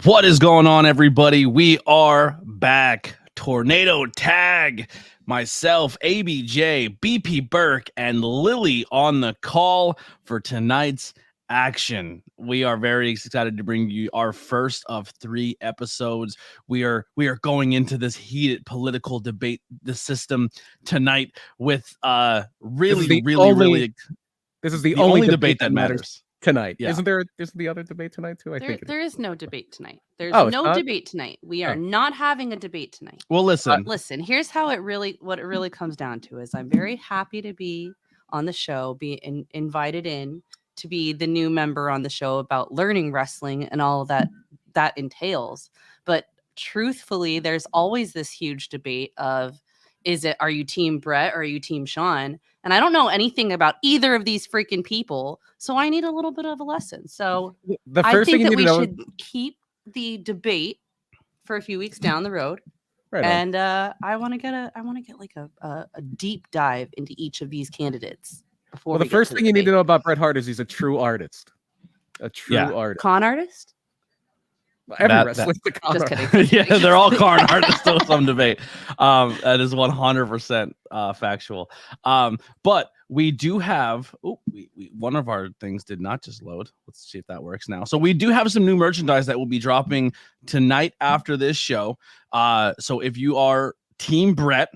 What is going on, everybody? We are back. Tornado Tag. Myself, ABJ, BP Burke, and Lilly on the call for tonight's action. We are very excited to bring you our first of 3 episodes. We are going into this heated political debate, the system tonight with really. This is the only debate that matters tonight. Yeah. Isn't the other debate tonight too? There is no debate tonight. There's no debate tonight. We are not having a debate tonight. Well, listen. Here's how what it really comes down to is I'm very happy to be on the show, invited in to be the new member on the show about learning wrestling and all that entails. But truthfully, there's always this huge debate of, are you team Bret or are you team Sean? And I don't know anything about either of these freaking people, so I need a little bit of a lesson. So I think that we should keep the debate for a few weeks down the road. Right. And I want to get like a deep dive into each of these candidates before. Well, the first thing you need to know about Bret Hart is he's a true artist. A true artist. Con artist? Every wrestler's a con Just artist. kidding. Yeah, they're all con artists to some debate. That is 100% factual. But we do have one of our things did not just load. Let's see if that works now. So we do have some new merchandise that will be dropping tonight after this show. So if you are Team Bret,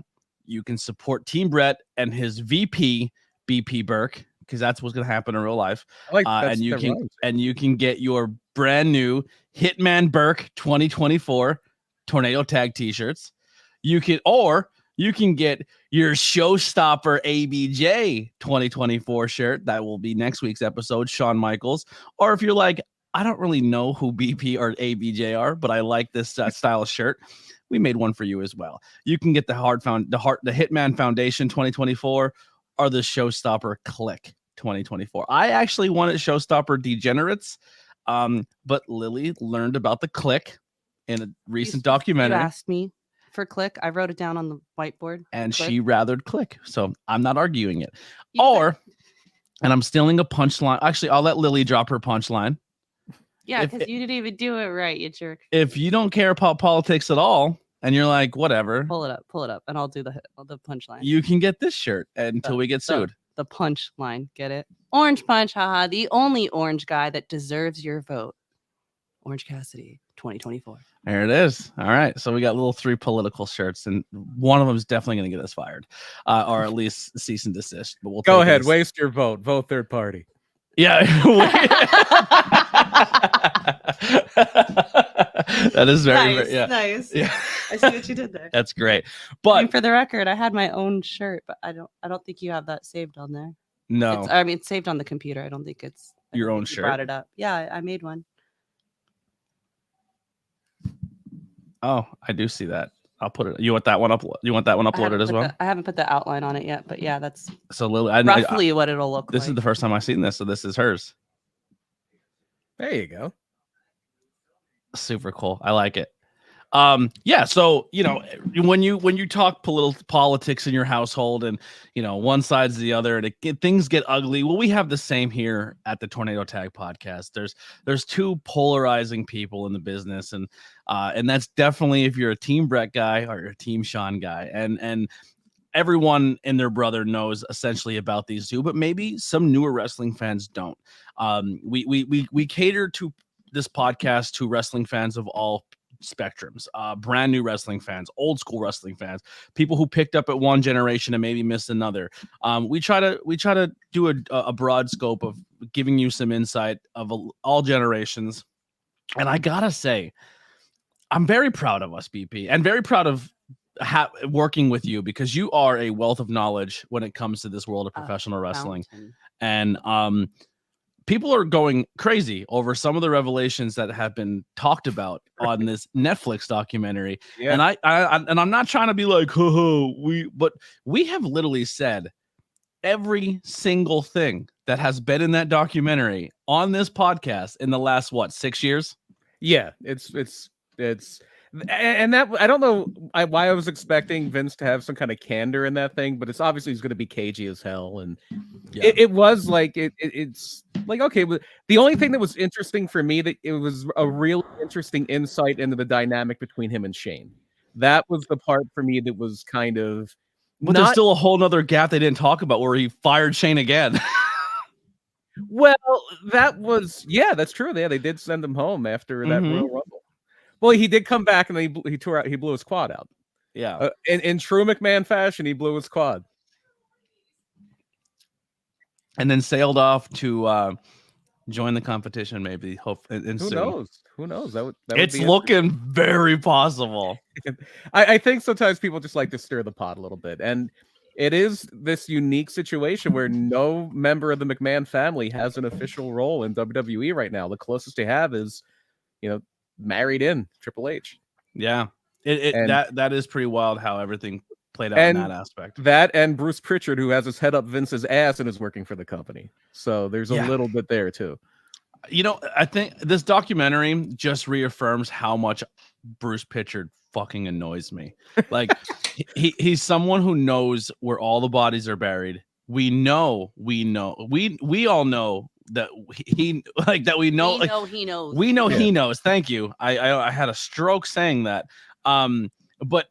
you can support Team Bret and his VP BP Burke, because that's what's going to happen in real life. And you can get your brand new Hitman Burke 2024 Tornado Tag t-shirts. You can get your Showstopper ABJ 2024 shirt. That will be next week's episode, Shawn Michaels. Or if you're like, I don't really know who BP or ABJ are, but I like this style of shirt, we made one for you as well. You can get the Hitman Foundation 2024 or the Showstopper Click 2024. I actually wanted Showstopper Degenerates, but Lilly learned about the Click in a recent documentary. You asked me for Click. I wrote it down on the whiteboard. And Click. she rathered Click, so I'm not arguing it. And I'm stealing a punchline. Actually, I'll let Lilly drop her punchline. Yeah, because you didn't even do it right, you jerk. If you don't care about politics at all, and you're like, whatever, pull it up, and I'll do the punchline. You can get this shirt until we get sued. The punchline, get it? Orange Punch, haha, the only orange guy that deserves your vote. Orange Cassidy, 2024. There it is. All right, so we got little 3 political shirts, and one of them is definitely going to get us fired, or at least cease and desist. But we'll go ahead, waste your vote. Vote third party. Yeah. That is very nice. Yeah. I see what you did there. That's great. But for the record, I had my own shirt, but I don't think you have that saved on there. No. It's saved on the computer. I don't think it's your own shirt. Brought it up. Yeah, I made one. Oh, I do see that. I'll put it. You want that one uploaded as well? I haven't put the outline on it yet, but yeah, that's so Lilly. Roughly what it'll look like. This is the first time I've seen this, so this is hers. There you go. Super cool. I like it. Yeah. So when you talk politics in your household, and one side's the other, and things get ugly. Well, we have the same here at the Tornado Tag Podcast. There's 2 polarizing people in the business, and that's definitely if you're a Team Bret guy or you're a Team Sean guy, and everyone and their brother knows essentially about these 2, but maybe some newer wrestling fans don't. We cater to this podcast to wrestling fans of all spectrums, brand new wrestling fans, old school wrestling fans, people who picked up at one generation and maybe missed another. We try to do a broad scope of giving you some insight of all generations. And I gotta say, I'm very proud of us, BP, and very proud of working with you, because you are a wealth of knowledge when it comes to this world of professional wrestling. And people are going crazy over some of the revelations that have been talked about on this Netflix documentary. Yeah. And I'm not trying to be like, but we have literally said every single thing that has been in that documentary on this podcast in the last 6 years. Yeah, it's And that, I don't know why I was expecting Vince to have some kind of candor in that thing, but it's obviously he's going to be cagey as hell. And it was like it's like, okay, but the only thing that was interesting for me, that it was a real interesting insight into the dynamic between him and Shane. That was the part for me that was kind of. But there's still a whole nother gap they didn't talk about where he fired Shane again. Well, that was, yeah, that's true. They did send him home after that Royal Rumble. Well, he did come back and he blew his quad out. Yeah. In true McMahon fashion, he blew his quad. And then sailed off to join the competition, maybe. Hope. And Who knows? Who knows? That would it's looking very possible. I think sometimes people just like to stir the pot a little bit. And it is this unique situation where no member of the McMahon family has an official role in WWE right now. The closest they have is, married in Triple H. Yeah, that is pretty wild how everything played out in that aspect. That and Bruce Pritchard, who has his head up Vince's ass and is working for the company. So there's a little bit there too. I think this documentary just reaffirms how much Bruce Pritchard fucking annoys me. Like he's someone who knows where all the bodies are buried. We all know that he knows. Thank you. I had a stroke saying that. But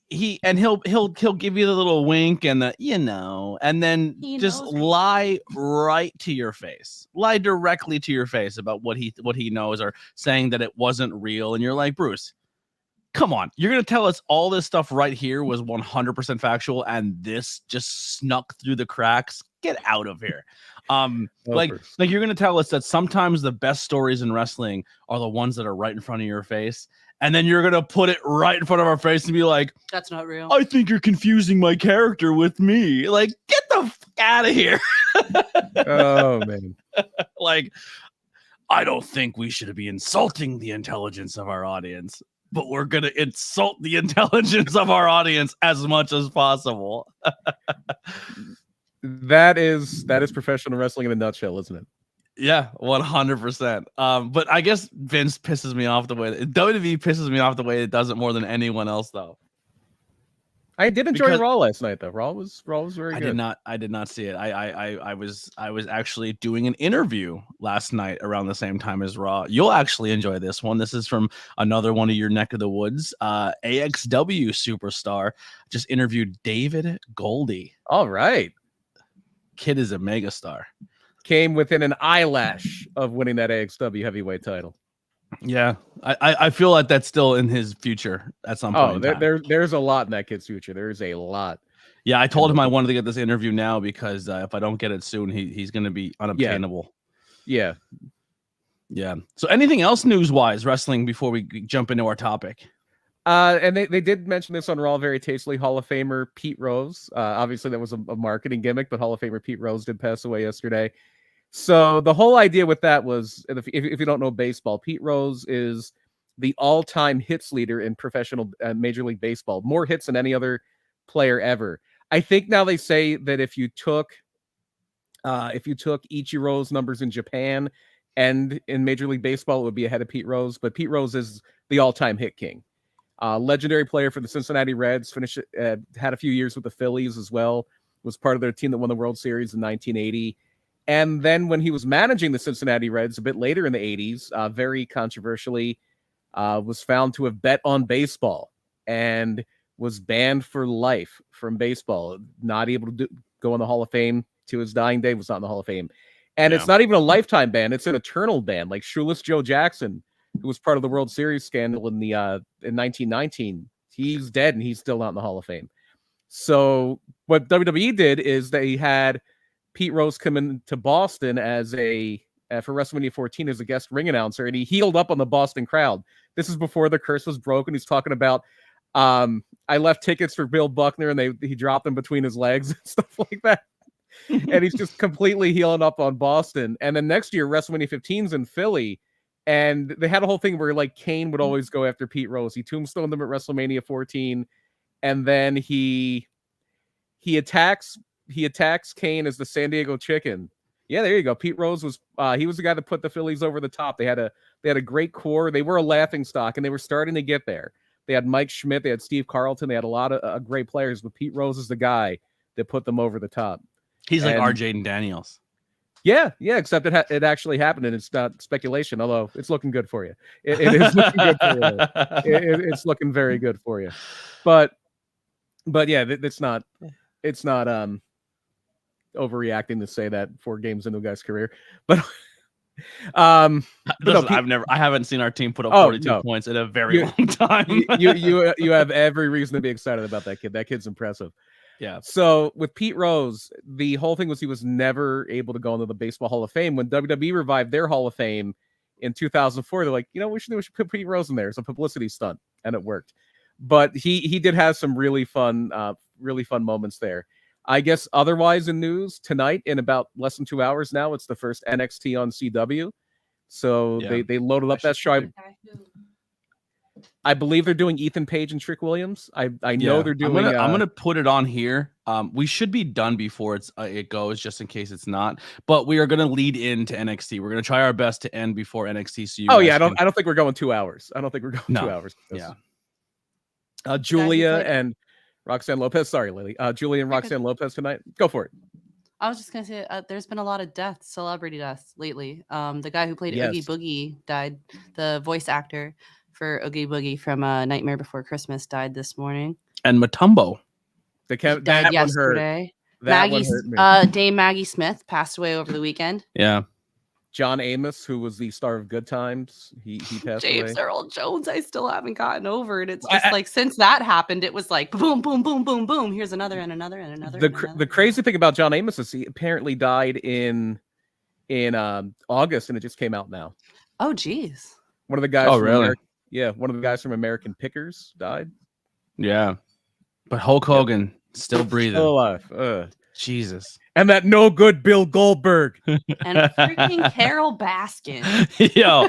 he'll give you the little wink and the and then just lie right to your face, lie directly to your face about what he knows, or saying that it wasn't real. And you're like, Bruce, come on, you're gonna tell us all this stuff right here was 100% factual, and this just snuck through the cracks? Get out of here. Like you're gonna tell us that sometimes the best stories in wrestling are the ones that are right in front of your face, and then you're gonna put it right in front of our face and be like, that's not real. I think you're confusing my character with me. Like, get the fuck out of here. Oh man. Like, I don't think we should be insulting the intelligence of our audience, but we're gonna insult the intelligence of our audience as much as possible. That is professional wrestling in a nutshell, isn't it? Yeah, 100%. But I guess Vince pisses me off the way WWE pisses me off the way it does it more than anyone else, though. I did enjoy Raw last night, though. Raw was very good. I did not see it. I was actually doing an interview last night around the same time as Raw. You'll actually enjoy this one. This is from another one of your neck of the woods. AXW superstar just interviewed David Goldie. All right. Kid is a megastar. Came within an eyelash of winning that AXW heavyweight title. Yeah, I feel like that's still in his future at some point. There's a lot in that kid's future. There's a lot. Yeah, I told him I wanted to get this interview now because if I don't get it soon, he's going to be unobtainable. Yeah. So anything else news-wise wrestling before we jump into our topic? And they did mention this on Raw very tastefully. Hall of Famer Pete Rose. Obviously, that was a marketing gimmick, but Hall of Famer Pete Rose did pass away yesterday. So the whole idea with that was, if you don't know baseball, Pete Rose is the all-time hits leader in professional Major League Baseball. More hits than any other player ever. I think now they say that if you took Ichiro's numbers in Japan and in Major League Baseball, it would be ahead of Pete Rose. But Pete Rose is the all-time hit king. Legendary player for the Cincinnati Reds, had a few years with the Phillies as well, was part of their team that won the World Series in 1980. And then when he was managing the Cincinnati Reds a bit later in the 80s, very controversially, was found to have bet on baseball and was banned for life from baseball, not able to go in the Hall of Fame to his dying day, was not in the Hall of Fame. And it's not even a lifetime ban, it's an eternal ban, like Shoeless Joe Jackson, who was part of the World Series scandal in 1919. He's dead and he's still not in the Hall of Fame. So what WWE did is they had Pete Rose come into Boston as for WrestleMania 14 as a guest ring announcer, and he healed up on the Boston crowd. This is before the curse was broken. He's talking about, I left tickets for Bill Buckner and he dropped them between his legs and stuff like that. And he's just completely healing up on Boston. And then next year, WrestleMania 15's in Philly. And they had a whole thing where like Kane would always go after Pete Rose. He tombstoned him at WrestleMania 14, and then he attacks Kane as the San Diego Chicken. Yeah, there you go. Pete Rose was he was the guy that put the Phillies over the top. They had a great core. They were a laughing stock, and they were starting to get there. They had Mike Schmidt, they had Steve Carlton, they had a lot of great players, but Pete Rose is the guy that put them over the top. He's like And- our Jaden Daniels. Yeah, except it actually happened, and it's not speculation, although it's looking good for you. It is looking good for you. It's looking very good for you. But yeah, it's not overreacting to say that 4 games into a guy's career. But Listen, I haven't seen our team put up 42 points in a very long time. you have every reason to be excited about that kid. That kid's impressive. Yeah. So with Pete Rose, the whole thing was he was never able to go into the Baseball Hall of Fame. When WWE revived their Hall of Fame in 2004, they're like, we should put Pete Rose in there. It's a publicity stunt, and it worked. But he did have some really fun moments there. I guess otherwise in news, tonight in about less than 2 hours now, it's the first NXT on CW. So they loaded up that show. I believe they're doing Ethan Page and Trick Williams. I know they're doing. I'm gonna put it on here. We should be done before it goes, just in case it's not. But we are gonna lead into NXT. We're gonna try our best to end before NXT. So I don't think we're going 2 hours. I don't think we're going 2 hours. Yeah. Julia and Roxanne Lopez. Sorry, Lily. Julia and Roxanne Lopez tonight. Go for it. I was just gonna say, there's been a lot of deaths, celebrity deaths lately. The guy who played Oogie Boogie died. The voice actor for Oogie Boogie from Nightmare Before Christmas died this morning. And Mutombo. Died yesterday. Dame Maggie Smith passed away over the weekend. Yeah. John Amos, who was the star of Good Times, he passed away. James Earl Jones, I still haven't gotten over it. It's just like since that happened, it was like boom, boom, boom, boom, boom. Here's another and another and another. The crazy thing about John Amos is he apparently died in August, and it just came out now. Oh, geez. One of the guys. Oh, really? One of the guys from American Pickers died. Yeah, but Hulk Hogan still breathing, still alive. Jesus. And that no good Bill Goldberg. And freaking Carol Baskin. Yo,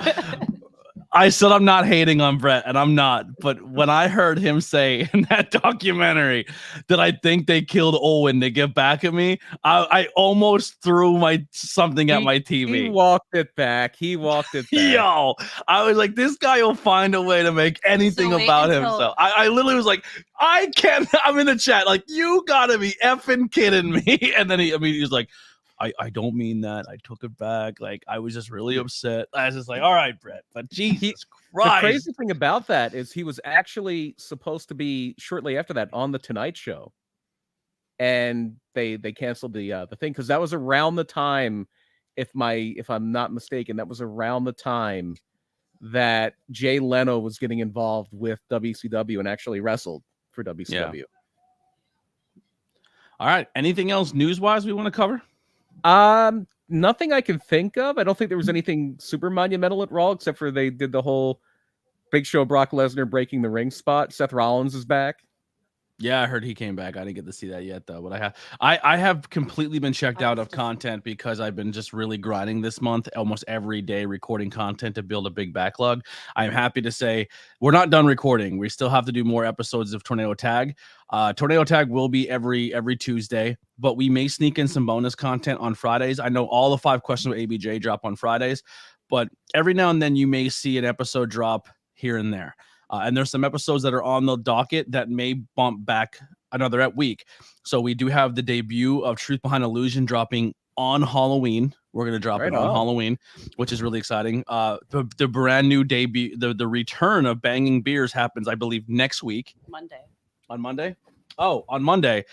I said I'm not hating on Bret, and I'm not. But when I heard him say in that documentary that I think they killed Owen to get back at me, I almost threw something at my TV. He walked it back. Yo, I was like, this guy will find a way to make anything about himself. I literally was like, I can't. I'm in the chat like, you gotta be effing kidding me. And then he was like, I don't mean that. I took it back. Like, I was just really upset. I was just like, all right, Bret. But Jesus Christ. The crazy thing about that is he was actually supposed to be shortly after that on the Tonight Show. And they canceled the thing because that was around the time, if I'm not mistaken, that was around the time that Jay Leno was getting involved with WCW and actually wrestled for WCW. Yeah. All right. Anything else news-wise we want to cover? Nothing I can think of. I don't think there was anything super monumental at Raw, except for they did the whole Big Show Brock Lesnar breaking the ring spot. Seth Rollins is back. Yeah, I heard he came back. I didn't get to see that yet, though. But I have completely been checked out of content because I've been just really grinding this month, almost every day recording content to build a big backlog. I'm happy to say we're not done recording. We still have to do more episodes of Tornado Tag. Tornado Tag will be every Tuesday, but we may sneak in some bonus content on Fridays. I know all the 5 questions with ABJ drop on Fridays, but every now and then you may see an episode drop here and there. And there's some episodes that are on the docket that may bump back another week. So we do have the debut of Truth Behind Illusion dropping on Halloween. We're going to drop it on Halloween, which is really exciting. The brand new debut, the return of Banging Beers happens, I believe, next week. On Monday? Oh, on Monday,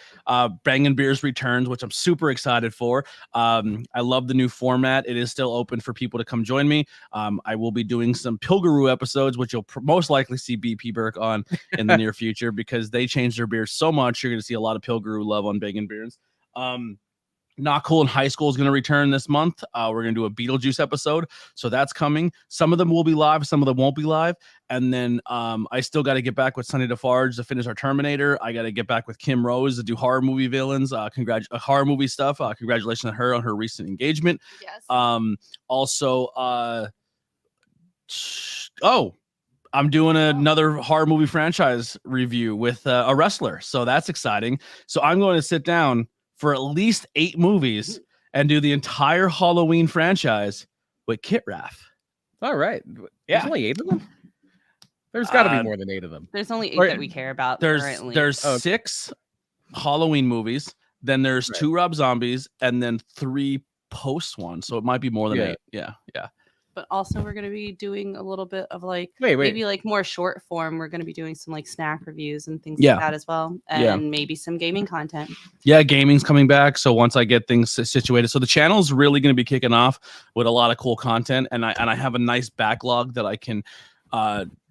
Bangin' Beers returns, which I'm super excited for. I love the new format. It is still open for people to come join me. I will be doing some Pilgaroo episodes, which you'll most likely see BP Burke on in the near future because they changed their beers so much. You're going to see a lot of Pilgaroo love on Bangin' Beers. Not Cool in High School is going to return this month. We're going to do a Beetlejuice episode. So that's coming. Some of them will be live. Some of them won't be live. And then I still got to get back with Sunny DeFarge to finish our Terminator. I got to get back with Kim Rose to do horror movie villains, horror movie stuff. Congratulations to her on her recent engagement. Yes. Also, I'm doing another horror movie franchise review with a wrestler. So that's exciting. So I'm going to sit down for at least 8 movies and do the entire Halloween franchise with Kit Raff. All right. Yeah. There's only 8 of them? There's got to be more than 8 of them. There's only 8 that we care about currently. There's 6 Halloween movies. Then there's 2 Rob Zombies, and then 3 post ones. So it might be more than 8. Yeah. But also we're going to be doing a little bit of like maybe like more short form. We're going to be doing some like snack reviews and things like that as well, and maybe some gaming content. Yeah, gaming's coming back. So once I get things situated, so the channel is really going to be kicking off with a lot of cool content, and I have a nice backlog that I can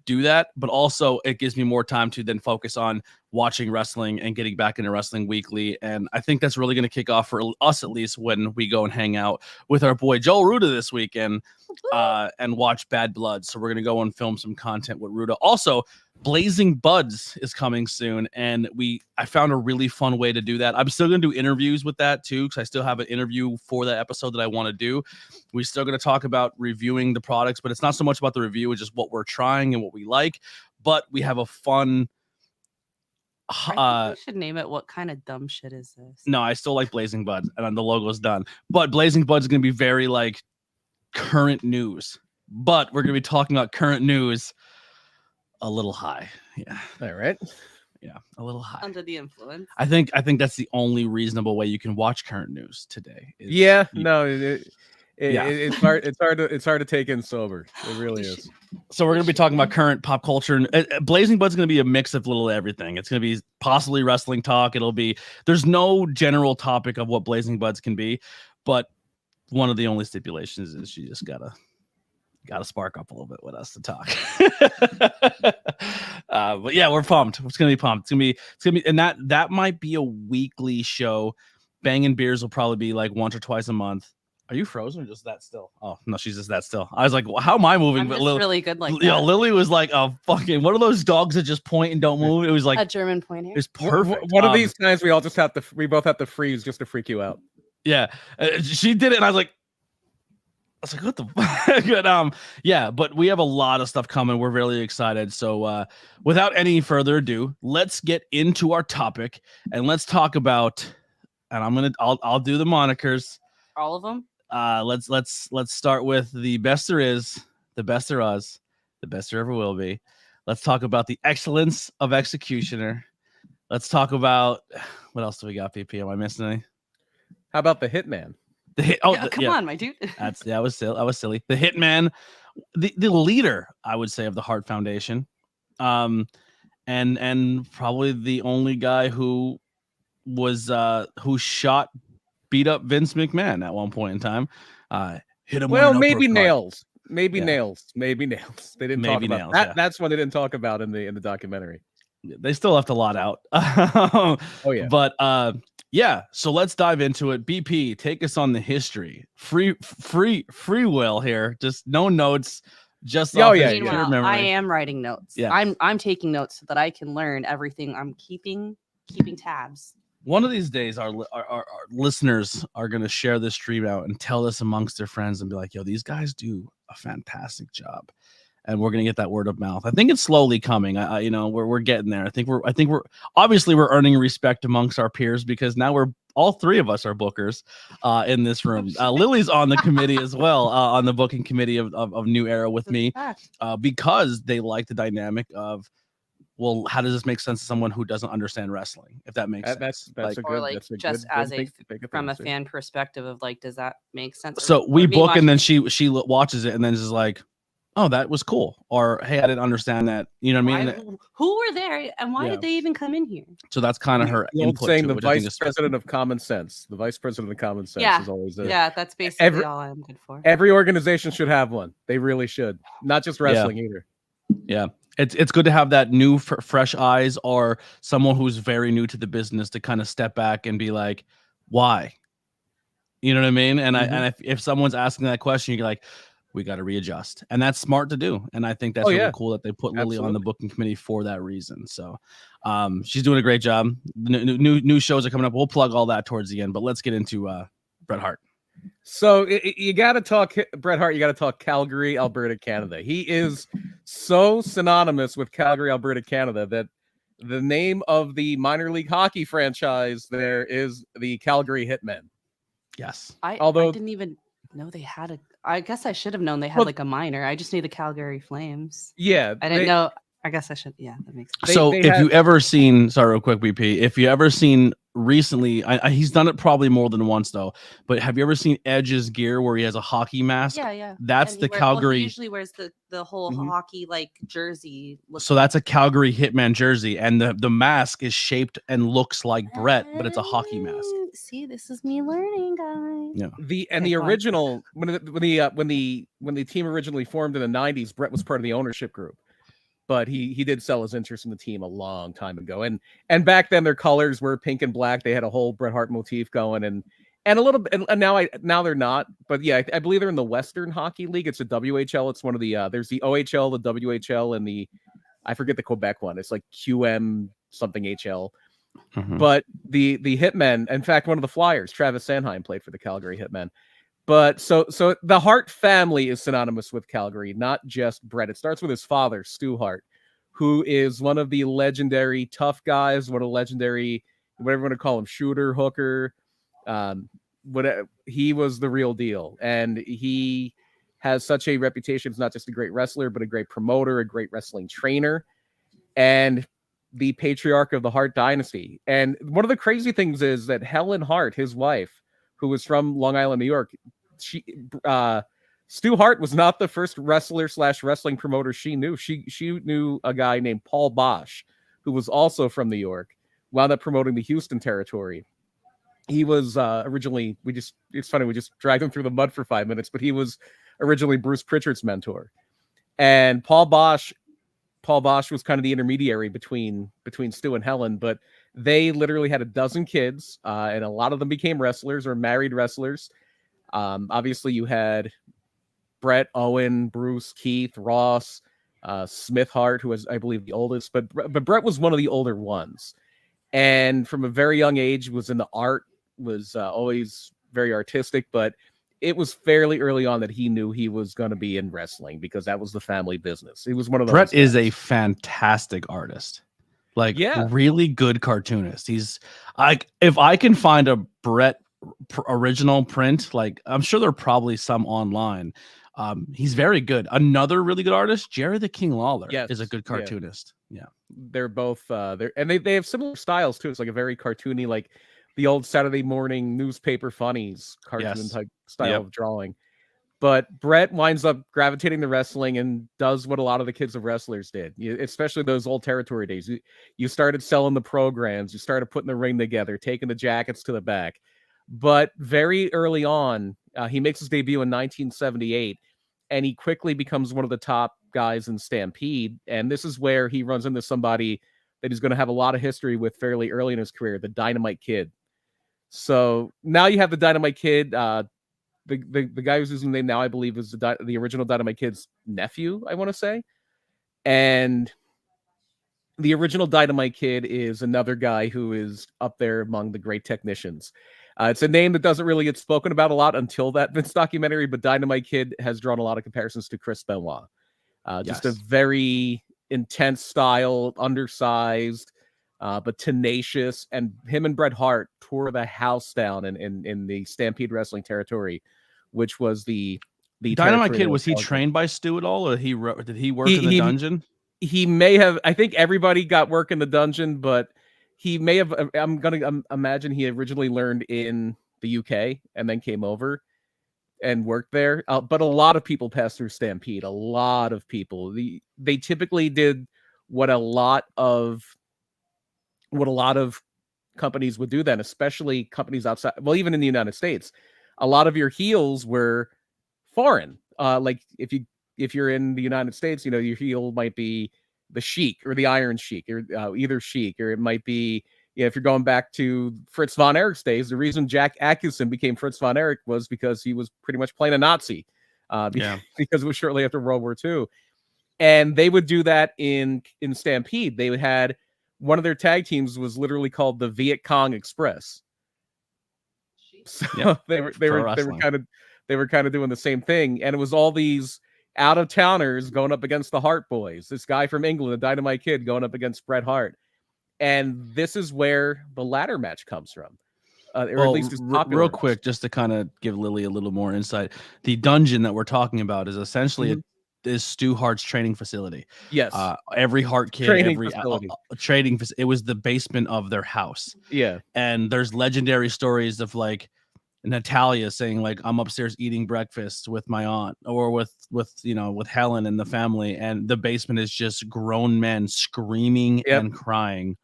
do that, but also it gives me more time to then focus on watching wrestling and getting back into wrestling weekly. And I think that's really going to kick off for us, at least when we go and hang out with our boy Joel Ruda this weekend and watch Bad Blood. So we're going to go and film some content with Ruda. Also, Blazing Buds is coming soon, and I found a really fun way to do that. I'm still going to do interviews with that too, because I still have an interview for that episode that I want to do. We're still going to talk about reviewing the products, but it's not so much about the review, it's just what we're trying and what we like. But we have a fun. I think we should name it. What kind of dumb shit is this? No, I still like Blazing Buds, and the logo's done. But Blazing Buds is going to be very like current news. But we're going to be talking about current news a little high. Yeah. All right. Yeah, a little high. Under the influence. I think that's the only reasonable way you can watch current news today. It's hard to take in sober. It really is. So we're going to be talking about current pop culture, and Blazing Bud's going to be a mix of little everything. It's going to be possibly wrestling talk. There's no general topic of what Blazing Buds can be, but one of the only stipulations is you just gotta spark up a little bit with us to talk. But yeah, we're pumped. It's gonna be pumped. It's gonna be, and that might be a weekly show. Banging Beers will probably be like once or twice a month. Are you frozen or just that still? Oh no, she's just that still. I was like, well, how am I moving? I'm just really good like that. Yeah, Lily was like a fucking one of those dogs that just point and don't move. It was like a German pointer. It's perfect. One of these times we both have to freeze just to freak you out. Yeah, she did it, and I was like, what the fuck? Yeah, but we have a lot of stuff coming. We're really excited. So without any further ado, let's get into our topic and let's talk about, and I'll do the monikers. All of them? Let's start with the best there is, the best there was, the best there ever will be. Let's talk about the excellence of Executioner. Let's talk about what else do we got, PP? Am I missing any? How about the Hitman? Come on, my dude. That was silly. The Hitman, the leader, I would say, of the Hart Foundation, and probably the only guy who was who beat up Vince McMahon at one point in time. Hit him. Well, maybe nails. Maybe nails. They didn't talk about that. Yeah. That's what they didn't talk about in the documentary. They still left a lot out. Oh yeah. But yeah, so let's dive into it. BP, take us on the history. Free will here. Just no notes. Just I am writing notes. Yeah. I'm taking notes so that I can learn everything. I'm keeping tabs. One of these days, our listeners are going to share this stream out and tell this amongst their friends and be like, yo, these guys do a fantastic job. And we're going to get that word of mouth. I think it's slowly coming. We're getting there. I think we're obviously we're earning respect amongst our peers because now all three of us are bookers in this room. Lily's on the committee as well, on the booking committee of New Era with me because they like the dynamic of, well, how does this make sense to someone who doesn't understand wrestling? If that makes sense. That's from a fan perspective of like, does that make sense? So we book and then she watches it and then is like, oh, that was cool. Or, hey, I didn't understand that. You know what I mean? Who were there and why did they even come in here? So that's kind of her input. Saying the vice president of common sense. The vice president of common sense is always there. Yeah, that's basically all I'm good for. Every organization should have one. They really should. Not just wrestling either. Yeah. It's good to have that new fresh eyes or someone who's very new to the business to kind of step back and be like, why? You know what I mean? And if someone's asking that question, you're like, we got to readjust, and that's smart to do. And I think that's really cool that they put Lily on the booking committee for that reason. So she's doing a great job. New shows are coming up. We'll plug all that towards the end, but let's get into Bret Hart. So you got to talk Bret Hart. You got to talk Calgary, Alberta, Canada. He is so synonymous with Calgary, Alberta, Canada that the name of the minor league hockey franchise there is the Calgary Hitmen. Yes. I didn't even know they had I guess I should have known they had like a minor. I just knew the Calgary Flames. Yeah. I didn't know I guess I should. Yeah, that makes sense. So if you ever seen, sorry, real quick, BP, if you ever seen recently, he's done it probably more than once though, but have you ever seen Edge's gear where he has a hockey mask? Yeah, yeah. That's And the Calgary. he usually wears the whole hockey like jersey. So that's a Calgary Hitman jersey, and the mask is shaped and looks like Bret, but it's a hockey mask. See, this is me learning, guys. Yeah. The original when the team originally formed in the 90s, Bret was part of the ownership group. But he did sell his interest in the team a long time ago. And back then their colors were pink and black. They had a whole Bret Hart motif going and a little bit, and now they're not. But yeah, I believe they're in the Western Hockey League. It's a WHL. It's one of the there's the OHL, the WHL, and I forget the Quebec one. It's like QM something HL. Mm-hmm. But the Hitmen, in fact, one of the Flyers, Travis Sanheim, played for the Calgary Hitmen. But so the Hart family is synonymous with Calgary, not just Bret. It starts with his father, Stu Hart, who is one of the legendary tough guys, one of the legendary, whatever you want to call him, shooter, hooker. He was the real deal. And he has such a reputation as not just a great wrestler, but a great promoter, a great wrestling trainer, and the patriarch of the Hart dynasty. And one of the crazy things is that Helen Hart, his wife, who was from Long Island, New York, Stu Hart was not the first wrestler/wrestling promoter she knew. She knew a guy named Paul Bosch, who was also from New York, wound up promoting the Houston territory. He was originally, it's funny, we just dragged him through the mud for 5 minutes, but he was originally Bruce Pritchard's mentor. And Paul Bosch was kind of the intermediary between Stu and Helen, but they literally had a dozen kids, and a lot of them became wrestlers or married wrestlers. Obviously, you had Bret, Owen, Bruce, Keith, Ross, Smith Hart, who was, I believe, the oldest, but Bret was one of the older ones. And from a very young age, was in the art, was always very artistic, but it was fairly early on that he knew he was going to be in wrestling because that was the family business. He was one of those Bret guys. is a fantastic artist. Like, really good cartoonist. He's like, if I can find a Bret original print, like I'm sure there are probably some online. He's very good. Another really good artist, Jerry the King Lawler, is a good cartoonist. Yeah. They're both they have similar styles too. It's like a very cartoony, like the old Saturday morning newspaper funnies cartoon type style of drawing. But Bret winds up gravitating to wrestling and does what a lot of the kids of wrestlers did, especially those old territory days. You started selling the programs, you started putting the ring together, taking the jackets to the back. But very early on, he makes his debut in 1978, and he quickly becomes one of the top guys in Stampede. And this is where he runs into somebody that he's going to have a lot of history with fairly early in his career, the Dynamite Kid. So now you have the Dynamite Kid. The guy who's using the name now, I believe, is the original Dynamite Kid's nephew, I want to say. And the original Dynamite Kid is another guy who is up there among the great technicians. It's a name that doesn't really get spoken about a lot until that Vince documentary, but Dynamite Kid has drawn a lot of comparisons to Chris Benoit. Just a very intense style, undersized, but tenacious. And him and Bret Hart tore the house down in the Stampede Wrestling territory, which was the Dynamite Kid. Was he trained by Stu at all, or did he work in the dungeon? He may have. I think everybody got work in the dungeon, but he may have. I'm gonna imagine he originally learned in the UK and then came over and worked there. But a lot of people passed through Stampede. A lot of people. They typically did what a lot of companies would do then, especially companies outside. Well, even in the United States, a lot of your heels were foreign. Like if you're in the United States, your heel might be the Sheik or the Iron Sheik, or either Sheik, or it might be, if you're going back to Fritz von Erich's days, the reason Jack Atkinson became Fritz von Erich was because he was pretty much playing a Nazi, because it was shortly after World War II. And they would do that in Stampede. They had one of their tag teams was literally called the Viet Cong Express. So they were kind of doing the same thing, and it was all these out of towners going up against the Hart boys. This guy from England, the Dynamite Kid, going up against Bret Hart, and this is where the ladder match comes from. Or at least real quick, just to kind of give Lily a little more insight. The dungeon that we're talking about is essentially Stu Hart's training facility. Yes. Every Hart kid, Training every facility. it was the basement of their house. Yeah. And there's legendary stories of like Natalia saying like, I'm upstairs eating breakfast with my aunt or with Helen and the family, and the basement is just grown men screaming and crying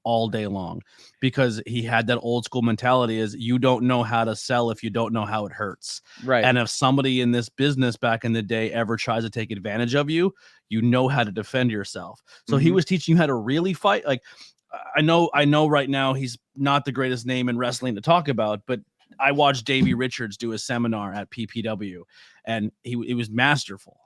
all day long, because he had that old school mentality is you don't know how to sell if you don't know how it hurts. Right. And if somebody in this business back in the day ever tries to take advantage of you, you know how to defend yourself. So he was teaching you how to really fight. Like, I know right now he's not the greatest name in wrestling to talk about, but I watched Davey Richards do a seminar at PPW, and it was masterful.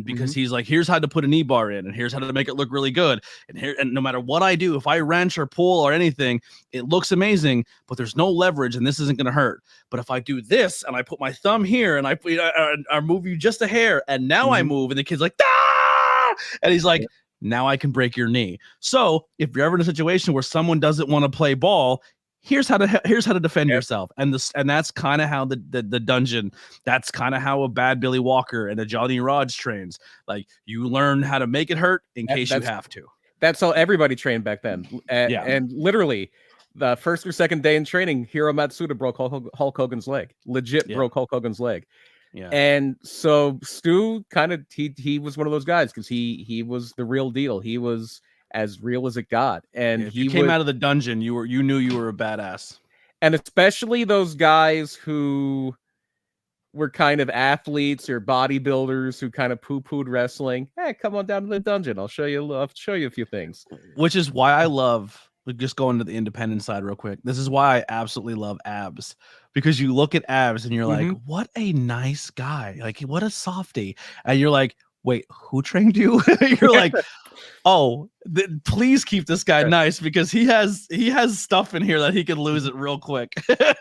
Because he's like, here's how to put a knee bar in, and here's how to make it look really good. And no matter what I do, if I wrench or pull or anything, it looks amazing, but there's no leverage and this isn't going to hurt. But if I do this and I put my thumb here and I move you just a hair and now I move, and the kid's like, ah! And he's like, now I can break your knee. So if you're ever in a situation where someone doesn't want to play ball, here's how to defend yourself. And that's kind of how the dungeon, that's kind of how a bad Billy Walker and a Johnny Rodz trains. Like, you learn how to make it hurt in case you have to. That's how everybody trained back then. And literally the first or second day in training, Hiro Matsuda broke Hulk Hogan's leg. Legit broke Hulk Hogan's leg. Yeah. And so Stu kind of, he was one of those guys, because he was the real deal. He was as real as it got. And if you came out of the dungeon, you knew you were a badass. And especially those guys who were kind of athletes or bodybuilders who kind of poo-pooed wrestling. Hey, come on down to the dungeon. I'll show you a few things. Which is why I love, just going to the independent side real quick. This is why I absolutely love Abs, because you look at Abs and you're like, what a nice guy. Like, what a softie. And you're like, wait, who trained you? You're like, oh, please keep this guy nice, because he has stuff in here that he could lose it real quick.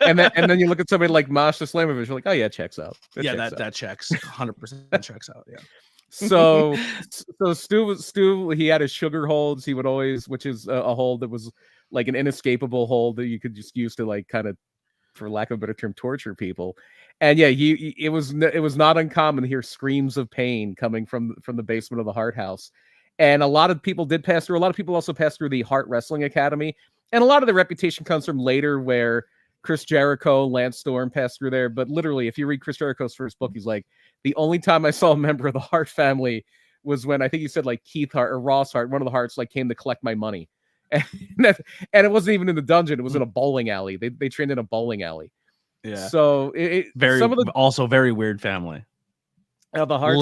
and then you look at somebody like Masha Slamovich, you're like, oh yeah, checks out. That checks 100% checks out. Yeah. So Stu, he had his sugar holds. He would always, which is a hold that was like an inescapable hold that you could just use to, like, kind of, for lack of a better term, torture people. And yeah, it was not uncommon to hear screams of pain coming from the basement of the Hart house. And a lot of people did pass through. A lot of people also passed through the Hart Wrestling Academy. And a lot of the reputation comes from later, where Chris Jericho, Lance Storm passed through there. But literally, if you read Chris Jericho's first book, he's like, the only time I saw a member of the Hart family was when, I think he said, like, Keith Hart or Ross Hart, one of the Harts, like, came to collect my money. And it wasn't even in the dungeon. It was in a bowling alley. They trained in a bowling alley. Yeah. So also very weird family. The Harts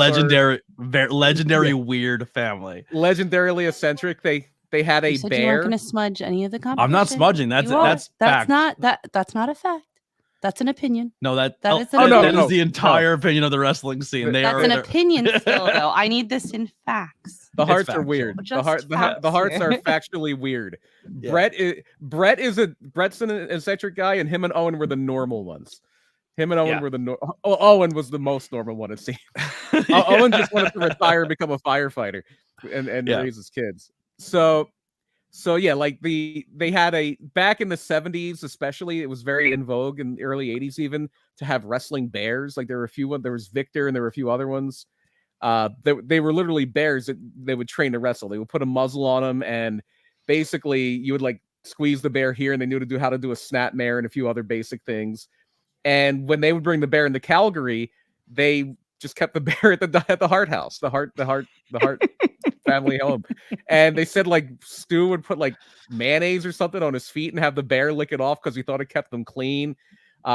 legendary weird family. Legendarily eccentric. They had a bear. You weren't going to smudge any of the competition. I'm not smudging. That's fact. That's not a fact. That's an opinion. No, that is the entire opinion of the wrestling scene. That's an opinion still, though. I need this in facts. The Harts are weird. The Harts are factually weird. Yeah. Bret's an eccentric guy, and him and Owen were the normal ones. Him and Owen were Owen was the most normal one, it seemed. Owen just wanted to retire and become a firefighter and raise his kids. So yeah, like they had back in the 70s, especially, it was very in vogue in the early 80s even to have wrestling bears. Like, there were a few there was Victor and there were a few other ones. They were literally bears that they would train to wrestle. They would put a muzzle on them, and basically you would, like, squeeze the bear here, and they knew how to do a snap mare and a few other basic things. And when they would bring the bear into Calgary, they just kept the bear at the Hart house, the Hart family home. And they said, like, Stu would put, like, mayonnaise or something on his feet and have the bear lick it off because he thought it kept them clean.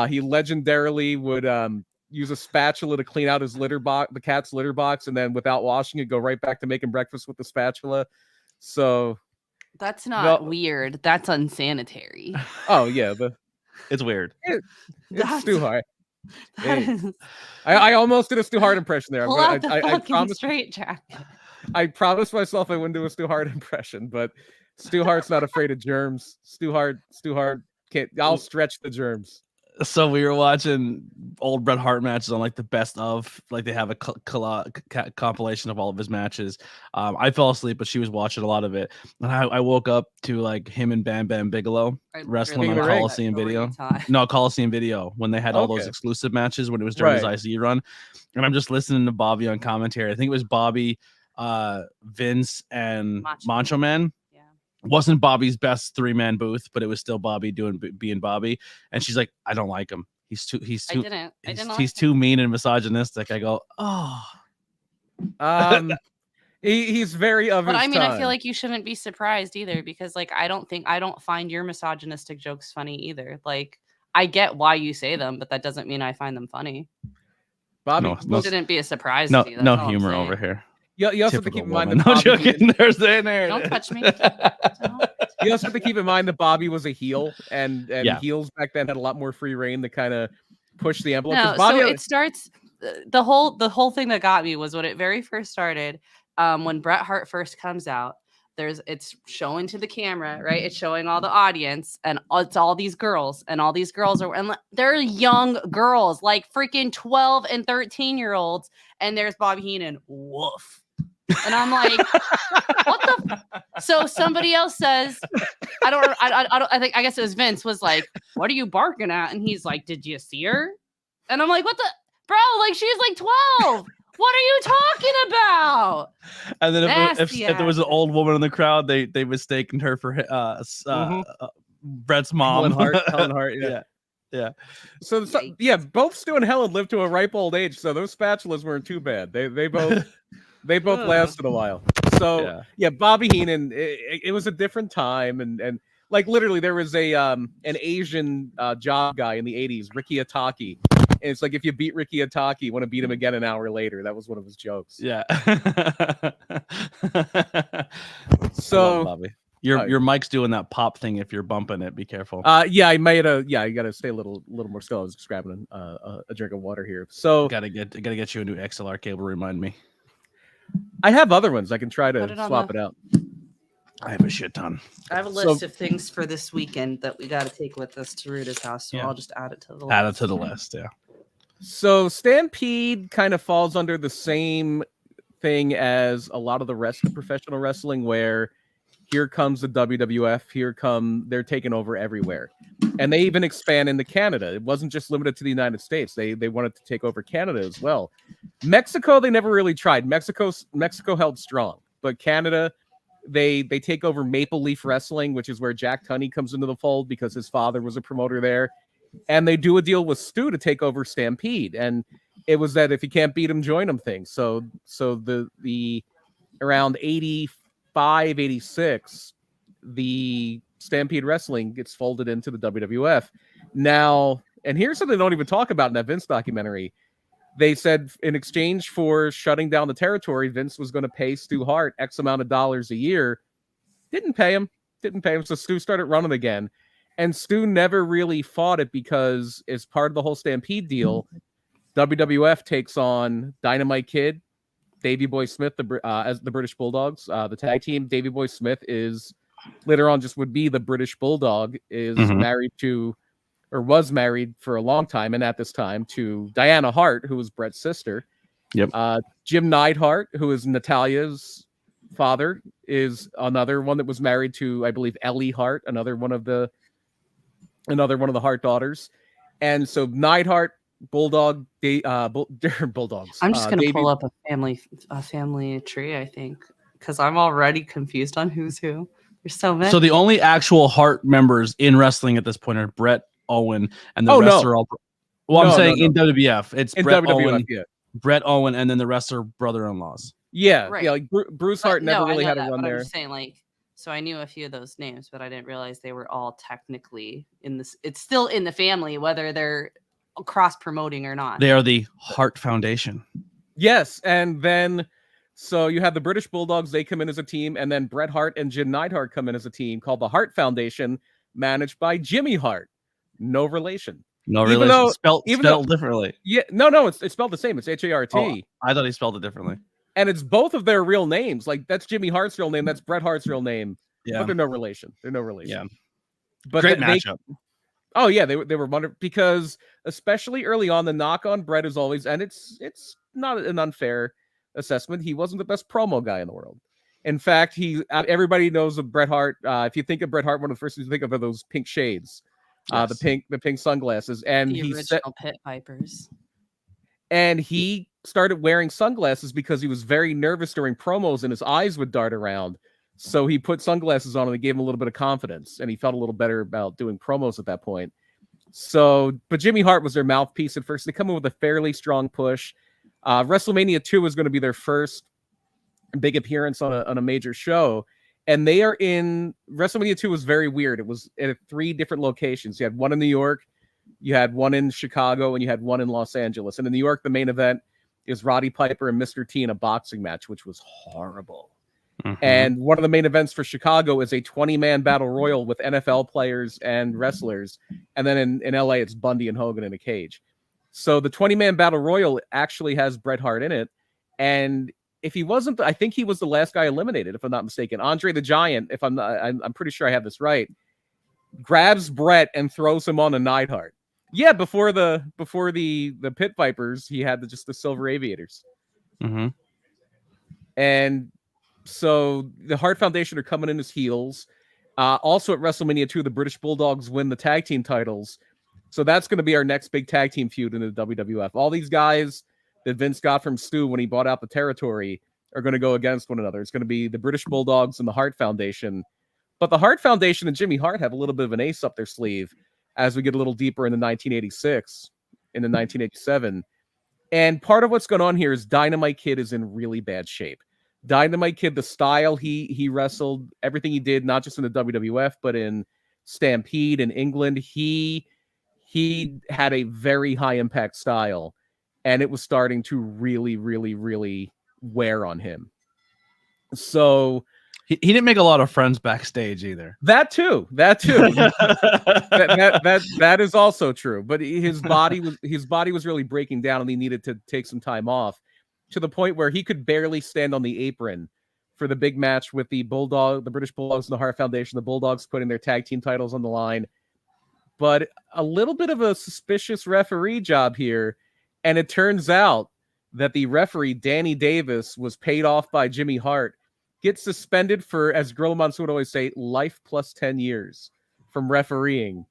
He legendarily would use a spatula to clean out his the cat's litter box, and then without washing it, go right back to making breakfast with the spatula. So that's not weird. That's unsanitary. Oh yeah, it's weird. It's Stu Hart. I almost did a Stu Hart impression there. I promised straight jack. I promised myself I wouldn't do a Stu Hart impression, but Stu Hart's not afraid of germs. Stu Hart can't. I'll stretch the germs. So we were watching old Bret Hart matches on like the best of, like they have a compilation of all of his matches. I fell asleep, but she was watching a lot of it, and I woke up to like him and Bam Bam Bigelow wrestling on Coliseum Video. No, Coliseum Video, when they had all those exclusive matches when it was during his IC run, and I'm just listening to Bobby on commentary. I think it was Bobby, Vince, and Macho Man. Wasn't Bobby's best 3-man booth, but it was still Bobby being Bobby. And she's like, I don't like him. He's too mean and misogynistic. I go, oh. He's very of his I mean, time. I feel like you shouldn't be surprised either, because like I don't find your misogynistic jokes funny either. Like I get why you say them, but that doesn't mean I find them funny. Bobby shouldn't be a surprise no, to you. No humor over here. You also have to keep in mind that no joking. There's in there. Don't touch me. You also have to keep in mind that Bobby was a heel, and heels back then had a lot more free reign to kind of push the envelope. No, Bobby, so it starts. The whole thing that got me was when it very first started. When Bret Hart first comes out, it's showing to the camera, right? It's showing all the audience, and it's all these girls, and all these girls they're young girls, like freaking 12 and 13-year-olds, and there's Bobby Heenan, woof. And I'm like, what the? So somebody else says, I guess it was Vince, was like, what are you barking at? And he's like, did you see her? And I'm like, what the, bro? Like, she's like 12. What are you talking about? And then if there was an old woman in the crowd, they mistaken her for Bret's mom. Helen Hart. Yeah. So both Stu and Helen lived to a ripe old age, so those spatulas weren't too bad. They both lasted a while. So Bobby Heenan, it was a different time, and like literally there was an Asian job guy in the 80s, Ricky Ataki. And it's like, if you beat Ricky Ataki, you want to beat him again an hour later. That was one of his jokes. Yeah. So Bobby, your mic's doing that pop thing. If you're bumping it, be careful. I made you got to stay a little more still. I was just grabbing a drink of water here. So gotta get you a new XLR cable. Remind me. I have other ones. I can try to swap it out. I have a shit ton. I have a list of things for this weekend that we got to take with us to Ruta's house. So I'll just add it to the list. Add it to the list. Yeah. So Stampede kind of falls under the same thing as a lot of the rest of professional wrestling, where here comes the WWF, they're taking over everywhere. And they even expand into Canada. It wasn't just limited to the United States. They wanted to take over Canada as well. Mexico, they never really tried. Mexico held strong, but Canada, they take over Maple Leaf Wrestling, which is where Jack Tunney comes into the fold because his father was a promoter there. And they do a deal with Stu to take over Stampede. And it was that if you can't beat him, join him thing. So the around 85, 86, the Stampede Wrestling gets folded into the WWF. Now, and here's something they don't even talk about in that Vince documentary. They said in exchange for shutting down the territory, Vince was going to pay Stu Hart X amount of dollars a year. Didn't pay him. So Stu started running again. And Stu never really fought it because as part of the whole Stampede deal, WWF takes on Dynamite Kid, Davey Boy Smith, as the British Bulldogs. The tag team, Davey Boy Smith is later on just would be the British Bulldog, is married to, or was married for a long time, and at this time, to Diana Hart, who was Bret's sister. Yep. Jim Neidhart, who is Natalia's father, is another one that was married to, I believe, Ellie Hart, another one of the Hart daughters. And so Neidhart, Bulldog, Bulldogs. I'm just gonna pull up a family tree, I think, because I'm already confused on who's who. There's so many. So the only actual Hart members in wrestling at this point are Bret, Owen, and the rest are all. Well, I'm saying in WWF, it's in Bret, WWF, Owen, Bret, Owen, and then the rest are brother-in-laws. Yeah, right. Yeah, like Bruce Hart never really had a run there. I'm just saying, like, so I knew a few of those names, but I didn't realize they were all technically in this. It's still in the family, whether they're cross-promoting or not. They are the Hart Foundation. Yes, and then so you have the British Bulldogs. They come in as a team, and then Bret Hart and Jim Neidhart come in as a team called the Hart Foundation, managed by Jimmy Hart. No relation. No relation. Spelled differently. Yeah, no, it's spelled the same. It's Hart. Oh, I thought he spelled it differently. And it's both of their real names. Like, that's Jimmy Hart's real name. That's Bret Hart's real name. Yeah. But they're no relation. Yeah. But great matchup. Oh yeah, they were wonderful because especially early on, the knock on Bret is always, and it's not an unfair assessment. He wasn't the best promo guy in the world. In fact, everybody knows of Bret Hart. If you think of Bret Hart, one of the first things you think of are those pink shades, Yes. the pink sunglasses, and The original Pit Vipers. And he started wearing sunglasses because he was very nervous during promos and his eyes would dart around. So he put sunglasses on and it gave him a little bit of confidence and he felt a little better about doing promos at that point. So, but Jimmy Hart was their mouthpiece at first. They come in with a fairly strong push. WrestleMania 2 is going to be their first big appearance on a major show. And they are in WrestleMania 2 was very weird. It was at 3 different locations. You had one in New York, you had one in Chicago, and you had one in Los Angeles. And in New York, the main event is Roddy Piper and Mr. T in a boxing match, which was horrible. Mm-hmm. And one of the main events for Chicago is a 20-man battle royal with NFL players and wrestlers. And then in LA, it's Bundy and Hogan in a cage. So the 20-man battle royal actually has Bret Hart in it. And if he wasn't, I think he was the last guy eliminated, if I'm not mistaken. Andre the Giant, if I'm pretty sure I have this right, grabs Bret and throws him on a Neidhart. Yeah, before the Pit Vipers, he had just the Silver Aviators. Mm-hmm. And so the Hart Foundation are coming in as heels. Also at WrestleMania 2, the British Bulldogs win the tag team titles. So that's going to be our next big tag team feud in the WWF. All these guys that Vince got from Stu when he bought out the territory are going to go against one another. It's going to be the British Bulldogs and the Hart Foundation. But the Hart Foundation and Jimmy Hart have a little bit of an ace up their sleeve as we get a little deeper into 1986, into 1987. And part of what's going on here is Dynamite Kid is in really bad shape. Dynamite Kid, the style he wrestled, everything he did, not just in the WWF, but in Stampede in England, he had a very high impact style, and it was starting to really, really, really wear on him. So he didn't make a lot of friends backstage either. That too. that is also true. But his body was really breaking down, and he needed to take some time off, to the point where he could barely stand on the apron for the big match with the British Bulldogs and the Hart Foundation. The Bulldogs putting their tag team titles on the line. But a little bit of a suspicious referee job here. And it turns out that the referee, Danny Davis, was paid off by Jimmy Hart, gets suspended for, as Gorilla Monsoon would always say, life plus 10 years from refereeing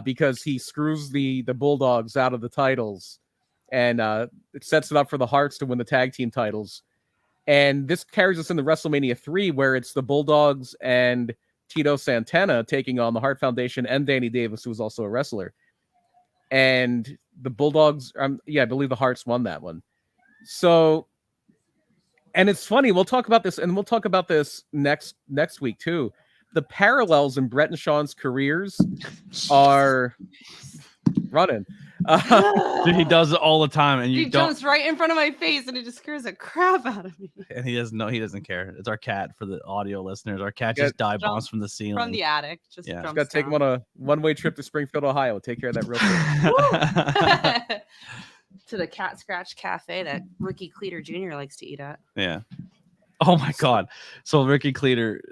because he screws the Bulldogs out of the titles. And it sets it up for the Harts to win the tag team titles. And this carries us into WrestleMania 3, where it's the Bulldogs and Tito Santana taking on the Hart Foundation and Danny Davis, who was also a wrestler. And the Bulldogs, I believe the Harts won that one. So, and it's funny, we'll talk about this, and we'll talk about this next week too. The parallels in Bret and Shawn's careers are running. Dude, he does it all the time, and he jumps right in front of my face, and it just scares the crap out of me. And he doesn't care. It's our cat for the audio listeners. Our cat just dive bombs from the ceiling, from the attic. Just got to take him on a one-way trip to Springfield, Ohio. Take care of that real quick. To the Cat Scratch Cafe that Ricky Cleater Jr. likes to eat at. Yeah. Oh my God. So Ricky Cleater,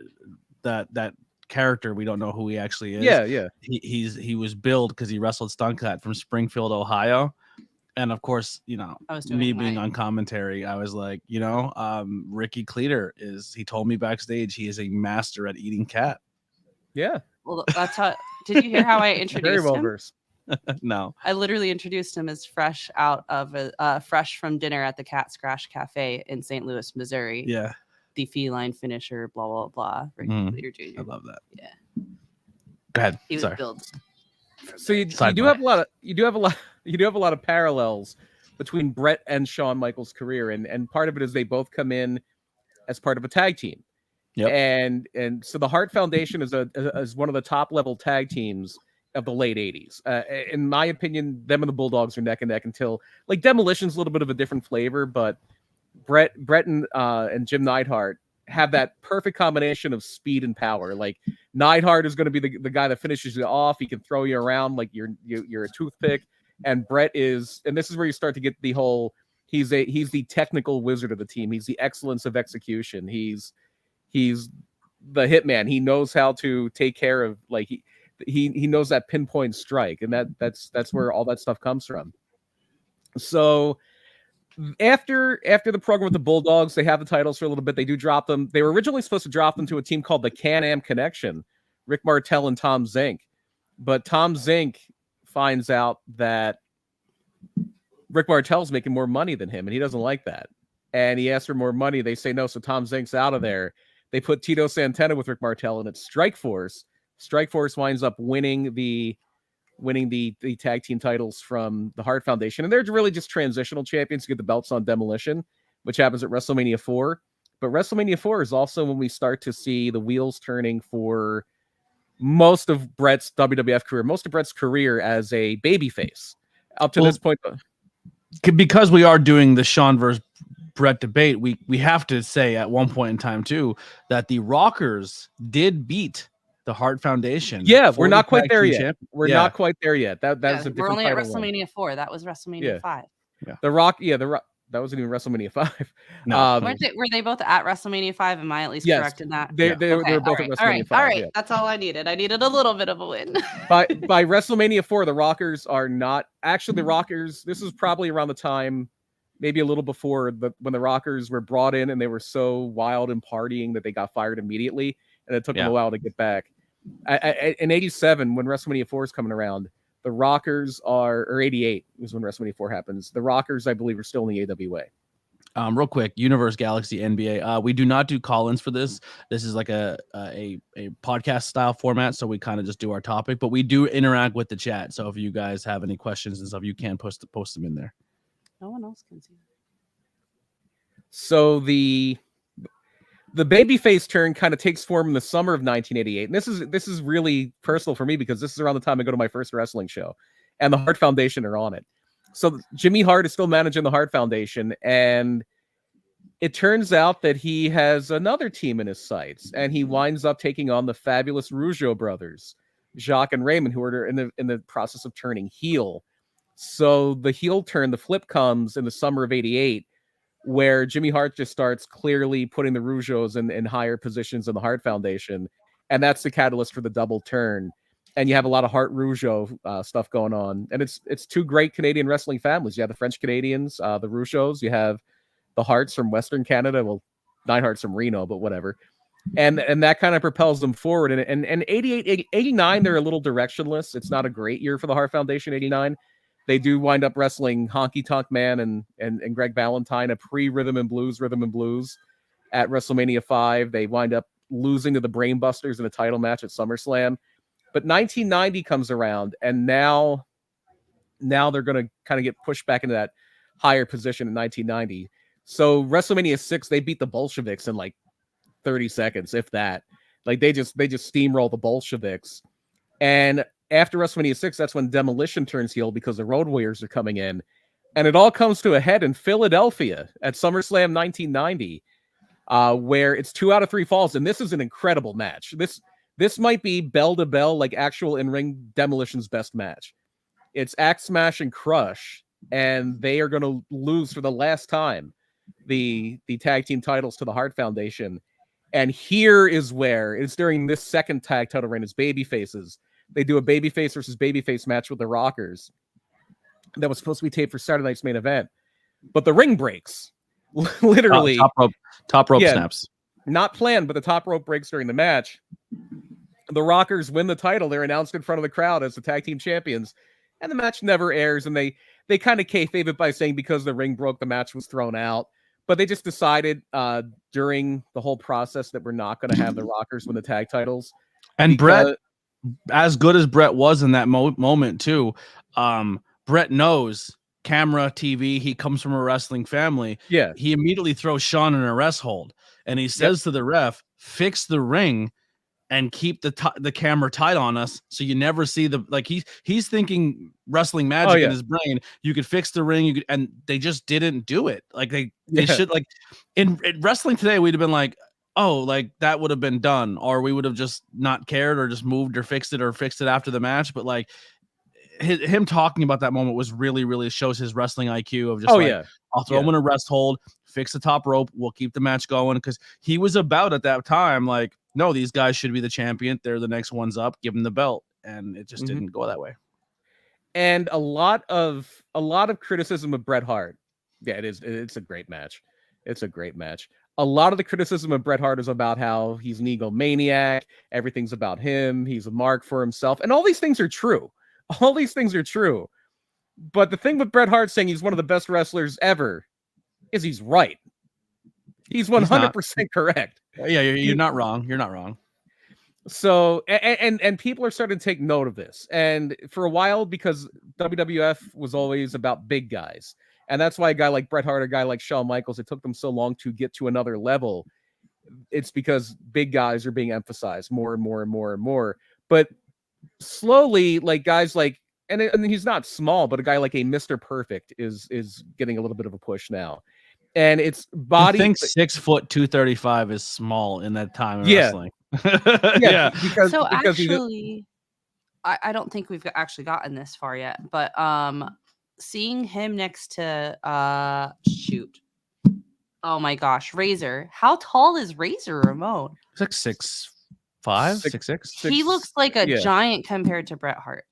that character, we don't know who he actually is. Yeah. He was billed because he wrestled Stuntcat from Springfield, Ohio. And of course, me being on commentary, I was like, Ricky Cleater he told me backstage he is a master at eating cat. Yeah. Well, that's how. Did you hear how I introduced Very well him? versed. No. I literally introduced him as fresh from dinner at the Cat Scratch Cafe in St. Louis, Missouri. Yeah. The feline finisher, blah blah blah. Ricky Cleater Jr. I love that. Yeah. Go ahead. He was billed. So you do have a lot of parallels between Bret and Shawn Michaels' career, and part of it is they both come in as part of a tag team. Yep. And so the Hart Foundation is one of the top level tag teams of the late 80s. In my opinion, them and the Bulldogs are neck and neck until Demolition's a little bit of a different flavor, but Bret and Jim Neidhart have that perfect combination of speed and power. Like Neidhart is going to be the guy that finishes you off. He can throw you around like you're a toothpick. And Bret is, and this is where you start to get the whole, he's the technical wizard of the team. He's the excellence of execution. He's the hitman. He knows how to take care of he knows that pinpoint strike, and that's where all that stuff comes from. So after the program with the Bulldogs, they have the titles for a little bit. They do drop them. They were originally supposed to drop them to a team called the Can-Am Connection, Rick Martel and Tom Zink. But Tom Zink finds out that Rick Martel's making more money than him, and he doesn't like that. And he asks for more money. They say no, so Tom Zink's out of there. They put Tito Santana with Rick Martel, and it's Strike Force. Strike Force winds up winning the tag team titles from the Hart Foundation. And they're really just transitional champions to get the belts on Demolition, which happens at WrestleMania 4. But WrestleMania 4 is also when we start to see the wheels turning for most of Bret's WWF career, most of Bret's career as a babyface. Up to this point, because we are doing the Shawn versus Bret debate, we have to say at one point in time too that the Rockers did beat the Hart Foundation. Yeah, we're not quite there yet. We're not quite there yet. That is a different. We're only at title WrestleMania 4. That was WrestleMania 5. Yeah. The Rock. That wasn't even WrestleMania 5. No. Were they both at WrestleMania 5? Am I at least correct in that? They were both at WrestleMania 5. All right. That's all I needed. I needed a little bit of a win. by WrestleMania 4, the Rockers are not actually the Rockers. This is probably around the time, maybe a little before when the Rockers were brought in and they were so wild and partying that they got fired immediately, and it took them a while to get back. In 87, when WrestleMania 4 is coming around, the Rockers or 88 is when WrestleMania 4 happens. The Rockers, I believe, are still in the AWA. Real quick, Universe, Galaxy, NBA. We do not do call-ins for this. This is like a podcast style format, so we kind of just do our topic, but we do interact with the chat. So if you guys have any questions and stuff, you can post them in there. No one else can see. So the babyface turn kind of takes form in the summer of 1988, and this is really personal for me because this is around the time I go to my first wrestling show, and the Hart Foundation are on it. So Jimmy Hart is still managing the Hart Foundation, and it turns out that he has another team in his sights, and he winds up taking on the fabulous Rougeau brothers, Jacques and Raymond, who are in the process of turning heel. So the heel turn, the flip comes in the summer of 88, where Jimmy Hart just starts clearly putting the Rougeaus in higher positions in the Hart Foundation, and that's the catalyst for the double turn. And you have a lot of Hart Rougeau stuff going on, and it's two great Canadian wrestling families. You have the French Canadians, the Rougeaus. You have the Harts from Western Canada. Well, Neidhart's from Reno, but whatever. And that kind of propels them forward. And 88, 89, they're a little directionless. It's not a great year for the Hart Foundation. 89, they do wind up wrestling Honky Tonk Man and Greg Valentine, a pre-Rhythm and Blues at WrestleMania 5. They wind up losing to the Brainbusters in a title match at SummerSlam. But 1990 comes around, and now they're going to kind of get pushed back into that higher position in 1990. So WrestleMania 6, they beat the Bolsheviks in like 30 seconds, if that. Like they just steamroll the Bolsheviks. And after WrestleMania 6, that's when Demolition turns heel because the Road Warriors are coming in. And it all comes to a head in Philadelphia at SummerSlam 1990, where it's 2 out of 3 falls. And this is an incredible match. This might be bell to bell, like actual in-ring Demolition's best match. It's Axe Smash and Crush, and they are going to lose for the last time the tag team titles to the Hart Foundation. And here is where it's during this second tag title reign as babyfaces. They do a babyface versus babyface match with the Rockers that was supposed to be taped for Saturday night's main event, but the ring breaks. Literally, top rope snaps. Not planned, but the top rope breaks during the match. The Rockers win the title. They're announced in front of the crowd as the tag team champions, and the match never airs. And they kind of kayfabe it by saying because the ring broke, the match was thrown out. But they just decided during the whole process that we're not going to have the Rockers win the tag titles. And Bret, as good as Bret was in that moment too, Bret knows camera, TV. He comes from a wrestling family. Yeah, he immediately throws Shawn in an arrest hold, and he says to the ref, "Fix the ring and keep the camera tight on us, so you never see the like." He's thinking wrestling magic in his brain. You could fix the ring, and they just didn't do it. Like they should. Like in wrestling today, we'd have been like, oh, like that would have been done, or we would have just not cared, or just moved or fixed it after the match. But like him talking about that moment was really, really shows his wrestling IQ of just I'll throw him in a rest hold, fix the top rope, we'll keep the match going, because he was about at that time like, no, these guys should be the champion. They're the next ones up. Give them the belt. and it just Mhm. didn't go that way. And a lot of criticism of Bret Hart. Yeah, it is. It's a great match. It's a great match. A lot of the criticism of Bret Hart is about how he's an egomaniac. Everything's about him. He's a mark for himself. And all these things are true. All these things are true. But the thing with Bret Hart saying he's one of the best wrestlers ever is he's right. He's 100% correct. Yeah, you're not wrong. You're not wrong. So, and people are starting to take note of this. And for a while, because WWF was always about big guys. And that's why a guy like Bret Hart, a guy like Shawn Michaels, it took them so long to get to another level. It's because big guys are being emphasized more and more and more and more. But slowly, like guys like, and he's not small, but a guy like a Mr. Perfect is getting a little bit of a push now. And it's body. I think 6 foot 235 is small in that time of Yeah. wrestling. Yeah. Because actually, I don't think we've actually gotten this far yet, but seeing him next to shoot. Oh my gosh, Razor. How tall is Razor Ramon? It's like 6'5", 6'6". He looks like a yeah. giant compared to Bret Hart.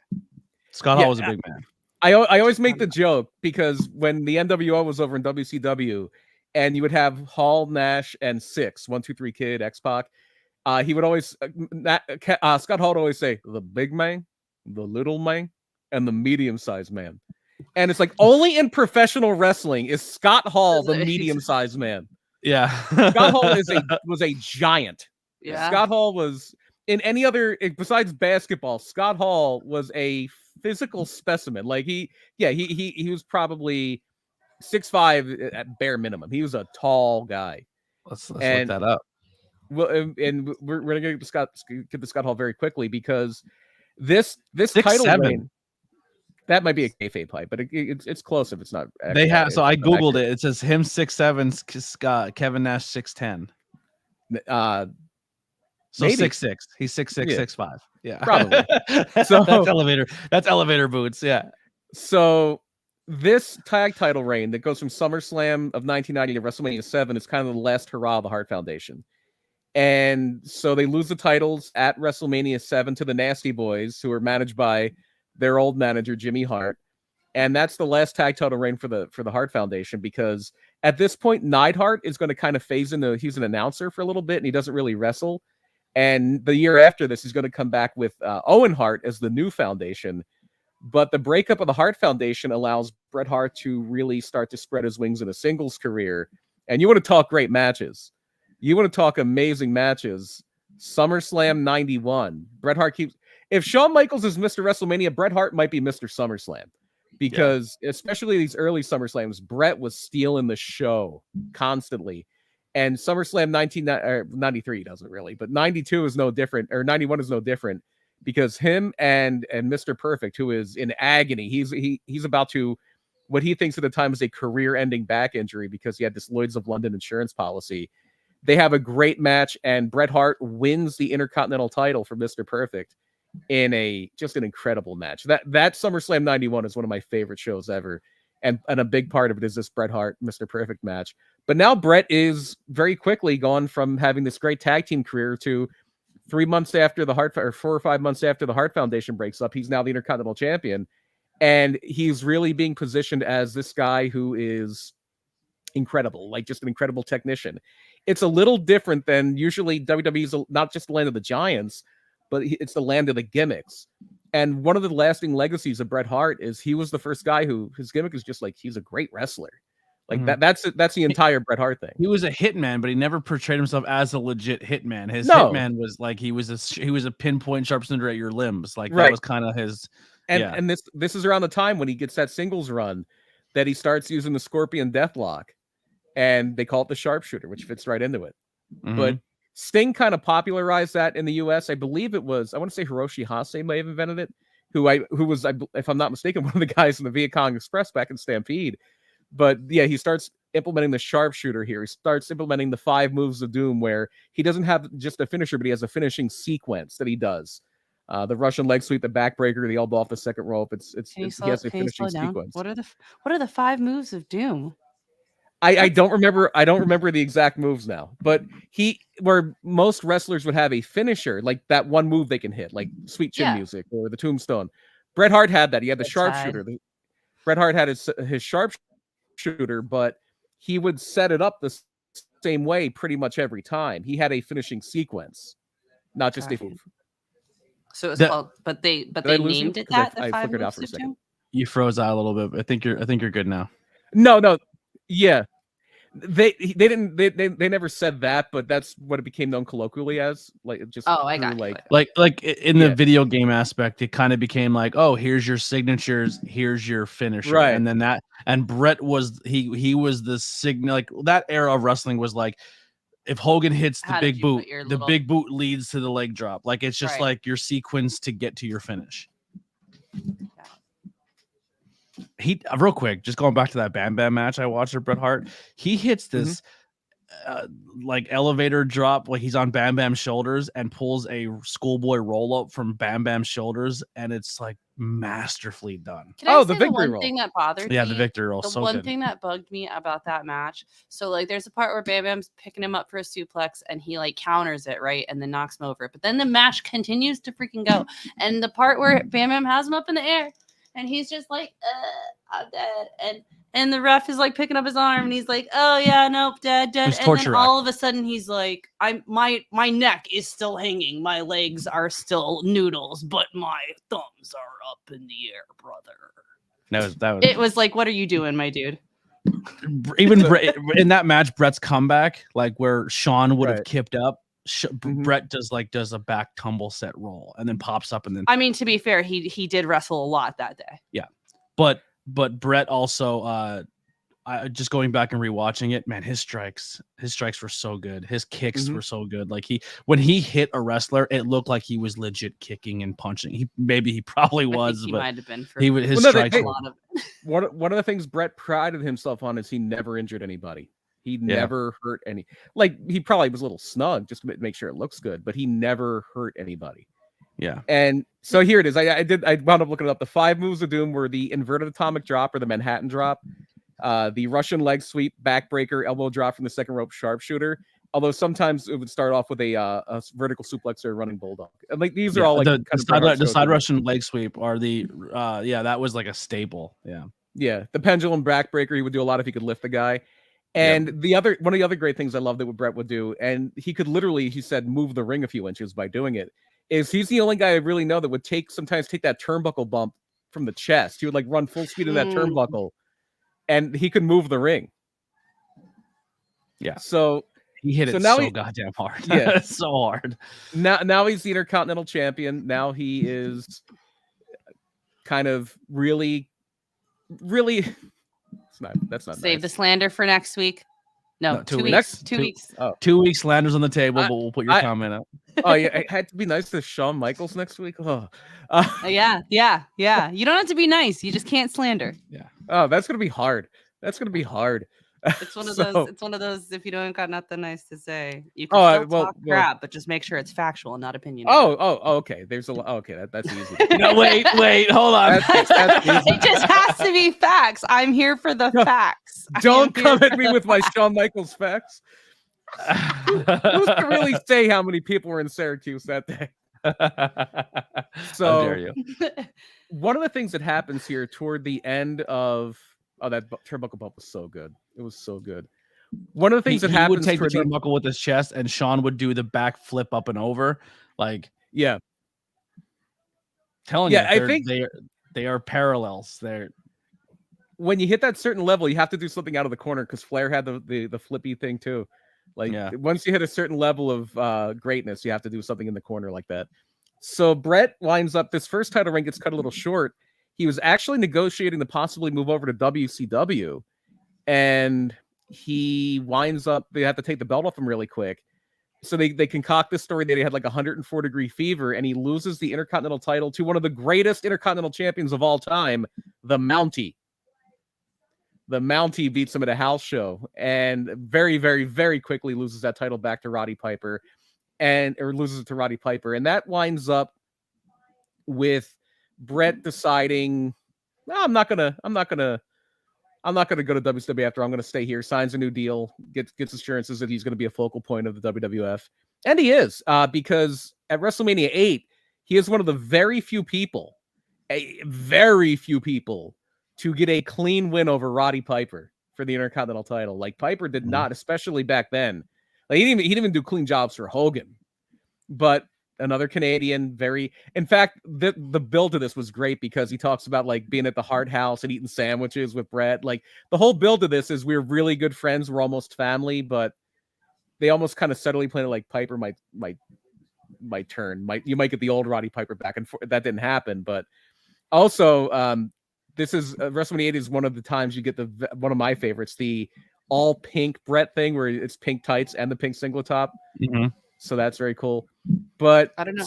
Scott Hall was a big man. I always make the joke because when the NWO was over in WCW and you would have Hall, Nash, and Six, 1, 2, 3 Kid, X-Pac, he would always, Scott Hall would always say, the big man, the little man, and the medium-sized man. And it's like, only in professional wrestling is Scott Hall the medium-sized man. Yeah. Scott Hall was a giant. Yeah. Scott Hall was, in any other, besides basketball, Scott Hall was a physical specimen. Like he was probably 6'5" at bare minimum. He was a tall guy. Let's look that up. Well, and we're gonna get to Scott Hall very quickly because this 6'7". title reign, that might be a kayfabe pipe, but it's close if it's not. They have so I googled it. It says him 6'7", Kevin Nash 6'10". So 6'6". He's 6'6", Yeah. 6'5". Yeah, Probably. So that's elevator boots. Yeah. So this tag title reign that goes from SummerSlam of 1990 to WrestleMania 7 is kind of the last hurrah of the Hart Foundation. And so they lose the titles at WrestleMania 7 to the Nasty Boys, who are managed by their old manager, Jimmy Hart. And that's the last tag title reign for the Hart Foundation, because at this point, Neidhart is going to kind of phase into, he's an announcer for a little bit and he doesn't really wrestle. And the year after this, he's going to come back with Owen Hart as the new foundation. But the breakup of the Hart Foundation allows Bret Hart to really start to spread his wings in a singles career. And you want to talk great matches. You want to talk amazing matches. SummerSlam 91. Bret Hart keeps... If Shawn Michaels is Mr. WrestleMania, Bret Hart might be Mr. SummerSlam. Because especially these early SummerSlams, Bret was stealing the show constantly. And SummerSlam 1993 doesn't really, but 92 is no different, or 91 is no different, because him and Mr. Perfect, who is in agony, he's about to, what he thinks at the time is a career-ending back injury because he had this Lloyd's of London insurance policy. They have a great match, and Bret Hart wins the Intercontinental title for Mr. Perfect in just an incredible match. That SummerSlam 91 is one of my favorite shows ever. And a big part of it is this Bret Hart, Mr. Perfect match. But now Bret is very quickly gone from having this great tag team career to 3 months after the Hart, or 4 or 5 months after the Hart Foundation breaks up, he's now the Intercontinental Champion. And he's really being positioned as this guy who is incredible, like just an incredible technician. It's a little different than usually WWE's not just the land of the giants, but it's the land of the gimmicks. And one of the lasting legacies of Bret Hart is he was the first guy who his gimmick is just like, he's a great wrestler. Like that's the entire Bret Hart thing. He was a hitman, but he never portrayed himself as a legit hitman. His hitman was like he was a pinpoint sharpshooter at your limbs. Like that was kind of his. And this is around the time when he gets that singles run that he starts using the Scorpion Deathlock, and they call it the sharpshooter, which fits right into it. Mm-hmm. But Sting kind of popularized that in the U.S. I believe it was, I want to say Hiroshi Hase may have invented it, who was, if I'm not mistaken, one of the guys in the Viet Cong Express back in Stampede. But yeah, he starts implementing the sharpshooter here. He starts implementing the 5 moves of doom, where he doesn't have just a finisher, but he has a finishing sequence that he does. The Russian leg sweep, the backbreaker, the elbow off the second rope. He has a finishing sequence. What are the 5 moves of doom? I don't remember the exact moves now, but where most wrestlers would have a finisher, like that one move they can hit, like Sweet Chin Music or the Tombstone. Bret Hart had that. He had the sharpshooter. Bret Hart had his sharpshooter, but he would set it up the same way pretty much every time. He had a finishing sequence, not just a move. So it was called, but they named it that. The 5 moves to Doom? You froze out a little bit. I think you're good now. No, yeah. They never said that, but that's what it became known colloquially as. Like just I got like in the video game aspect, it kind of became like, oh, here's your signatures, here's your finisher, right? And then Bret was he was the signal. Like that era of wrestling was like, if Hogan hits the big boot, the big boot leads to the leg drop. Like it's just like your sequence to get to your finish. He real quick, just going back to that Bam Bam match I watched with Bret Hart, he hits this like elevator drop, like he's on Bam Bam's shoulders and pulls a schoolboy roll up from Bam Bam's shoulders, and it's like masterfully done. Can I say the victory roll? Thing that bothered me? The victory roll. The one thing that bugged me about that match. So like, there's a part where Bam Bam's picking him up for a suplex, and he like counters it right, and then knocks him over. But then the match continues to freaking go, and the part where Bam Bam has him up in the air. And he's just like, I'm dead. And the ref is like picking up his arm, and he's like, oh yeah, nope, dead. And then all of a sudden he's like, my neck is still hanging, my legs are still noodles, but my thumbs are up in the air, brother. That was it was like, what are you doing, my dude? Even in that match, Bret's comeback, like where Sean would have kipped up. Bret does a back tumble set roll and then pops up, and then I mean, to be fair, he did wrestle a lot that day. Yeah, but Bret also just going back and rewatching it, man, his strikes were so good. His kicks were so good. Like when he hit a wrestler, it looked like he was legit kicking and punching. He probably was, but might have been. His strikes. One of the things Bret prided himself on is he never injured anybody. He never hurt any. Like he probably was a little snug just to make sure it looks good, but he never hurt anybody. Yeah. And so here it is. I wound up looking it up. The 5 moves of doom were the inverted atomic drop or the Manhattan drop, the Russian leg sweep, backbreaker, elbow drop from the second rope sharpshooter. Although sometimes it would start off with a vertical suplex or a running bulldog. And like these are all like the side Russian leg sweep are the that was like a staple. Yeah. Yeah. The pendulum backbreaker, he would do a lot if he could lift the guy. And one of the other great things I love that what Bret would do, and he could literally, he said, move the ring a few inches by doing it, is he's the only guy I really know that would sometimes take that turnbuckle bump from the chest. He would like run full speed in that turnbuckle, and he could move the ring. Yeah. So he hit it so goddamn hard. Yeah, so hard. Now he's the Intercontinental Champion. Now he is kind of really. That's not save nice. the slander for next week. No, 2 weeks. 2 weeks. Oh. 2 weeks. Slander's on the table, but we'll put your comment up. Oh yeah, it had to be nice to Shawn Michaels next week. Oh. Yeah. You don't have to be nice. You just can't slander. Yeah. Oh, that's gonna be hard. It's one of those. It's one of those. If you don't got nothing nice to say, you can talk crap, but just make sure it's factual, not opinionated. Okay. There's a lot. Okay, that's easy. No, wait, hold on. That's it just has to be facts. I'm here for the facts. Don't come at me with my Shawn Michaels facts. Who's to really say how many people were in Syracuse that day? So, how dare you? One of the things that happens here toward the end of that turnbuckle bump was so good. It was so good. One of the things that happens, would take the turnbuckle with his chest, and Sean would do the back flip up and over. Like, telling you, I think they are parallels. They're when you hit that certain level, you have to do something out of the corner because Flair had the flippy thing too. Like once you hit a certain level of greatness, you have to do something in the corner like that. So Bret winds up, this first title reign gets cut a little short. He was actually negotiating to possibly move over to WCW, and he winds up, they have to take the belt off him really quick. So they concoct this story that he had like 104-degree fever, and he loses the Intercontinental title to one of the greatest Intercontinental champions of all time, the Mountie. The Mountie beats him at a house show, and very, very, very quickly loses that title back to Roddy Piper, or loses it to Roddy Piper, and that winds up with Bret deciding, no, I'm not gonna I'm not going to go to WCW after. I'm going to stay here. Signs a new deal. Gets assurances that he's going to be a focal point of the WWF, and he is because at WrestleMania 8, he is one of the very few people to get a clean win over Roddy Piper for the Intercontinental title. Like Piper did not, especially back then. Like he didn't even do clean jobs for Hogan, but another Canadian, in fact, the build to this was great because he talks about like being at the Hart house and eating sandwiches with Bret. Like the whole build to this is we're really good friends. We're almost family, but they almost kind of subtly played it like Piper might turn. You might get the old Roddy Piper back and forth. That didn't happen, but also, this is WrestleMania 8 is one of the times you get one of my favorites, the all pink Bret thing where it's pink tights and the pink singlet top. Mm-hmm. So that's very cool. But I don't know.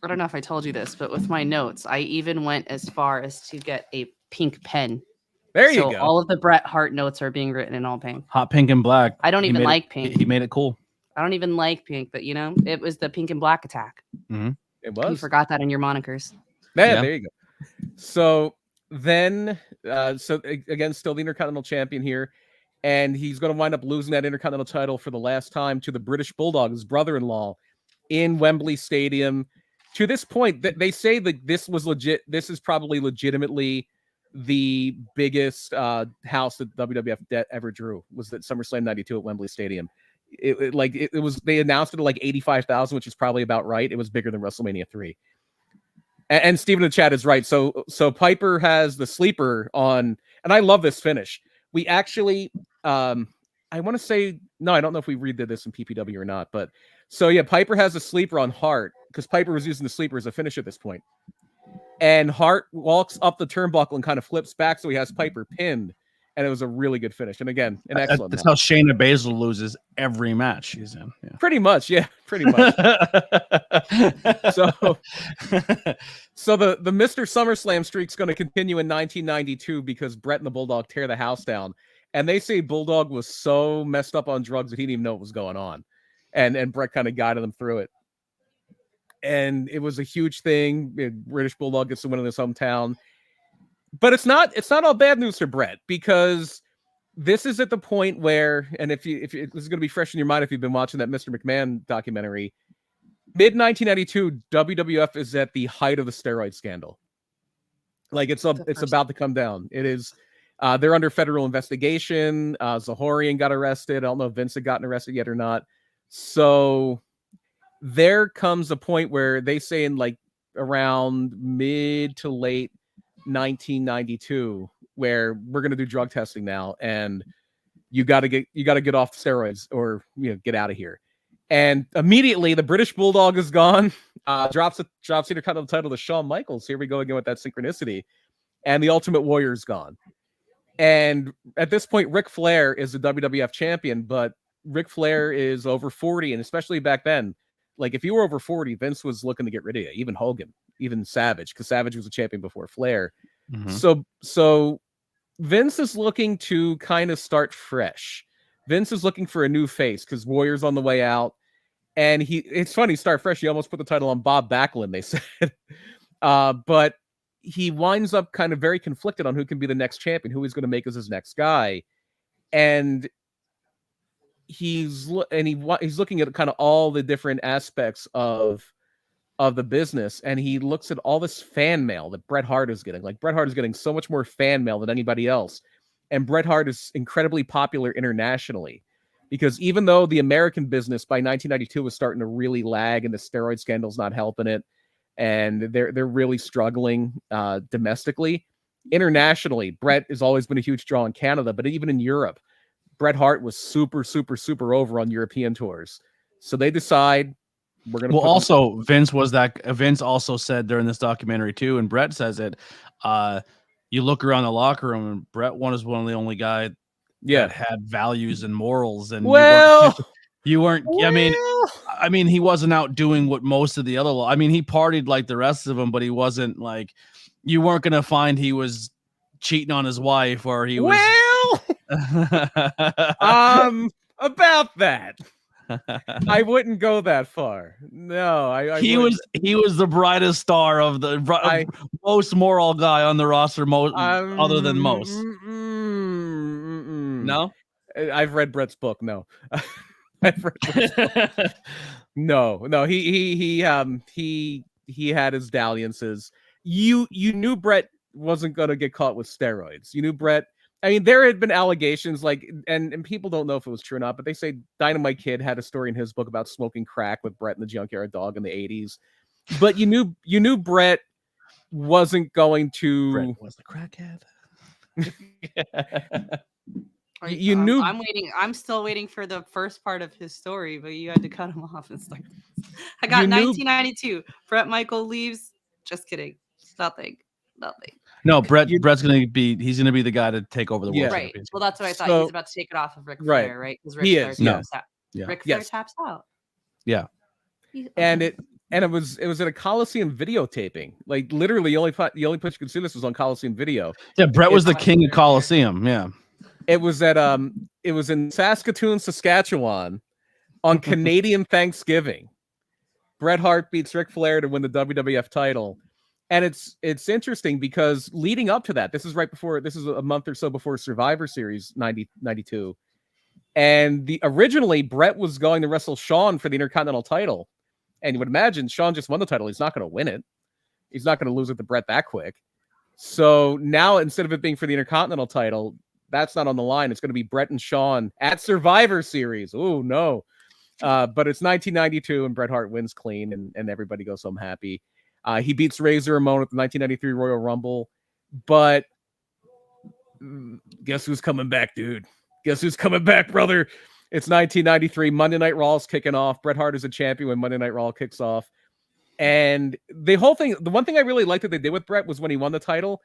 I don't know if I told you this, but with my notes, I even went as far as to get a pink pen. There you go. All of the Bret Hart notes are being written in all pink. Hot pink and black. I don't even like pink. He made it cool. I don't even like pink, but it was the pink and black attack. Mm-hmm. It was. You forgot that in your monikers. Yeah, there you go. So then, again, still the Intercontinental Champion here. And he's going to wind up losing that Intercontinental title for the last time to the British Bulldog, his brother-in-law, in Wembley Stadium. To this point, they say that this was legit. This is probably legitimately the biggest house that WWF ever drew. Was that SummerSlam '92 at Wembley Stadium? It was. They announced it at like 85,000, which is probably about right. It was bigger than WrestleMania 3. And Stephen in the chat is right. So Piper has the sleeper on, and I love this finish. We actually, I want to say, no, I don't know if we redid this in PPW or not, but so yeah, Piper has a sleeper on Hart because Piper was using the sleeper as a finish at this point. And Hart walks up the turnbuckle and kind of flips back, so he has Piper pinned, and it was a really good finich. And again, an excellent That's match. how Shayna Baszler loses every match she's in. Yeah. Pretty much. So the Mr. SummerSlam streak's going to continue in 1992 because Bret and the Bulldog tear the house down. And they say Bulldog was so messed up on drugs that he didn't even know what was going on. And Bret kind of guided them through it. And it was a huge thing. British Bulldog gets to win in his hometown. But it's not all bad news for Bret because this is at the point where, and if this is going to be fresh in your mind if you've been watching that Mr. McMahon documentary, mid-1992, WWF is at the height of the steroid scandal. Like it's about to come down. It is. They're under federal investigation. Zahorian got arrested. I don't know if Vince had gotten arrested yet or not. So there comes a point where they say in like around mid to late 1992 where we're going to do drug testing now, and you got to get off steroids or get out of here. And immediately the British Bulldog is gone. Drops the Intercontinental title to Shawn Michaels. Here we go again with that synchronicity. And the Ultimate Warrior is gone. And at this point, Ric Flair is the WWF champion, but Ric Flair is over 40, and especially back then, like if you were over 40, Vince was looking to get rid of you. Even Hogan, even Savage, because Savage was a champion before Flair. Mm-hmm. So Vince is looking to kind of start fresh. Vince is looking for a new face because Warrior's on the way out. And it's funny, start fresh. He almost put the title on Bob Backlund, they said. But he winds up kind of very conflicted on who can be the next champion, who he's going to make as his next guy. And he's looking at kind of all the different aspects of the business, and he looks at all this fan mail that Bret Hart is getting. Like Bret Hart is getting so much more fan mail than anybody else, and Bret Hart is incredibly popular internationally because even though the American business by 1992 was starting to really lag and the steroid scandal's not helping it, and they're really struggling domestically, internationally, Bret has always been a huge draw in Canada, but even in Europe, Bret Hart was super, super, super over on European tours. So they decide we're going to. Well, also Vince also said during this documentary too, and Bret says it. You look around the locker room, and Bret was one of the only guys that had values and morals, and you weren't. I mean, he wasn't out doing what most of the other. I mean, he partied like the rest of them, but he wasn't like. You weren't going to find he was cheating on his wife or he was. About that. I wouldn't go that far. No, I he wouldn't. was the brightest star of the most moral guy on the roster, other than most. No, I've read Bret's book. No, I've read Bret's book. No. He had his dalliances. You knew Bret wasn't gonna get caught with steroids. You knew Bret. I mean, there had been allegations, like, and people don't know if it was true or not, but they say Dynamite Kid had a story in his book about smoking crack with Bret and the Junkyard Dog in the 80s. But you knew Bret wasn't going to. Bret was the crackhead. You knew. I'm still waiting for the first part of his story, but you had to cut him off and start. I got 1992. Bret Michael leaves. Just kidding. Nothing. No, Bret's gonna be. He's gonna be the guy to take over the world. Right. Championship. Well, that's what I thought. He's about to take it off of Ric Flair, right? Because Ric Flair taps out. Yeah. Ric Flair taps out. Yeah. And it was at a Coliseum videotaping. Like, literally, the only place you could see this was on Coliseum video. Yeah, Bret was the king of Coliseum. Yeah. It was in Saskatoon, Saskatchewan, on Canadian Thanksgiving. Bret Hart beats Ric Flair to win the WWF title. And it's interesting because leading up to that, this is a month or so before Survivor Series 92. And originally Bret was going to wrestle Shawn for the Intercontinental title. And you would imagine Shawn just won the title. He's not going to win it. He's not going to lose it to Bret that quick. So now, instead of it being for the Intercontinental title, that's not on the line. It's going to be Bret and Shawn at Survivor Series. Oh, no. But it's 1992 and Bret Hart wins clean and everybody goes home happy. He beats Razor Ramon at the 1993 Royal Rumble. But guess who's coming back, dude? Guess who's coming back, brother? It's 1993. Monday Night Raw is kicking off. Bret Hart is a champion when Monday Night Raw kicks off. And the whole thing, the one thing I really liked that they did with Bret was when he won the title,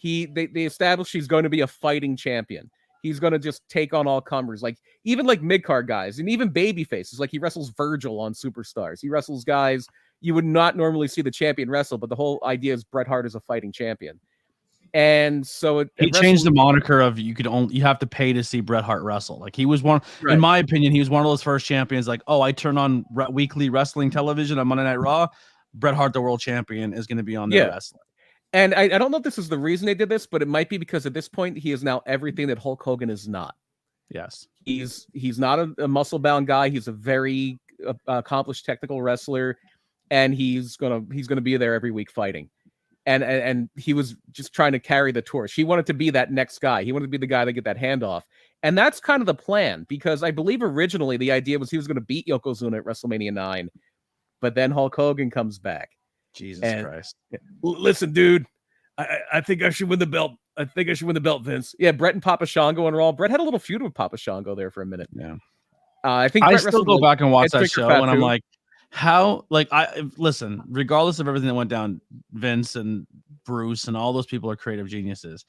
they established he's going to be a fighting champion. He's going to just take on all comers, like even like mid-card guys and even baby faces. Like, he wrestles Virgil on Superstars. He wrestles guys you would not normally see the champion wrestle, but the whole idea is Bret Hart is a fighting champion. And so he changed the moniker of you have to pay to see Bret Hart wrestle. Like, he was one, in my opinion, he was one of those first champions. Like, oh, I turn on weekly wrestling television on Monday Night Raw. Bret Hart, the world champion, is going to be on there wrestling. And I don't know if this is the reason they did this, but it might be because at this point he is now everything that Hulk Hogan is not. Yes, he's not a muscle bound guy. He's a very accomplished technical wrestler, and he's gonna be there every week fighting. And he was just trying to carry the torch. He wanted to be that next guy. He wanted to be the guy to get that handoff. And that's kind of the plan, because I believe originally the idea was he was going to beat Yokozuna at WrestleMania 9, but then Hulk Hogan comes back. Jesus Christ. Listen, dude, I think I should win the belt. I think I should win the belt, Vince. Yeah, Bret and Papa Shango on Raw. Bret had a little feud with Papa Shango there for a minute. Yeah. I think I still go back and watch that show, and I'm too. like, how, like, listen, regardless of everything that went down, Vince and Bruce and all those people are creative geniuses.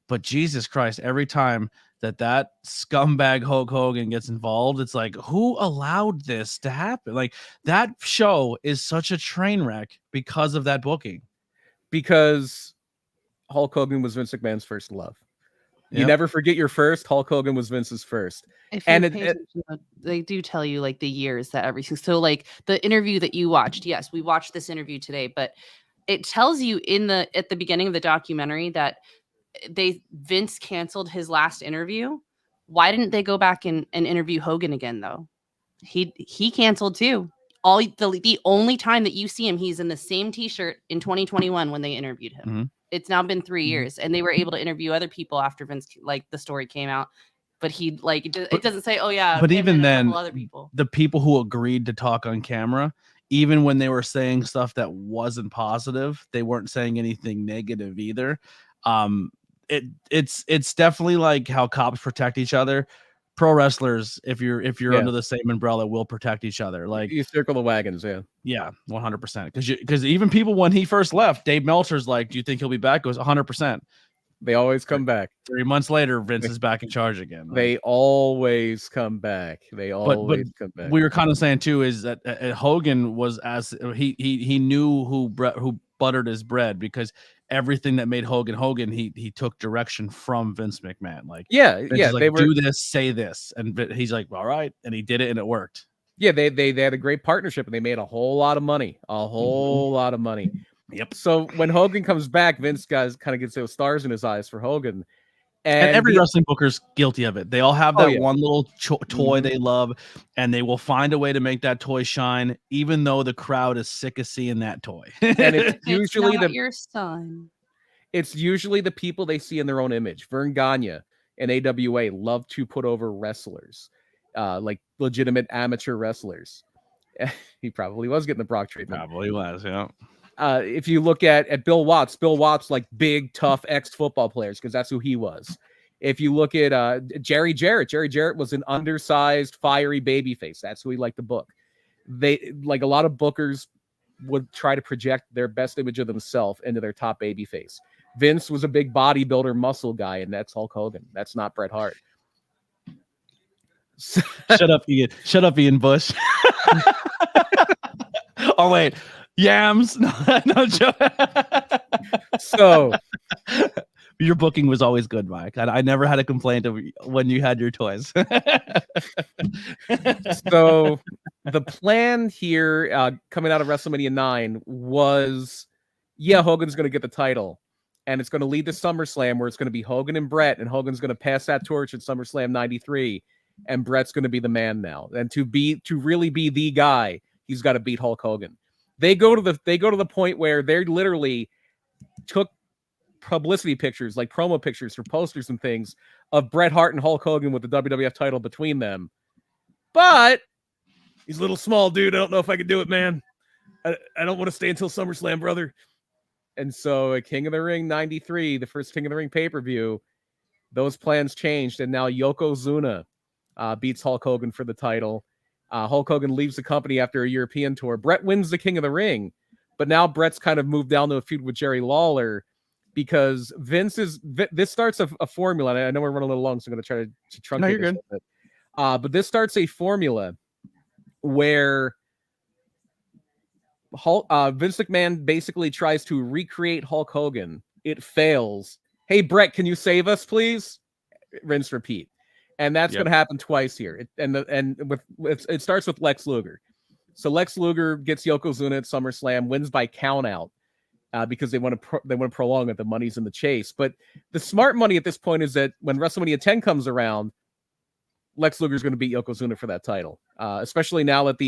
But Jesus Christ, every time that scumbag Hulk Hogan gets involved, it's like, who allowed this to happen? Like, that show is such a train wreck because of that booking. Because Hulk Hogan was Vince McMahon's first love. You never forget your first. Hulk Hogan was Vince's first. And they do tell you like the years that everything. So like the interview that you watched, yes, we watched this interview today, but it tells you at the beginning of the documentary that Vince canceled his last interview. Why didn't they go back and interview Hogan again though? He canceled too. The only time that you see him, he's in the same t-shirt in 2021 when they interviewed him. Mm-hmm. It's now been 3 years, and they were able to interview other people after Vince, like the story came out. But it doesn't say, oh yeah. But even then, other people. The people who agreed to talk on camera, even when they were saying stuff that wasn't positive, they weren't saying anything negative either. It's definitely like how cops protect each other. Pro wrestlers, if you're under the same umbrella, will protect each other. Like, you circle the wagons, 100%. Because even people, when he first left, Dave Meltzer's like, "Do you think he'll be back?" Goes 100%. They always come back. 3 months later, Vince is back in charge again. Like, they always come back. They always come back. We were kind of saying too is that Hogan was he knew who buttered his bread, because everything that made Hogan, he took direction from Vince McMahon. Like, Vince like, do this, say this, and he's like, all right, and he did it, and it worked. Yeah, they had a great partnership and they made a whole lot of money. A whole lot of money. Yep. So when Hogan comes back, Vince kind of gets those stars in his eyes for Hogan. And every wrestling booker's guilty of it. They all have that one little toy they love, and they will find a way to make that toy shine, even though the crowd is sick of seeing that toy. And it's usually not your son. It's usually the people they see in their own image. Vern Gagne and AWA love to put over wrestlers, like legitimate amateur wrestlers. He probably was getting the Brock treatment. Probably was, yeah. If you look at Bill Watts like big, tough ex-football players, because that's who he was. If you look at Jerry Jarrett was an undersized, fiery babyface. That's who he liked to book. They, like a lot of bookers, would try to project their best image of themselves into their top babyface. Vince was a big bodybuilder, muscle guy, and that's Hulk Hogan. That's not Bret Hart. Shut up, Ian. Shut up, Ian Bush. Oh wait, yams. No joke. So your booking was always good, Mike. I never had a complaint of when you had your toys. So the plan here, coming out of WrestleMania 9, was, Hogan's going to get the title, and it's going to lead to SummerSlam, where it's going to be Hogan and Bret, and Hogan's going to pass that torch at SummerSlam 93, and Bret's going to be the man now. And to really be the guy, he's got to beat Hulk Hogan. They go to the point where they literally took publicity pictures, like promo pictures for posters and things, of Bret Hart and Hulk Hogan with the WWF title between them. But he's a little small, dude. I don't know if I can do it, man. I don't want to stay until SummerSlam, brother. And so at King of the Ring 93, the first King of the Ring pay-per-view, those plans changed, and now Yokozuna beats Hulk Hogan for the title. Hulk Hogan leaves the company after a European tour. Bret wins the King of the Ring, but now Bret's kind of moved down to a feud with Jerry Lawler, because this starts a formula. And I know we're running a little long, so I'm going to try to truncate this a little bit. But this starts a formula where Vince McMahon basically tries to recreate Hulk Hogan. It fails. Hey, Bret, can you save us, please? Rinse, repeat. And that's going to happen twice here. It starts with Lex Luger. So Lex Luger gets Yokozuna at SummerSlam, wins by countout, because they want to prolong it. The money's in the chase. But the smart money at this point is that when WrestleMania 10 comes around, Lex Luger's going to beat Yokozuna for that title. Especially now that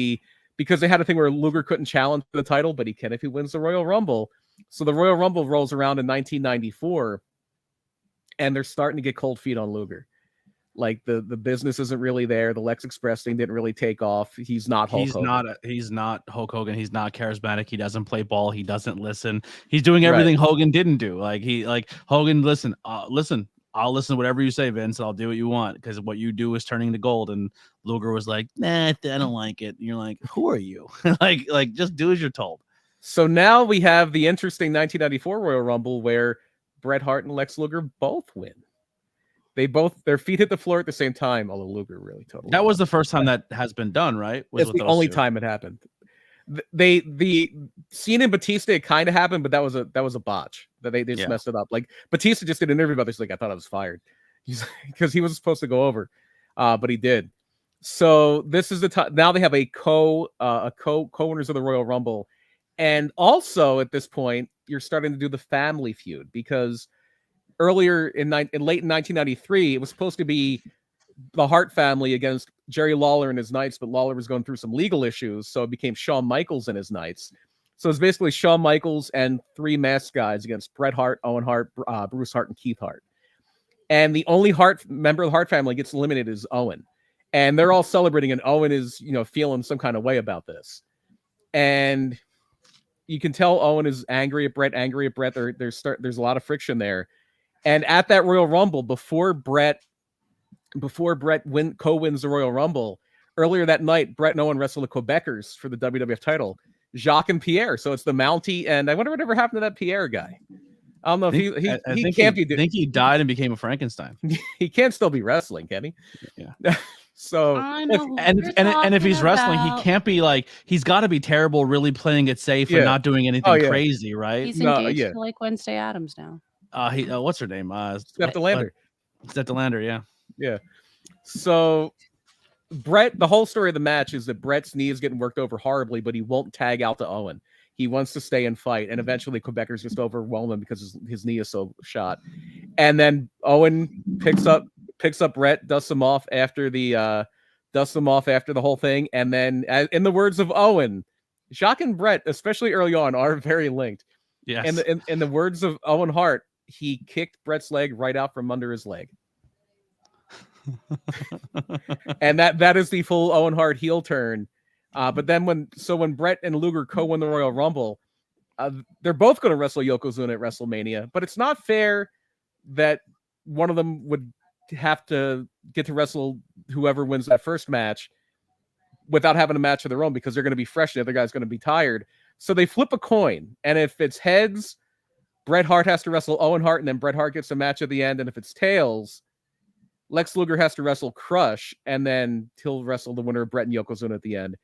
because they had a thing where Luger couldn't challenge the title, but he can if he wins the Royal Rumble. So the Royal Rumble rolls around in 1994, and they're starting to get cold feet on Luger. Like the business isn't really there. The Lex Express thing didn't really take off. He's not Hulk Hogan. He's not Hulk Hogan. He's not charismatic. He doesn't play ball. He doesn't listen. He's doing everything Hogan didn't do. Like Hogan, listen. I'll listen to whatever you say, Vince. I'll do what you want, because what you do is turning to gold. And Luger was like, nah, I don't like it. And you're like, who are you? like just do as you're told. So now we have the interesting 1994 Royal Rumble where Bret Hart and Lex Luger both win. Their feet hit the floor at the same time, although Luger really totally. That was the first time that has been done, right? It's the only time it happened. The Cena and Batista kind of happened, but that was a botch. That they just messed it up. Like Batista just did an interview about this, like, I thought I was fired, because he wasn't supposed to go over, but he did. So this is the time. Now they have a co-winners of the Royal Rumble, and also at this point you're starting to do the family feud, because earlier in late 1993, it was supposed to be the Hart family against Jerry Lawler and his Knights, but Lawler was going through some legal issues, so it became Shawn Michaels and his Knights. So it's basically Shawn Michaels and three masked guys against Bret Hart, Owen Hart, Bruce Hart, and Keith Hart. And the only member of the Hart family gets eliminated is Owen. And they're all celebrating, and Owen is, feeling some kind of way about this. And you can tell Owen is angry at Bret. There's a lot of friction there. And at that Royal Rumble, before Bret co-wins the Royal Rumble, earlier that night, Bret and Owen wrestled the Quebecers for the WWF title, Jacques and Pierre. So it's the Mountie, and I wonder whatever happened to that Pierre guy. I don't know if he can't be. I think he died and became a Frankenstein. He can't still be wrestling, can he? Yeah. So and if he's wrestling, he can't be like, he's got to be terrible, really playing it safe and not doing anything crazy, right? He's engaged to like Wednesday Addams now. What's her name? Steph DeLander. Steph DeLander, yeah. So Bret, the whole story of the match is that Bret's knee is getting worked over horribly, but he won't tag out to Owen. He wants to stay and fight, and eventually Quebecers just overwhelm him because his knee is so shot. And then Owen picks up Bret, dusts him off after the whole thing, and then, in the words of Owen, Jacques and Bret, especially early on, are very linked. Yes. In the words of Owen Hart, he kicked Bret's leg right out from under his leg. And that is the full Owen Hart heel turn. But then when Bret and Luger co-win the Royal Rumble, they're both going to wrestle Yokozuna at WrestleMania. But it's not fair that one of them would have to get to wrestle whoever wins that first match without having a match of their own, because they're going to be fresh. The other guy's going to be tired. So they flip a coin. And if it's heads, Bret Hart has to wrestle Owen Hart, and then Bret Hart gets a match at the end. And if it's tails, Lex Luger has to wrestle Crush, and then he'll wrestle the winner of Bret and Yokozuna at the end.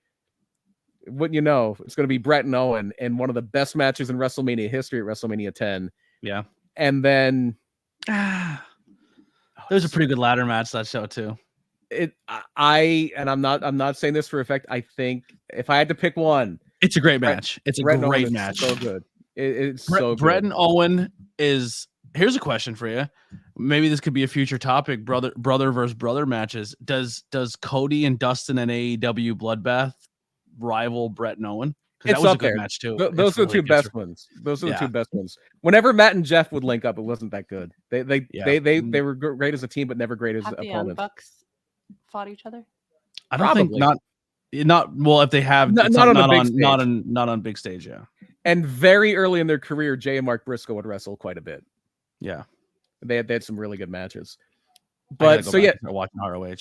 Wouldn't you know, it's going to be Bret and Owen in one of the best matches in WrestleMania history at WrestleMania 10. Yeah. And then there's a pretty good ladder match that show too. I'm not saying this for effect. I think if I had to pick one, it's a great match. It's a great match. So good. It's so good. Bret and Owen is. Here's a question for you. Maybe this could be a future topic. Brother versus brother matches. Does Cody and Dustin and AEW Bloodbath rival Bret and Owen? That was a good match too. Those are the two best ones. Those are the two best ones. Whenever Matt and Jeff would link up, it wasn't that good. They were great as a team, but never great as opponents. Have the Bucks fought each other? I don't think not. Well, if they have, not on big stage. Yeah. And very early in their career, Jay and Mark Briscoe would wrestle quite a bit. Yeah, they had some really good matches. But so watching ROH.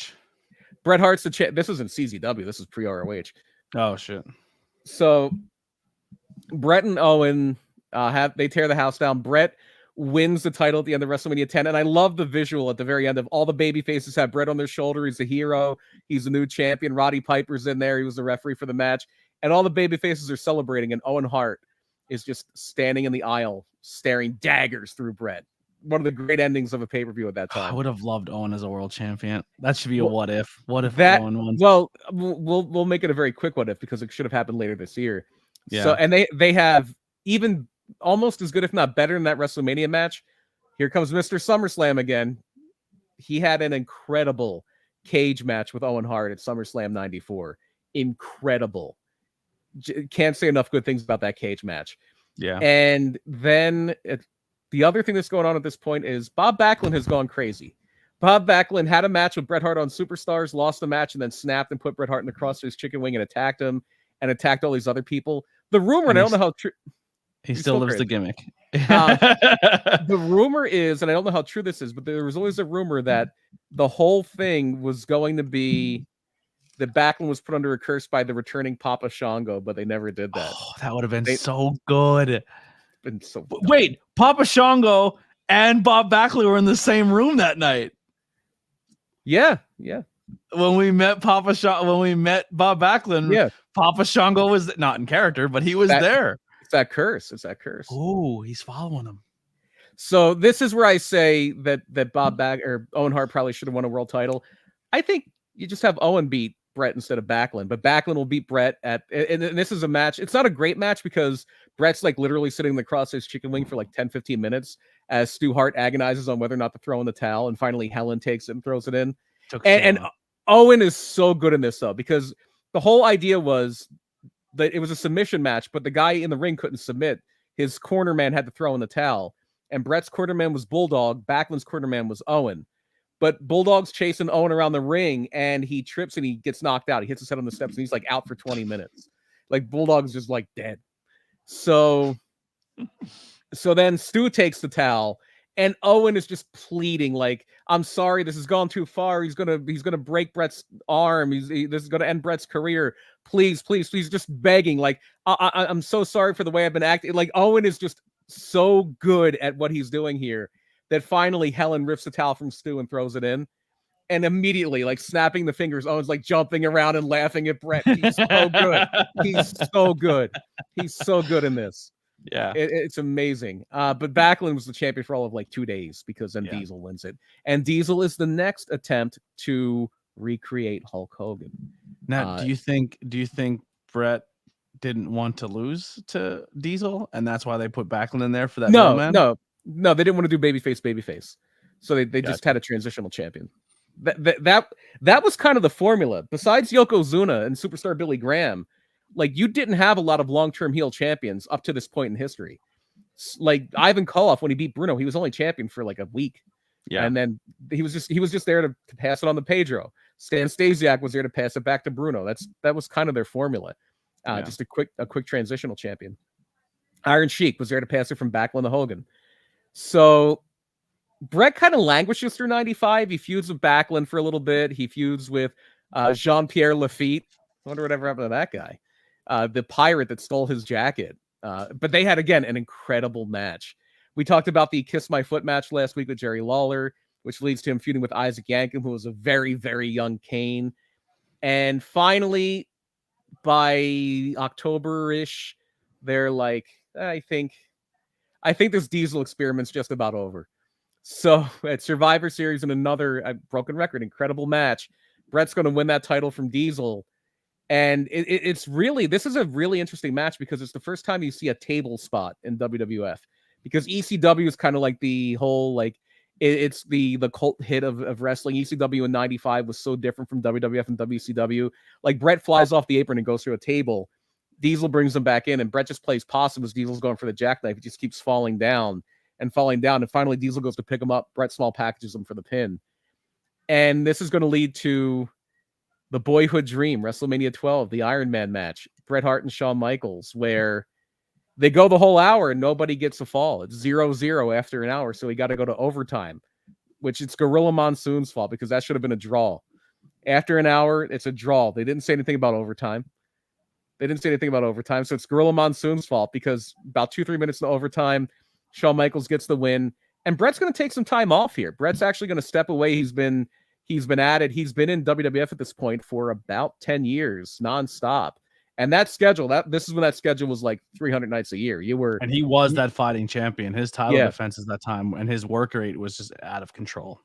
Bret Hart's the champ. This isn't CZW. This is pre ROH. Oh shit. So Bret and Owen they tear the house down. Bret wins the title at the end of WrestleMania 10, and I love the visual at the very end of all the baby faces have Bret on their shoulder. He's the hero. He's the new champion. Roddy Piper's in there. He was the referee for the match, and all the baby faces are celebrating, and Owen Hart is just standing in the aisle, staring daggers through Bret. One of the great endings of a pay-per-view at that time. I would have loved Owen as a world champion. That should be a what if. What if Owen won? Well, we'll make it a very quick what if, because it should have happened later this year. Yeah. So, and they have even almost as good, if not better, than that WrestleMania match. Here comes Mr. SummerSlam again. He had an incredible cage match with Owen Hart at SummerSlam 94. Incredible. Can't say enough good things about that cage match. Yeah. And then the other thing that's going on at this point is Bob Backlund has gone crazy. Bob Backlund had a match with Bret Hart on Superstars, lost the match, and then snapped and put Bret Hart in the crossface chicken wing and attacked him and attacked all these other people. The rumor, and I don't know how true. He still lives the gimmick. The rumor is, and I don't know how true this is, but there was always a rumor that the whole thing was going to be that Backlund was put under a curse by the returning Papa Shango, but they never did that. Oh, that would have been so good. Been so wait, Papa Shango and Bob Backlund were in the same room that night. Yeah. When we met Bob Backlund, Papa Shango was not in character, but he was there. It's that curse. Oh, he's following him. So this is where I say that Owen Hart probably should have won a world title. I think you just have Owen beat Bret instead of Backlund, but Backlund will beat Bret and this is a match. It's not a great match because Bret's like literally sitting in the crossface chicken wing for like 10-15 minutes as Stu Hart agonizes on whether or not to throw in the towel, and finally Helen takes it and throws it in. And Owen is so good in this though, because the whole idea was that it was a submission match, but the guy in the ring couldn't submit. His corner man had to throw in the towel, and Bret's corner man was Bulldog. Backlund's corner man was Owen. But Bulldog's chasing Owen around the ring, and he trips and he gets knocked out. He hits his head on the steps, and he's like out for 20 minutes. Like Bulldog's just like dead. So then Stu takes the towel, and Owen is just pleading, like, "I'm sorry, this has gone too far. He's gonna break Bret's arm. This is gonna end Bret's career. Please, just begging. Like, I'm so sorry for the way I've been acting." Like, Owen is just so good at what he's doing here that finally Helen rips the towel from Stu and throws it in. And immediately, like snapping the fingers, Owen's like jumping around and laughing at Bret. He's so good. He's so good in this. Yeah. It's amazing. But Backlund was the champion for all of like 2 days because then Diesel wins it. And Diesel is the next attempt to recreate Hulk Hogan. Now, do you think Bret didn't want to lose to Diesel, and that's why they put Backlund in there for that middleman? No, they didn't want to do babyface. So they just had a transitional champion. That was kind of the formula. Besides Yokozuna and superstar Billy Graham, like, you didn't have a lot of long-term heel champions up to this point in history. Like Ivan Koloff, when he beat Bruno, he was only champion for like a week. Yeah. And then he was just there to pass it on to Pedro. Stan Stasiak was there to pass it back to Bruno. That was kind of their formula. Just a quick transitional champion. Iron Sheik was there to pass it from Backlund to Hogan. So Bret kind of languishes through 95. He feuds with Backlund for a little bit. He feuds with Jean-Pierre Lafitte. I wonder whatever happened to that guy. The pirate that stole his jacket. But they had, again, an incredible match. We talked about the Kiss My Foot match last week with Jerry Lawler, which leads to him feuding with Isaac Yankem, who was a very, very young Kane. And finally, by October-ish, they're like, I think this Diesel experiment's just about over. So at Survivor Series, in another broken record, incredible match, Bret's going to win that title from Diesel. And this is a really interesting match because it's the first time you see a table spot in WWF, because ECW is kind of like the whole, like, it's the cult hit of wrestling. ECW in 95 was so different from WWF and WCW. Like, Bret flies off the apron and goes through a table. Diesel brings him back in, and Bret just plays possum as Diesel's going for the jackknife. He just keeps falling down. And finally Diesel goes to pick him up. Bret small packages him for the pin. And this is going to lead to the boyhood dream, WrestleMania 12, the Iron Man match, Bret Hart and Shawn Michaels, where they go the whole hour and nobody gets a fall. It's 0-0 after an hour, so we got to go to overtime, which it's Gorilla Monsoon's fault because that should have been a draw. After an hour, it's a draw. They didn't say anything about overtime. So it's Gorilla Monsoon's fault because about 2-3 minutes into overtime, Shawn Michaels gets the win. And Bret's going to take some time off here. Bret's actually going to step away. He's been at it. He's been in WWF at this point for about 10 years, nonstop. And that schedule, this is when that schedule was like 300 nights a year. And he was that fighting champion. His title defenses that time, and his work rate was just out of control.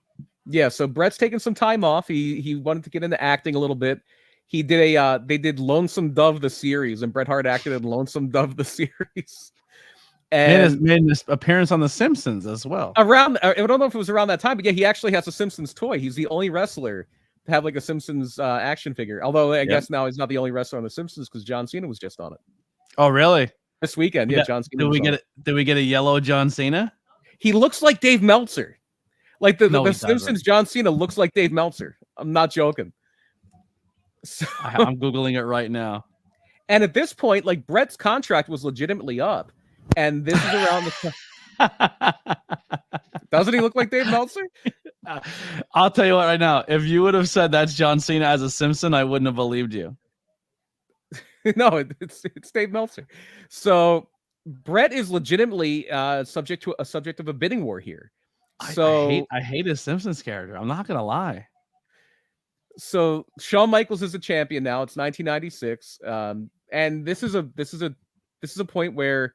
Yeah, so Bret's taking some time off. He wanted to get into acting a little bit. He did they did Lonesome Dove the series, and Bret Hart acted in Lonesome Dove the series. And made his appearance on The Simpsons as well. I don't know if it was around that time, but yeah, he actually has a Simpsons toy. He's the only wrestler to have like a Simpsons action figure. Although I guess now he's not the only wrestler on The Simpsons because John Cena was just on it. Oh, really? This weekend, yeah. John Cena. Did we get a yellow John Cena? He looks like Dave Meltzer. Like the Simpsons John Cena looks like Dave Meltzer. I'm not joking. So, I'm Googling it right now. And at this point, like, Bret's contract was legitimately up. And this is around the Doesn't he look like Dave Meltzer? I'll tell you what right now. If you would have said that's John Cena as a Simpson, I wouldn't have believed you. No, it's Dave Meltzer. So Bret is legitimately subject of a bidding war here. So I hate his Simpsons character. I'm not gonna lie. So Shawn Michaels is a champion now. It's 1996, and this is a point where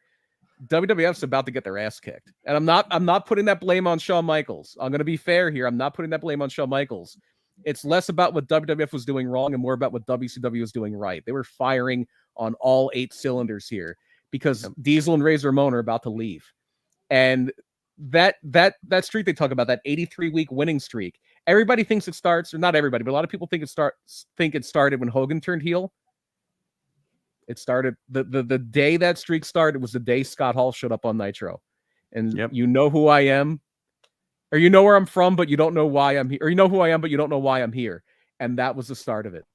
WWF's about to get their ass kicked. And I'm not putting that blame on Shawn Michaels. I'm going to be fair here. I'm not putting that blame on Shawn Michaels. It's less about what WWF was doing wrong and more about what WCW was doing right. They were firing on all 8 cylinders here because Diesel and Razor Ramon are about to leave. And that streak they talk about, that 83-week winning streak, everybody thinks it starts, or not everybody, but a lot of people think it started when Hogan turned heel. It started the day that streak started was the day Scott Hall showed up on Nitro. And you know who I am, or you know where I'm from, but you don't know why I'm here, or you know who I am, but you don't know why I'm here. And that was the start of it.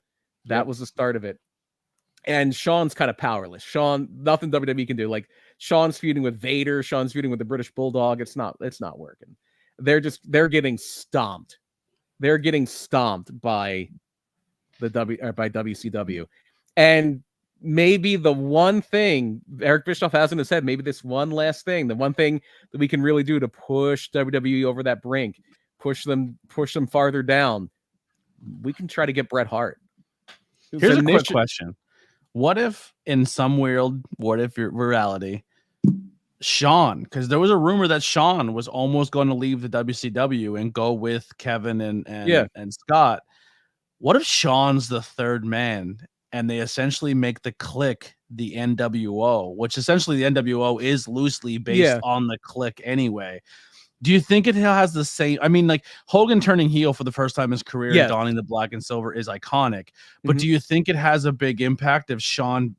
That was the start of it. And Shawn's kind of powerless. Shawn, nothing WWE can do. Like, Shawn's feuding with Vader, Shawn's feuding with the British Bulldog. It's not working. They're getting stomped. They're getting stomped by WCW. And maybe the one thing Eric Bischoff has in his head, maybe this one last thing, the one thing that we can really do to push WWE over that brink, push them farther down, we can try to get Bret Hart. Here's a quick question. What if in some weird, reality, Shawn, because there was a rumor that Shawn was almost going to leave the WCW and go with Kevin and Scott. what if Sean's the third man and they essentially make the Click the NWO, which essentially the NWO is loosely based on the Click anyway. Do you think it has the same? I mean, like Hogan turning heel for the first time in his career and donning the black and silver is iconic. But do you think it has a big impact if Sean,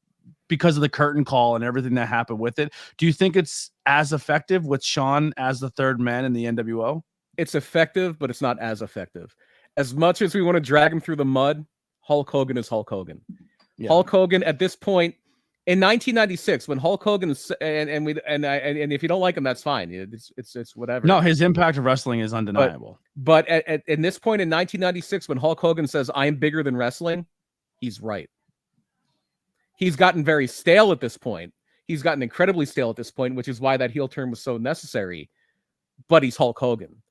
because of the curtain call and everything that happened with it, do you think it's as effective with Sean as the third man in the NWO? It's effective, but it's not as effective. As much as we want to drag him through the mud, Hulk Hogan is Hulk Hogan. Yeah. Hulk Hogan at this point in 1996, when Hulk Hogan and if you don't like him, that's fine. It's whatever. No, his impact of wrestling is undeniable. But at this point in 1996, when Hulk Hogan says, "I'm bigger than wrestling," he's right. He's gotten very stale at this point. He's gotten incredibly stale at this point, which is why that heel turn was so necessary. But he's Hulk Hogan.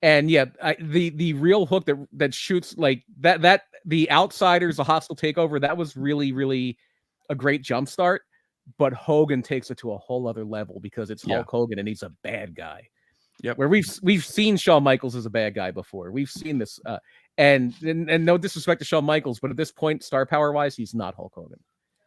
And yeah, the real hook that shoots like that the Outsiders, the Hostile Takeover, that was really, really a great jump start. But Hogan takes it to a whole other level because it's Hulk Hogan and he's a bad guy. Yep. Where we've seen Shawn Michaels as a bad guy before. We've seen this, and no disrespect to Shawn Michaels, but at this point, star power wise, he's not Hulk Hogan.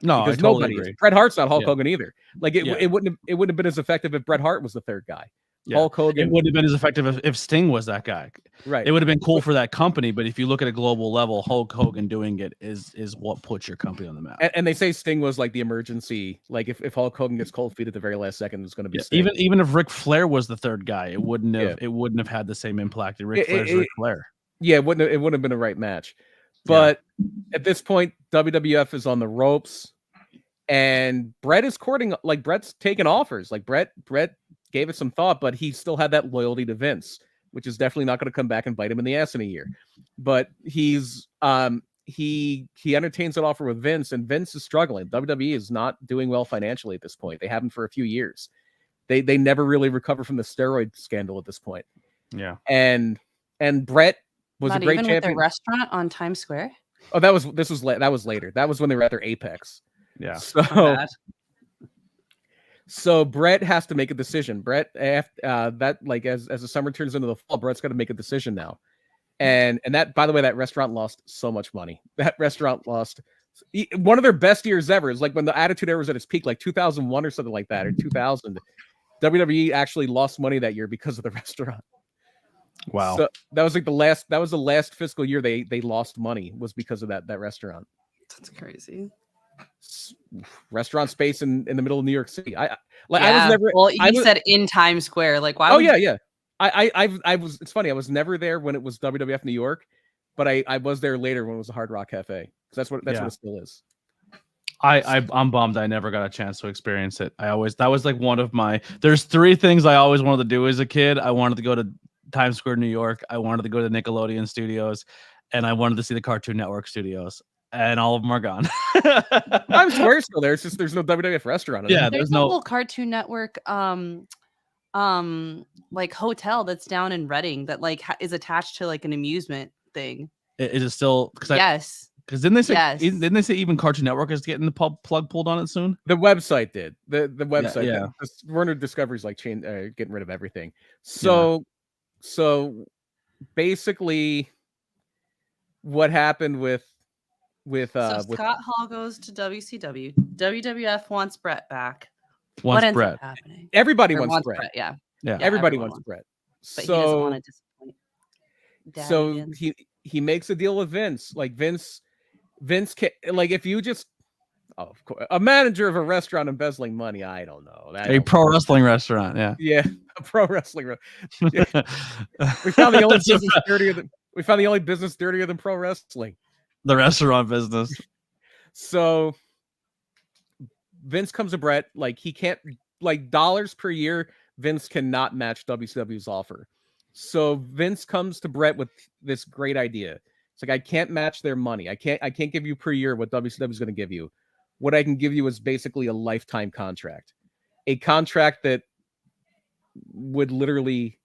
No, because I totally agree. Bret Hart's not Hulk Hogan either. Like it wouldn't have been as effective if Bret Hart was the third guy. Yeah. Hulk Hogan. It wouldn't have been as effective if Sting was that guy. Right. It would have been cool for that company, but if you look at a global level, Hulk Hogan doing it is what puts your company on the map. And they say Sting was like the emergency. Like if Hulk Hogan gets cold feet at the very last second, it's going to be Sting. Even if Ric Flair was the third guy, it wouldn't have had the same impact. Ric Flair. Yeah, it wouldn't have been a right match. But at this point, WWF is on the ropes, and Bret is courting. Like Bret's taking offers. Like Bret gave it some thought, but he still had that loyalty to Vince, which is definitely not going to come back and bite him in the ass in a year. But he's he entertains that offer with Vince, and Vince is struggling. WWE is not doing well financially at this point. They haven't for a few years. They never really recover from the steroid scandal at this point. Yeah. And Bret was not a great even champion. With the restaurant on Times Square. Oh, that was later. That was when they were at their apex. Yeah. So Bret has to make a decision. Bret, that like as the summer turns into the fall, Bret's got to make a decision now. And that, by the way, that restaurant lost so much money. That restaurant lost one of their best years ever. It's like when the Attitude Era was at its peak, like 2001 or something like that, or 2000. WWE actually lost money that year because of the restaurant. Wow. So that was like the last fiscal year they lost money was because of that restaurant. That's crazy. Restaurant space in the middle of New York City. I was never. Well, you said in Times Square. Like, why? Oh yeah. I was. It's funny. I was never there when it was WWF New York, but I was there later when it was a Hard Rock Cafe. That's what it still is. I'm bummed I never got a chance to experience it. That was like one of my. There's 3 things I always wanted to do as a kid. I wanted to go to Times Square, New York. I wanted to go to the Nickelodeon studios, and I wanted to see the Cartoon Network studios. And all of them are gone. Times Square's still there. It's just there's no WWF restaurant. There's no whole Cartoon Network like hotel that's down in Reading that like is attached to like an amusement thing. Is it still? Yes. Because didn't they say even Cartoon Network is getting the plug pulled on it soon? The website did. The website. Yeah. Warner Discovery's like getting rid of everything. So basically, what happened with Scott Hall goes to WCW. WWF wants Bret back. What ends Bret? up happening? Everybody wants Bret. Yeah. Everybody wants Bret. But he doesn't want to disappoint. So he makes a deal with Vince. Like Vince can, like if you just of course a manager of a restaurant embezzling money. I don't know. A pro wrestling restaurant. Yeah. A pro wrestling. We found the only business dirtier. We found the only business dirtier than pro wrestling. The restaurant business. So Vince comes to Bret, like he can't, like dollars per year, Vince cannot match WCW's offer. So Vince comes to Bret with this great idea. It's like, I can't match their money. I can't give you per year what WCW is going to give you. What I can give you is basically a lifetime contract. A contract that would literally,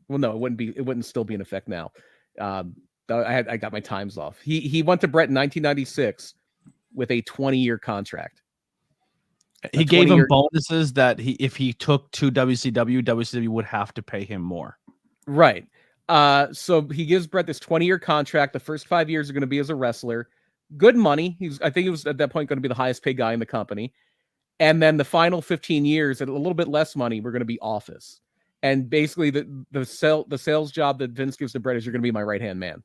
well, no, it wouldn't still be in effect now. I got my times off. He went to Bret in 1996 with a 20-year contract. He gave him bonuses that if he took to WCW would have to pay him more. Right. So he gives Bret this 20-year contract. The first 5 years are going to be as a wrestler. Good money. I think he was at that point going to be the highest paid guy in the company. And then the final 15 years at a little bit less money, we're going to be office. And basically the sales job that Vince gives to Bret is you're going to be my right-hand man.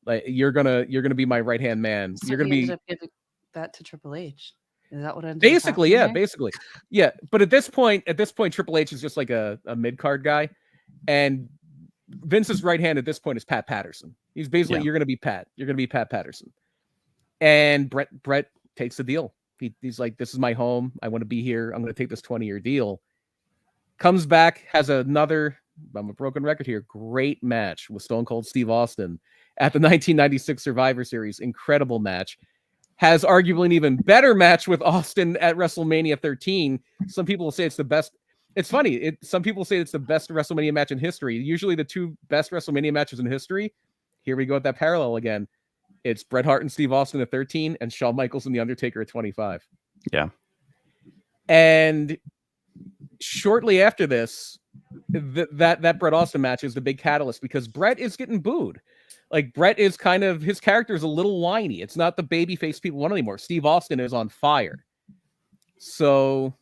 Like you're gonna be my right-hand man. So you're going to he be ended up giving that to Triple H. Is that what ended basically, up yeah, happening there? basically. Yeah. But at this point, Triple H is just like a mid-card guy. And Vince's right hand at this point is Pat Patterson. He's basically, you're going to be Pat. You're going to be Pat Patterson. And Bret takes the deal. He's like, this is my home. I want to be here. I'm going to take this 20-year deal. Comes back, has another, I'm a broken record here, great match with Stone Cold Steve Austin at the 1996 Survivor Series. Incredible match. Has arguably an even better match with Austin at WrestleMania 13. Some people will say it's the best. It's funny. Some people say it's the best WrestleMania match in history. Usually the two best WrestleMania matches in history. Here we go with that parallel again. It's Bret Hart and Steve Austin at 13 and Shawn Michaels and The Undertaker at 25. Yeah. And shortly after this, that Bret Austin match is the big catalyst because Bret is getting booed. Like Bret is kind of, his character is a little whiny. It's not the babyface people want anymore. Steve Austin is on fire. So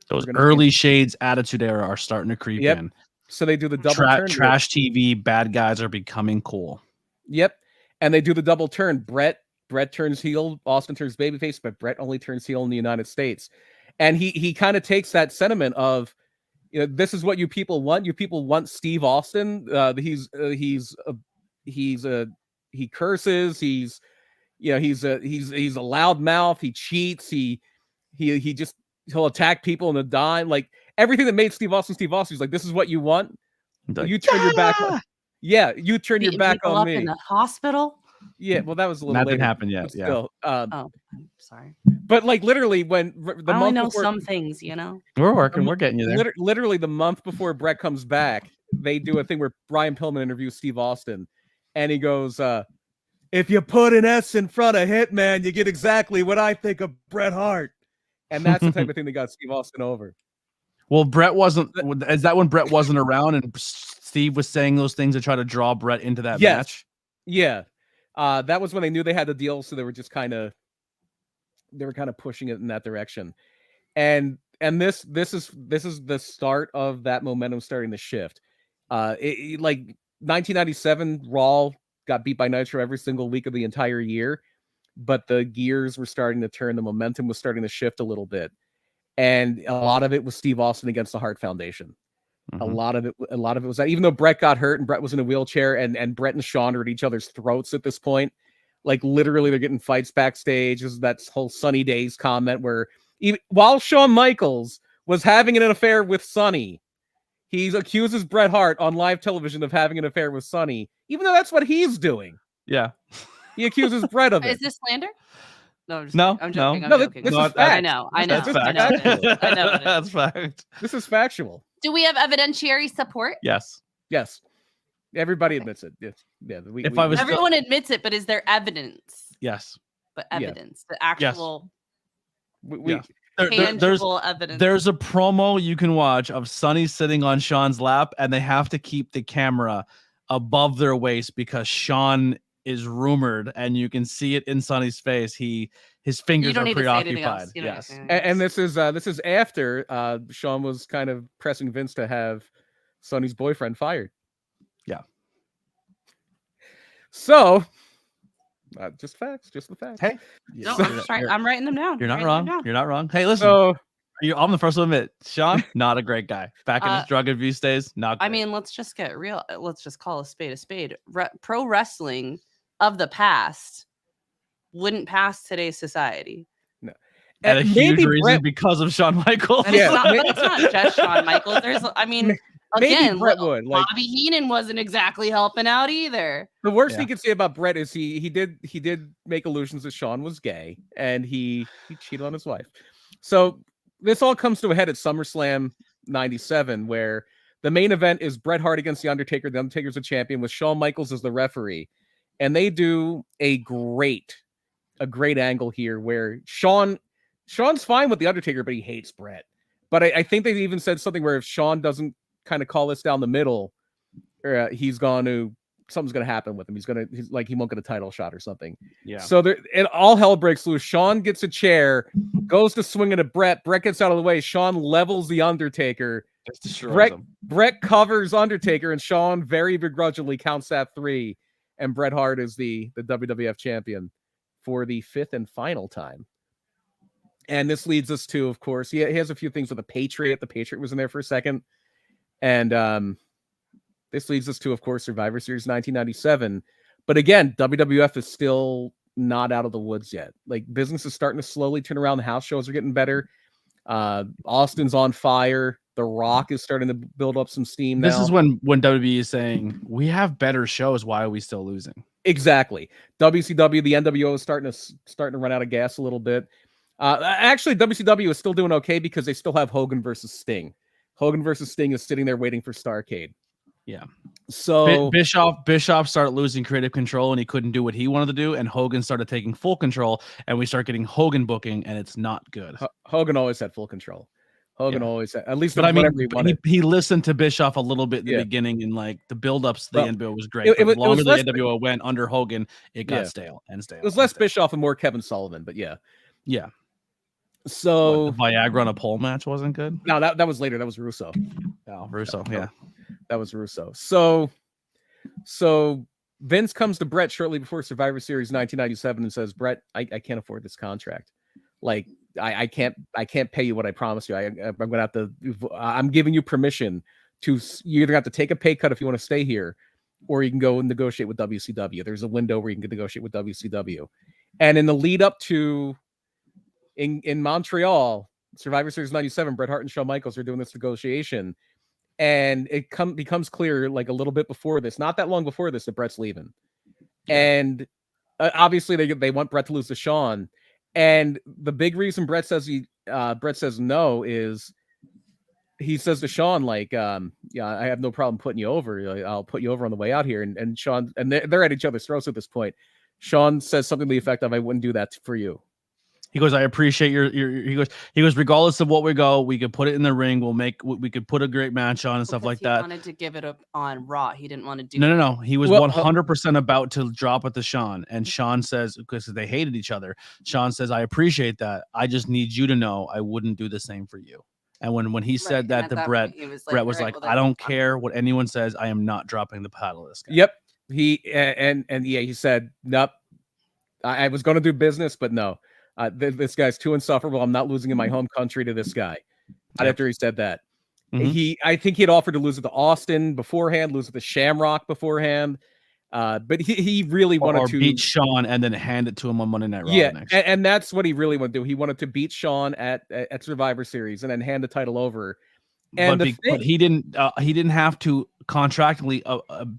those early shades Attitude Era are starting to creep in. So they do the double turn. Trash TV, bad guys are becoming cool. Yep. And they do the double turn. Bret turns heel, Austin turns babyface, but Bret only turns heel in the United States. And he kind of takes that sentiment of, you know, this is what you people want. You people want Steve Austin. He curses. He's a loud mouth. He cheats. He'll attack people in a dime. Like everything that made Steve Austin. He's like, this is what you want. Like, you turn your back on. Yeah, you turn your back on me. In the hospital. Yeah, well, that was a little. That didn't happen yet. Yeah. Still, oh, I'm sorry. But like literally, when I only know some things, you know. We're working. We're getting you there. Literally, the month before Bret comes back, they do a thing where Brian Pillman interviews Steve Austin, and he goes, "If you put an S in front of Hitman, you get exactly what I think of Bret Hart," and that's the type of thing that got Steve Austin over. Well, Bret wasn't. Is that when Bret wasn't around and Steve was saying those things to try to draw Bret into that match? Yeah. That was when they knew they had the deal, so they were just kind of pushing it in that direction. And this is the start of that momentum starting to shift. Like 1997, Raw got beat by Nitro every single week of the entire year, but the gears were starting to turn. The momentum was starting to shift a little bit. And a lot of it was Steve Austin against the Hart Foundation. Mm-hmm. A lot of it was that, even though Bret got hurt and Bret was in a wheelchair and Bret and Shawn are at each other's throats at this point, like literally they're getting fights backstage. There's that whole Sunny Days comment where while Shawn Michaels was having an affair with Sunny, he accuses Bret Hart on live television of having an affair with Sunny, even though that's what he's doing. Yeah. He accuses Bret of it. Is this slander? No, I'm joking. No. I'm joking. This is fact. I know. That's fact. I know. That's fact. This is factual. Do we have evidentiary support? Yes. Everybody admits it. Yeah. Everyone admits it, but is there evidence? Yes. But evidence, the actual tangible evidence. There's a promo you can watch of Sonny sitting on Shawn's lap, and they have to keep the camera above their waist because Shawn is rumored, and you can see it in Sonny's face. His fingers are preoccupied. Yes. And this is after Shawn was kind of pressing Vince to have Sonny's boyfriend fired. Yeah. So just facts, just the facts. Hey. No, I'm writing them down. You're not wrong. You're not wrong. Hey, listen. So, I'm the first to admit, Shawn, not a great guy. Back in his drug abuse days, not great. I mean, let's just get real. Let's just call a spade a spade. Pro wrestling of the past wouldn't pass today's society. No. And a huge reason because of Shawn Michaels. But it's not just Shawn Michaels. Again, Bret would. Like, Bobby Heenan wasn't exactly helping out either. The worst he could say about Bret is he did make allusions that Shawn was gay and he cheated on his wife. So this all comes to a head at SummerSlam 97, where the main event is Bret Hart against The Undertaker. The Undertaker's a champion with Shawn Michaels as the referee. And they do a great angle here where Shawn's fine with The Undertaker, but he hates Bret. But I think they even said something where if Shawn doesn't kind of call this down the middle, he's going to something's going to happen with him. He won't get a title shot or something. Yeah. So all hell breaks loose. Shawn gets a chair, goes to swing it at Bret. Bret gets out of the way. Shawn levels the Undertaker. Bret covers Undertaker, and Shawn very begrudgingly counts that 3. And Bret Hart is the WWF champion for the 5th and final time. And this leads us to, of course, he has a few things with the Patriot. The Patriot was in there for a second. And this leads us to, of course, Survivor Series 1997. But again, WWF is still not out of the woods yet. Like, business is starting to slowly turn around. The house shows are getting better. Austin's on fire. The Rock is starting to build up some steam now. This is when WWE is saying, we have better shows. Why are we still losing? Exactly. WCW, the NWO is starting to run out of gas a little bit. Actually, WCW is still doing okay because they still have Hogan versus Sting. Hogan versus Sting is sitting there waiting for Starrcade. Yeah. So Bischoff started losing creative control, and he couldn't do what he wanted to do, and Hogan started taking full control, and we start getting Hogan booking, and it's not good. Hogan always had full control. Hogan always had, at least. But I mean, he listened to Bischoff a little bit in the beginning, and like the build-ups to the NWO was great. The longer the NWO went under Hogan, it got stale. It was less Bischoff and more Kevin Sullivan, but yeah. So the Viagra on a pole match wasn't good. No, that was later. That was Russo. Oh, Russo, that was Russo. So Vince comes to Bret shortly before Survivor Series 1997 and says, "Bret, I can't afford this contract. Like, I can't pay you what I promised you. I'm gonna have to. I'm giving you permission to. You either have to take a pay cut if you want to stay here, or you can go and negotiate with WCW. There's a window where you can negotiate with WCW." And in the lead up to in Montreal, Survivor Series 97, Bret Hart and Shawn Michaels are doing this negotiation. And it becomes clear, like a little bit before this, not that long before this, that Bret's leaving. And obviously they want Bret to lose to Shawn. And the big reason Bret says no is he says to Shawn, like, I have no problem putting you over. I'll put you over on the way out here. And Shawn, and they're at each other's throats at this point. Shawn says something to the effect of, "I wouldn't do that for you." He goes, "I appreciate your he goes, regardless of what we go, we could put it in the ring. We could put a great match on and stuff like that." He wanted to give it up on Raw. He didn't want to do No. He was 100% about to drop it to Shawn. And Shawn says, because they hated each other, Shawn says, "I appreciate that. I just need you to know I wouldn't do the same for you." And when he said that to Bret, Bret was like, "I don't care what anyone says. I am not dropping the paddle to this guy." Yep. He said, "Nope. I was going to do business, but no. This guy's too insufferable. I'm not losing in my home country to this guy." After he said that, I think he had offered to lose it to Austin beforehand, lose it to Shamrock beforehand, but he really wanted to beat Shawn and then hand it to him on Monday Night Raw. And that's what he really wanted to do. He wanted to beat Shawn at Survivor Series and then hand the title over. And but he didn't have to contractually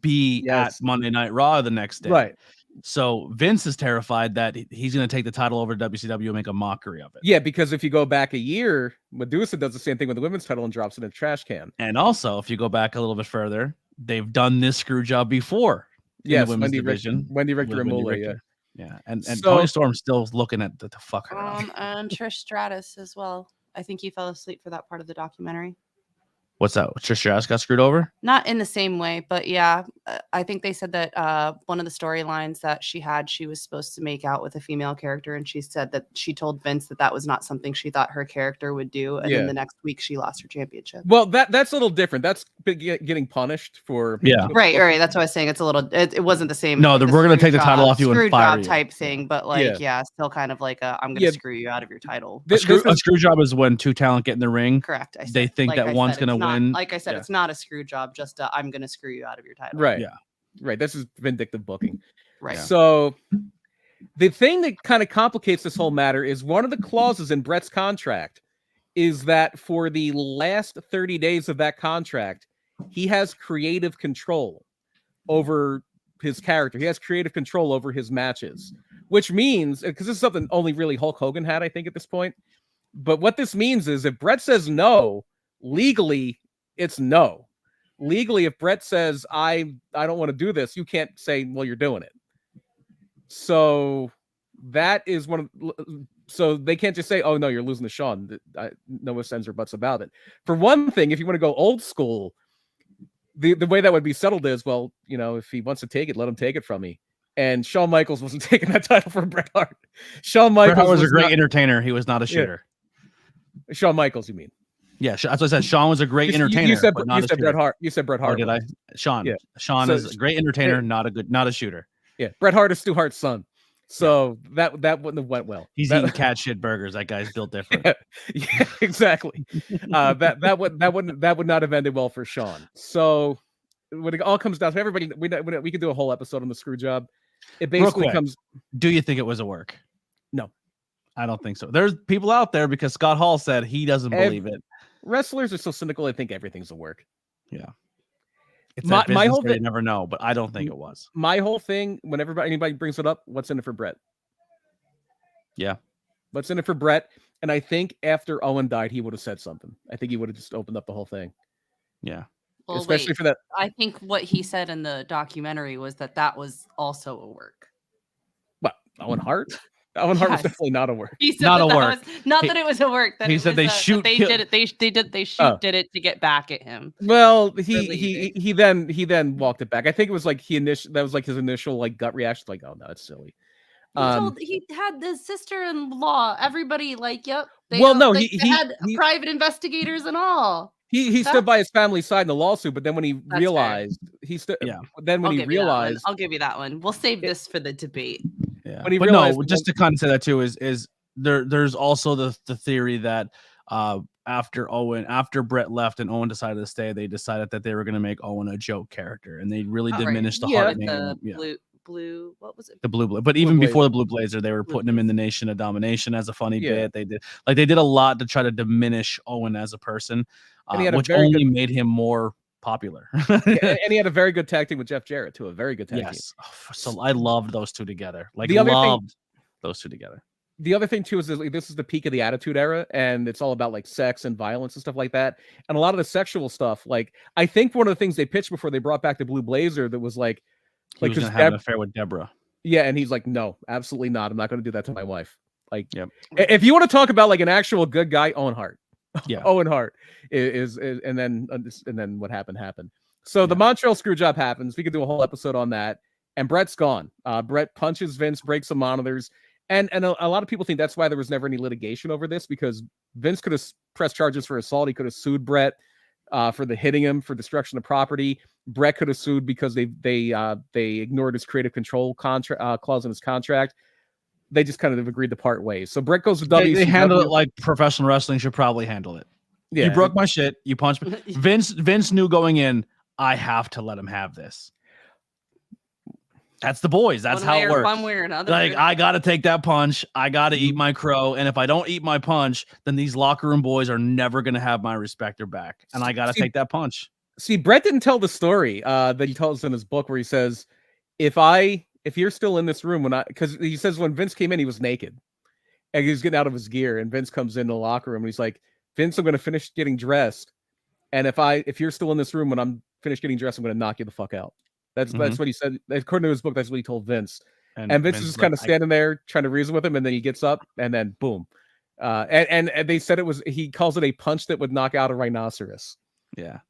be at Monday Night Raw the next day, right? So Vince is terrified that he's going to take the title over to WCW and make a mockery of it. Yeah, because if you go back a year, Medusa does the same thing with the women's title and drops it in a trash can. And also, if you go back a little bit further, they've done this screw job before. Yes, in the women's division. Wendy Richter and Moolah, yeah. And Tony Storm's still looking at the fuck her up. And Trish Stratus as well. I think he fell asleep for that part of the documentary. What's that? Trish Stratus got screwed over? Not in the same way, but yeah, I think they said that one of the storylines that she was supposed to make out with a female character, and she said that she told Vince that was not something she thought her character would do, and then the next week she lost her championship. Well, that's a little different. That's getting punished for right. That's what I was saying. It's a little. It wasn't the same. No, we're going to take the title off you and fire you type thing, but still kind of like I'm going to screw you out of your title. A screw job is when two talent get in the ring. Correct. They think that one's going to win. Like I said, it's not a screw job. Just I'm going to screw you out of your title. Right. Yeah. Right. This is vindictive booking. Right. So the thing that kind of complicates this whole matter is one of the clauses in Bret's contract is that for the last 30 days of that contract, he has creative control over his character. He has creative control over his matches, which means, because this is something only really Hulk Hogan had, I think, at this point. But what this means is if Bret says no, legally, it's no. Legally, if Bret says, I don't want to do this, you can't say, well, you're doing it. So that is so they can't just say, oh, no, you're losing to Shawn. No ifs, ands, or buts about it. For one thing, if you want to go old school, the way that would be settled is, well, you know, if he wants to take it, let him take it from me. And Shawn Michaels wasn't taking that title from Bret Hart. Shawn Bret Michaels Hart was a great not, entertainer. He was not a shooter. Shawn Michaels, you mean? Yeah, that's what I said. Sean was a great entertainer. You said, but not you a said shooter. Bret Hart. You said Bret Hart. Oh, did I? Sean. Yeah. Sean So, is a great entertainer, not a shooter. Yeah, Bret Hart is Stu Hart's son. So that wouldn't have went well. He's eating cat shit burgers. That guy's built different. Yeah, exactly. That would not have ended well for Sean. So when it all comes down to everybody, we could do a whole episode on the screw job. It basically comes. Do you think it was a work? No, I don't think so. There's people out there because Scott Hall said he doesn't believe it. Wrestlers are so cynical. I think everything's a work. Yeah. It's my whole thing, you never know, but I don't think it was. My whole thing, whenever anybody brings it up, what's in it for Bret? Yeah. What's in it for Bret? And I think after Owen died, he would have said something. I think he would have just opened up the whole thing. Yeah. Well, especially for that. I think what he said in the documentary was that was also a work. What? Owen Hart? Owen Hart was definitely not a work. He said not that a work. That it was a work. That he said they shoot. They did it. They did it to get back at him. Well, he then walked it back. I think it was like that was like his initial like gut reaction, like, oh no, it's silly. He had his sister-in-law. Everybody like, yep. He had private investigators and all. He stood by his family's side in the lawsuit, but then when he realized then when he realized, I'll give you that one. We'll save this for the debate. Yeah. When he realized, just to kind of say that too is there's also the theory that after Bret left and Owen decided to stay, they decided that they were going to make Owen a joke character, and they really diminished the Hart name. Blue, what was it? The Blue Blazer. But even before the Blue Blazer, they were putting him in the Nation of Domination as a funny bit. They did a lot to try to diminish Owen as a person, which only made him more popular. And he had a very good tag team with Jeff Jarrett too. A very good tag team. So I loved those two together. Those two together. The other thing too is this is the peak of the Attitude Era, and it's all about like sex and violence and stuff like that. And a lot of the sexual stuff, like I think one of the things they pitched before they brought back the Blue Blazer that was like. He was gonna have an affair with Deborah. Yeah, and he's like, no, absolutely not. I'm not going to do that to my wife. Like, if you want to talk about like an actual good guy, Owen Hart. Yeah, Owen Hart is and then what happened. So the Montreal Screwjob happens. We could do a whole episode on that. And Bret's gone. Bret punches Vince, breaks some monitors, and a lot of people think that's why there was never any litigation over this, because Vince could have pressed charges for assault. He could have sued Bret for the hitting him, for destruction of property. Bret could have sued because they ignored his creative control clause in his contract. They just kind of agreed to part ways. So Bret goes to WCW. They handle it like professional wrestling should probably handle it. Yeah. You broke my shit. You punched me. Vince knew going in, I have to let him have this. That's the boys. That's how it works. One way or another. Like, I got to take that punch. I got to eat my crow. And if I don't eat my punch, then these locker room boys are never going to have my respect or back. And I got to take that punch. See, Bret didn't tell the story that he tells in his book where he says, if you're still in this room because he says when Vince came in, he was naked and he was getting out of his gear, and Vince comes in the locker room and he's like, Vince, I'm going to finish getting dressed. And if you're still in this room when I'm finished getting dressed, I'm going to knock you the fuck out. That's what he said. According to his book, that's what he told Vince. And Vince is just kind of standing there trying to reason with him. And then he gets up and then boom. And they said he calls it a punch that would knock out a rhinoceros. Yeah.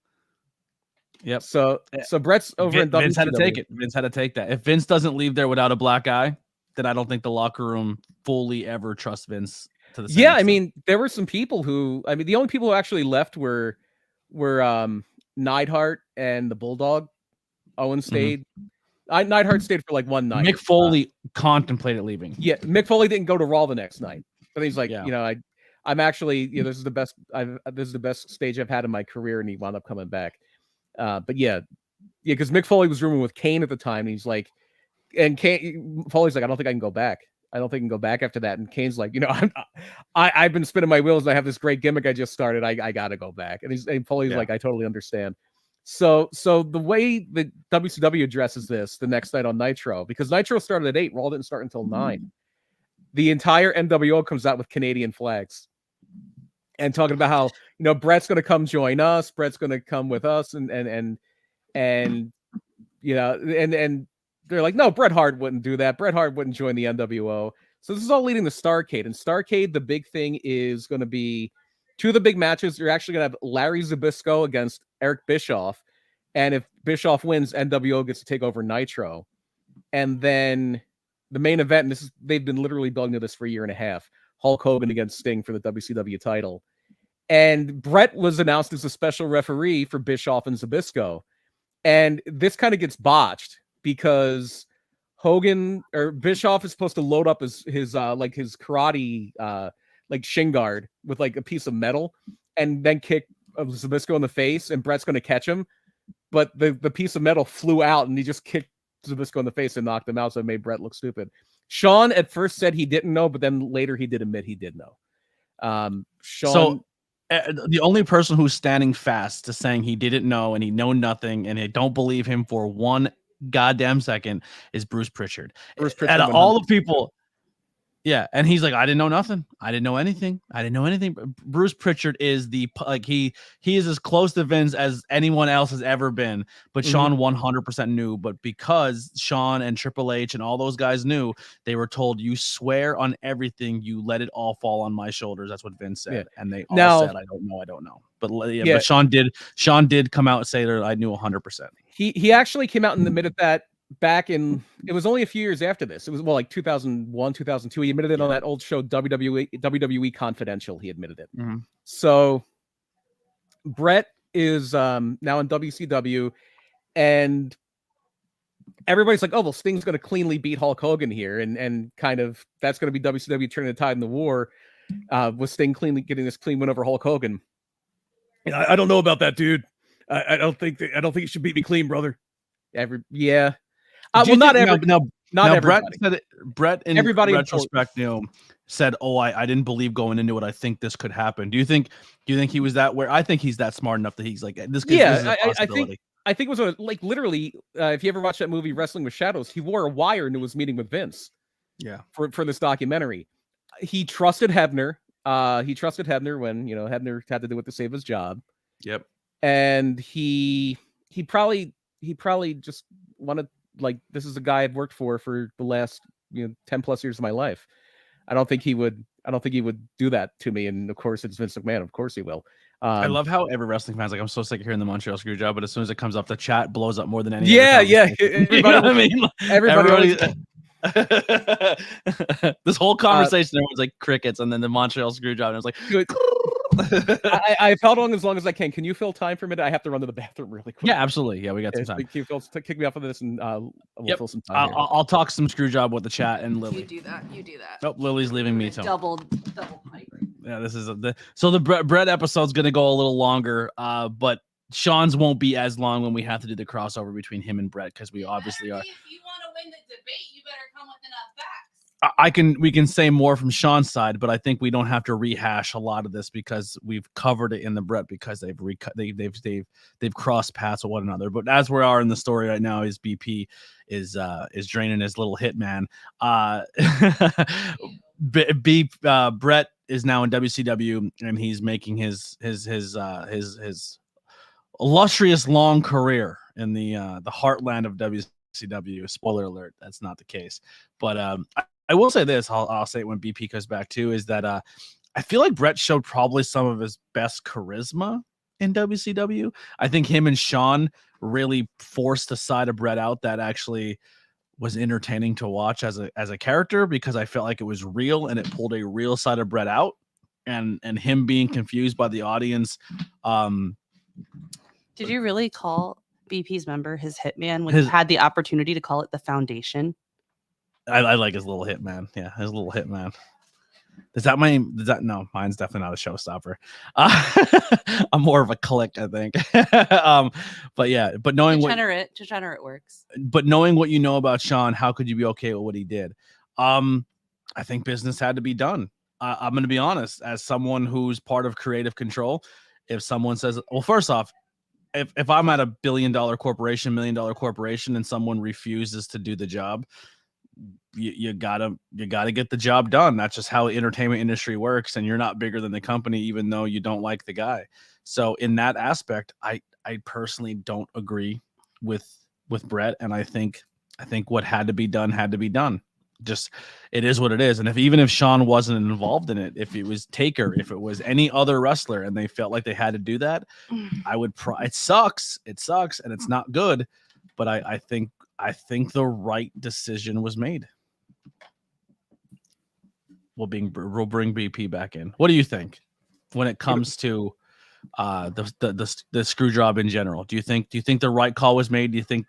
Yep. So Bret's over in WCW. Vince had to take it. Vince had to take that. If Vince doesn't leave there without a black eye, then I don't think the locker room fully ever trusts Vince to the same extent. I mean, there were some people the only people who actually left were Neidhart and the Bulldog. Owen stayed. Neidhart stayed for like one night. Mick Foley contemplated leaving. Yeah, Mick Foley didn't go to Raw the next night. But he's like, I'm actually, this is the best. This is the best stage I've had in my career, and he wound up coming back. But because Mick Foley was rooming with Kane at the time, and he's like, and Foley's like, I don't think I can go back. I don't think I can go back after that. And Kane's like, I've been spinning my wheels, and I have this great gimmick I just started. I got to go back. And Foley's like, I totally understand. So the way that WCW addresses this the next night on Nitro, because Nitro started at 8, Raw didn't start until 9. The entire NWO comes out with Canadian flags and talking about how, Bret's going to come join us. Bret's going to come with us. And they're like, no, Bret Hart wouldn't do that. Bret Hart wouldn't join the NWO. So this is all leading to Starrcade. And Starrcade, the big thing is going to be two of the big matches. You're actually going to have Larry Zbyszko against Eric Bischoff. And if Bischoff wins, NWO gets to take over Nitro. And then the main event, and they've been literally building to this for a year and a half, Hulk Hogan against Sting for the WCW title. And Bret was announced as a special referee for Bischoff and Zbyszko. And this kind of gets botched because Hogan or Bischoff is supposed to load up his karate like shin guard with like a piece of metal and then kick Zbyszko in the face, and Bret's going to catch him. But the piece of metal flew out and he just kicked Zbyszko in the face and knocked him out, so it made Bret look stupid. Sean at first said he didn't know, but then later he did admit he did know. Sean, the only person who's standing fast to saying he didn't know and he know nothing and I don't believe him for one goddamn second is Bruce Pritchard. Out of all the people, yeah, and he's like, I didn't know nothing. I didn't know anything. I didn't know anything. Bruce Pritchard is he is as close to Vince as anyone else has ever been. But Sean 100% knew. But because Sean and Triple H and all those guys knew, they were told, you swear on everything, you let it all fall on my shoulders. That's what Vince said, and they all said, I don't know. But but Sean did come out and say that I knew 100%. He actually came out and admitted that. Back in, it was only a few years after this. It was like 2001, 2002. He admitted it on that old show, WWE Confidential. He admitted it. So Bret is now in WCW, and everybody's like, oh, well, Sting's going to cleanly beat Hulk Hogan here. And kind of, that's going to be WCW turning the tide in the war with Sting getting this clean win over Hulk Hogan. And I don't know about that, dude. I don't think you should beat me clean, brother. Well, not everybody. Bret in everybody retrospect, said, "Oh, I didn't believe going into it. I think this could happen." Do you think he was that? Where I think he's that smart enough that he's like, this is a possibility. I think it was like literally. If you ever watched that movie Wrestling with Shadows, he wore a wire into his meeting with Vince. Yeah, for this documentary, he trusted Hebner. He trusted Hebner when Hebner had to do it to save his job. Yep, and he probably just wanted. Like, this is a guy I've worked for the last 10 plus years of my life. I don't think he would do that to me. And of course it's Vince McMahon. Of course he will. I love how every wrestling fan's like, I'm so sick of hearing the Montreal Screwjob, but as soon as it comes up, the chat blows up more than any. Everybody, everybody this whole conversation, everyone's like crickets, and then the Montreal Screwjob, and it was like, I've held on as long as I can. Can you fill time for a minute? I have to run to the bathroom really quick. Yeah, absolutely. Yeah, we got some time. Kick me off of this, and we'll fill some time. I'll talk some Screwjob with the chat and Lily. You do that. Nope, Lily's leaving me too. Double pipe. Yeah, this is the Bret episode's gonna go a little longer, but Sean's won't be as long when we have to do the crossover between him and Bret, because we obviously are. If you want to win the debate, you better come with enough facts. We can say more from Sean's side, but I think we don't have to rehash a lot of this because we've covered it in the Bret, because they've crossed paths with one another. But as we are in the story right now, is BP is draining his little hitman. Bret is now in WCW, and he's making his illustrious long career in the heartland of WCW. Spoiler alert, that's not the case. But I will say this, I'll say it when BP comes back too, is that I feel like Bret showed probably some of his best charisma in WCW. I think him and Sean really forced a side of Bret out that actually was entertaining to watch as a character, because I felt like it was real and it pulled a real side of Bret out, and him being confused by the audience. Did you really call BP's member his hitman when you had the opportunity to call it the Foundation? I like his little hitman. Yeah, his little hitman. No, mine's definitely not a showstopper. I'm more of a click, I think. But knowing degenerate works. But knowing what you know about Sean, how could you be okay with what he did? I think business had to be done. I'm going to be honest, as someone who's part of creative control. If someone says, well, first off, if I'm at $1 billion corporation, $1 million corporation, and someone refuses to do the job, you gotta get the job done. That's just how the entertainment industry works, and you're not bigger than the company, even though you don't like the guy. So in that aspect, I personally don't agree with Bret, and I think what had to be done had to be done. just it is what it is. And even if Sean wasn't involved in it, if it was Taker, if it was any other wrestler, and they felt like they had to do that, I would. It sucks, and it's not good. But I think the right decision was made. We'll bring BP back in. What do you think when it comes to the screw job in general? Do you think the right call was made? Do you think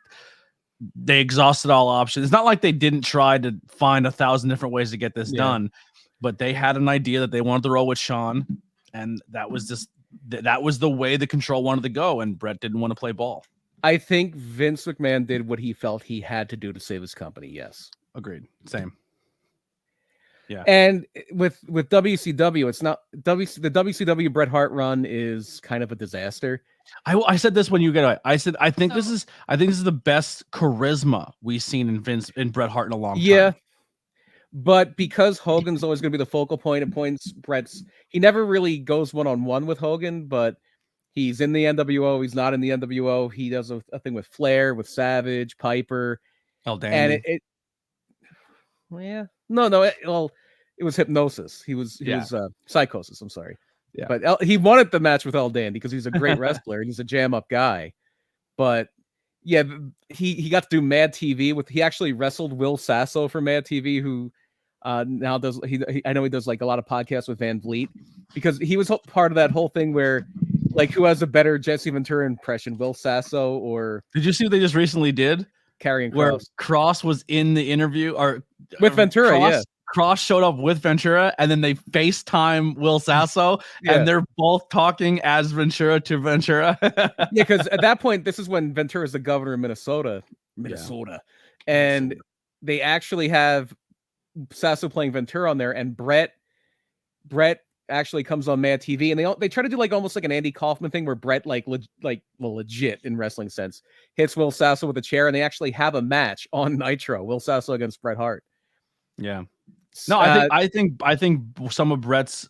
they exhausted all options? It's not like they didn't try to find 1,000 different ways to get this done, but they had an idea that they wanted to roll with Sean, and that was the way the Control wanted to go, and Bret didn't want to play ball. I think Vince McMahon did what he felt he had to do to save his company. Yes, agreed. Same. Yeah, and with WCW, it's not the WCW Bret Hart run is kind of a disaster. I said this when you get it. I said I think this is the best charisma we've seen in Bret Hart in a long time. Yeah, but because Hogan's always going to be the focal point of points, he never really goes one-on-one with Hogan, but he's in the NWO. He's not in the NWO. He does a thing with Flair, with Savage, Piper, and it was Hypnosis. He was Psychosis. I'm sorry. Yeah. But he wanted the match with El Dandy because he's a great wrestler and he's a jam up guy. But yeah, he got to do Mad TV he actually wrestled Will Sasso for Mad TV, who now does I know he does like a lot of podcasts with Van Vliet, because he was part of that whole thing where like who has a better Jesse Ventura impression, Will Sasso or did you see what they just recently did? Karrion Kross. Where Cross was in the interview with Ventura, Cross showed up with Ventura, and then they FaceTime Will Sasso, and they're both talking as Ventura to Ventura. Because at that point, this is when Ventura is the governor of Minnesota, and they actually have Sasso playing Ventura on there, and Bret actually comes on Mad TV, and they try to do like almost like an Andy Kaufman thing where Bret legit in wrestling sense hits Will Sasso with a chair, and they actually have a match on Nitro, Will Sasso against Bret Hart. Yeah. No, I think some of Bret's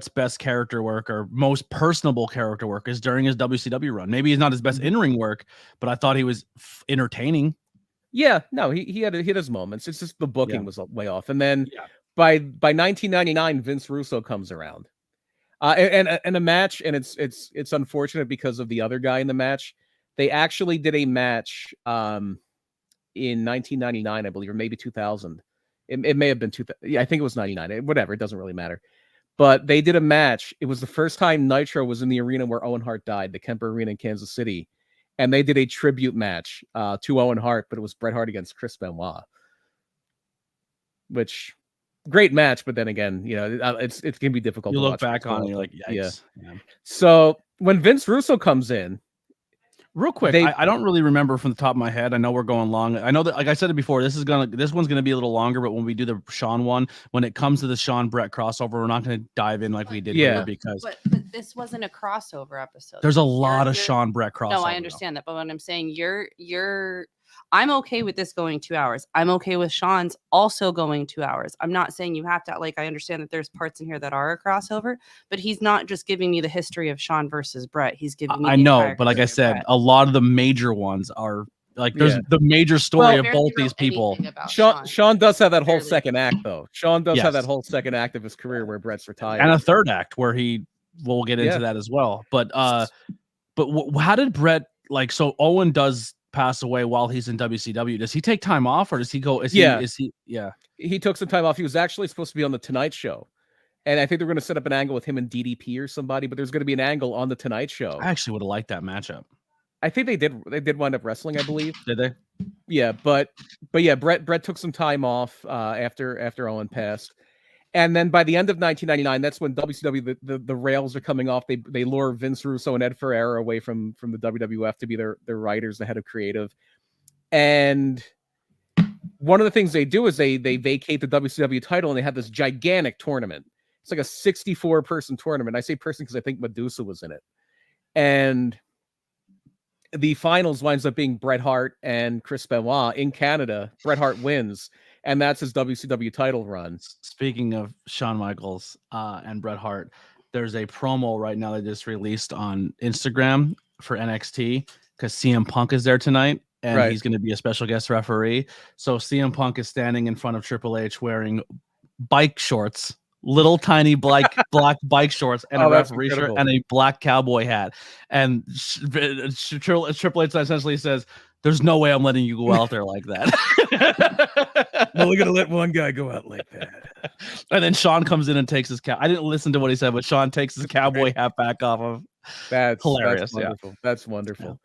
best character work or most personable character work is during his WCW run. Maybe he's not his best in-ring work, but I thought he was entertaining. Yeah, no, he had his moments. It's just the booking was way off. And then by 1999, Vince Russo comes around, and a match, and it's unfortunate because of the other guy in the match. They actually did a match in 1999, I believe, or maybe 2000. It may have been 2000. Yeah, I think it was 99. Whatever, it doesn't really matter. But they did a match. It was the first time Nitro was in the arena where Owen Hart died, the Kemper Arena in Kansas City. And they did a tribute match to Owen Hart, but it was Bret Hart against Chris Benoit. Which, great match, but then again, it's going to be difficult to watch. You look back on it, you're like, yikes. Yeah. So when Vince Russo comes in, real quick, I don't really remember from the top of my head. I know we're going long. I know that, like I said it before, this one's gonna be a little longer. But when we do the Sean one, when it comes to the Sean Bret crossover, we're not gonna dive in like we did here because. But this wasn't a crossover episode. There's a lot of Sean Bret crossover. No, I understand that, but what I'm saying, I'm okay with this going 2 hours. I'm okay with Sean's also going 2 hours. I'm not saying you have to, like, I understand that there's parts in here that are a crossover, but he's not just giving me the history of Sean versus Bret. He's giving me. I know, but like I said, a lot of the major ones are like there's the major story of both these people. Sean does have that whole second act, though. Sean does have that whole second act of his career where Bret's retired, and a third act where we'll get into that as well. But how did Bret so Owen does pass away while he's in WCW? Does he take time off, or does he go? He took some time off. He was actually supposed to be on the Tonight Show, and I think they're going to set up an angle with him and DDP or somebody. But there's going to be an angle on the Tonight Show. I actually would have liked that matchup. I think they did. They did wind up wrestling, I believe. Did they? Yeah, but yeah, Bret took some time off after Owen passed. And then by the end of 1999, that's when WCW, the rails are coming off. They lure Vince Russo and Ed Ferreira away from the WWF to be their writers, the head of creative. And one of the things they do is they vacate the WCW title, and they have this gigantic tournament. It's like a 64-person tournament. I say person because I think Medusa was in it. And the finals winds up being Bret Hart and Chris Benoit in Canada. Bret Hart wins, and that's his WCW title run. Speaking of Shawn Michaels and Bret Hart, there's a promo right now that just released on Instagram for NXT because CM Punk is there tonight, and Right. he's going to be a special guest referee. So CM Punk is standing in front of Triple H wearing bike shorts, little tiny black bike shorts, and a that's referee shirt incredible. and a black cowboy hat. And Triple H essentially says, "There's no way I'm letting you go out there like that." I'm only gonna let one guy go out like that. And then Sean comes in and takes his cap. I didn't listen to what he said, but Sean takes his cowboy hat back off of. That's Hilarious. That's wonderful. That's wonderful.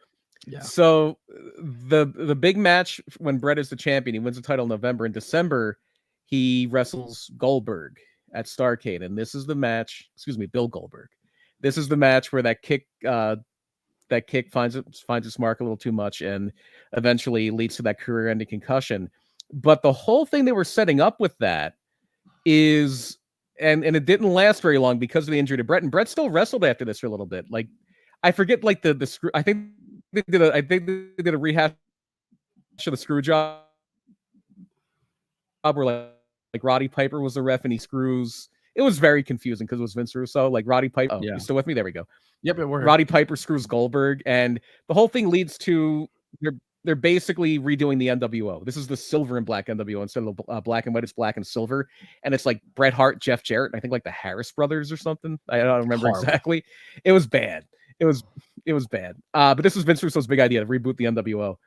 Yeah. So the big match when Bret is the champion, he wins the title in November. In December, he wrestles Goldberg at Starrcade, and this is the match. Excuse me, Bill Goldberg. This is the match where that kick finds its mark a little too much, and eventually leads to that career-ending concussion. But the whole thing they were setting up with that is, and it didn't last very long because of the injury to Bret, and Bret still wrestled after this for a little bit. Like, I forget, like the screw. I think they did a rehash of the screw job where like Roddy Piper was the ref and he screws. It was very confusing because it was Vince Russo. Like Roddy Piper. Oh, Yeah. you still with me? There we go. Yep, it worked. Roddy Piper screws Goldberg, and the whole thing leads to they're basically redoing the NWO. This is the silver and black NWO instead of black and white. It's black and silver, and it's like Bret Hart, Jeff Jarrett, and I think like the Harris brothers or something. I don't remember exactly. It was bad. It was bad. But this was Vince Russo's big idea to reboot the NWO.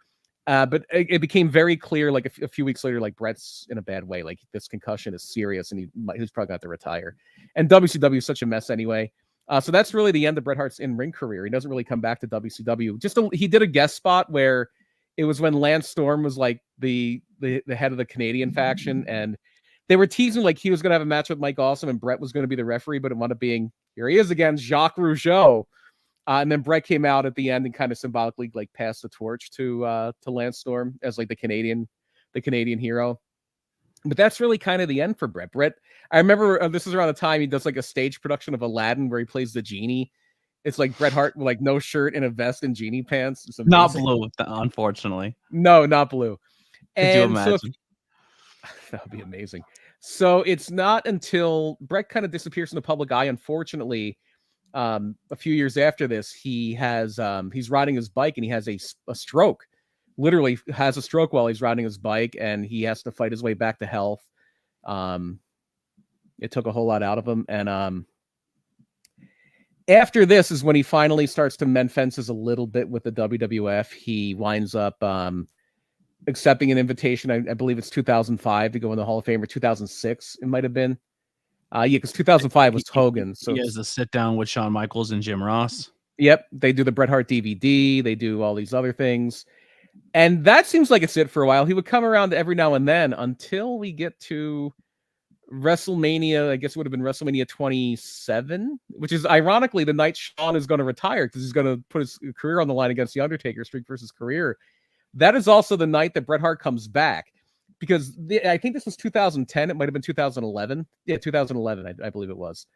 But it became very clear, like a few weeks later, like Bret's in a bad way. Like this concussion is serious, and he's probably going to have to retire. And WCW is such a mess anyway. So that's really the end of Bret Hart's in-ring career. He doesn't really come back to WCW. He did a guest spot where it was when Lance Storm was like the head of the Canadian faction, and they were teasing like he was going to have a match with Mike Awesome, and Bret was going to be the referee, but it wound up being, here he is again, Jacques Rougeau. And then Bret came out at the end and kind of symbolically like passed the torch to Lance Storm as like the Canadian hero. But that's really kind of the end for Bret. Bret, I remember this is around the time he does like a stage production of Aladdin where he plays the genie. It's like Bret Hart with like no shirt and a vest and genie pants. Not blue, unfortunately. No, not blue. Could you imagine? That would be amazing. So it's not until Bret kind of disappears from the public eye, unfortunately. A few years after this, he's riding his bike and he has a stroke. Literally has a stroke while he's riding his bike, and he has to fight his way back to health. It took a whole lot out of him, and after this is when he finally starts to mend fences a little bit with the WWF. He winds up accepting an invitation. I believe it's 2005 to go in the Hall of Fame, or 2006 it might have been. Yeah, because 2005 was Hogan. So he has a sit down with Shawn Michaels and Jim Ross. Yep, they do the Bret Hart DVD. They do all these other things, and that seems like it's it for a while. He would come around every now and then until we get to WrestleMania. I guess it would have been WrestleMania 27, which is ironically the night Shawn is going to retire because he's going to put his career on the line against the Undertaker, streak versus career. That is also the night that Bret Hart comes back. Because I think this was 2010. It might have been 2011. Yeah, 2011, I believe it was.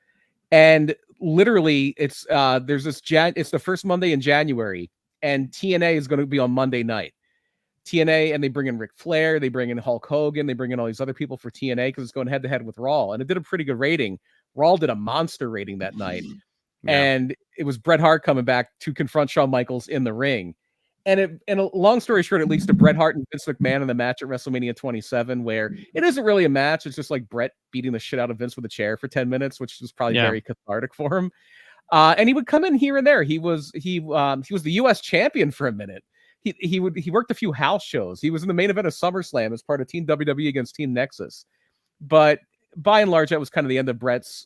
And literally, it's there's this it's the first Monday in January, and TNA is going to be on Monday night. TNA, and they bring in Ric Flair, they bring in Hulk Hogan, they bring in all these other people for TNA because it's going head to head with Raw, and it did a pretty good rating. Raw did a monster rating that night, and it was Bret Hart coming back to confront Shawn Michaels in the ring. And a long story short, it leads to Bret Hart and Vince McMahon in the match at WrestleMania 27, where it isn't really a match. It's just like Bret beating the shit out of Vince with a chair for 10 minutes, which was probably very cathartic for him. And he would come in here and there. He was the U.S. champion for a minute. He worked a few house shows. He was in the main event of SummerSlam as part of Team WWE against Team Nexus. But by and large, that was kind of the end of Bret's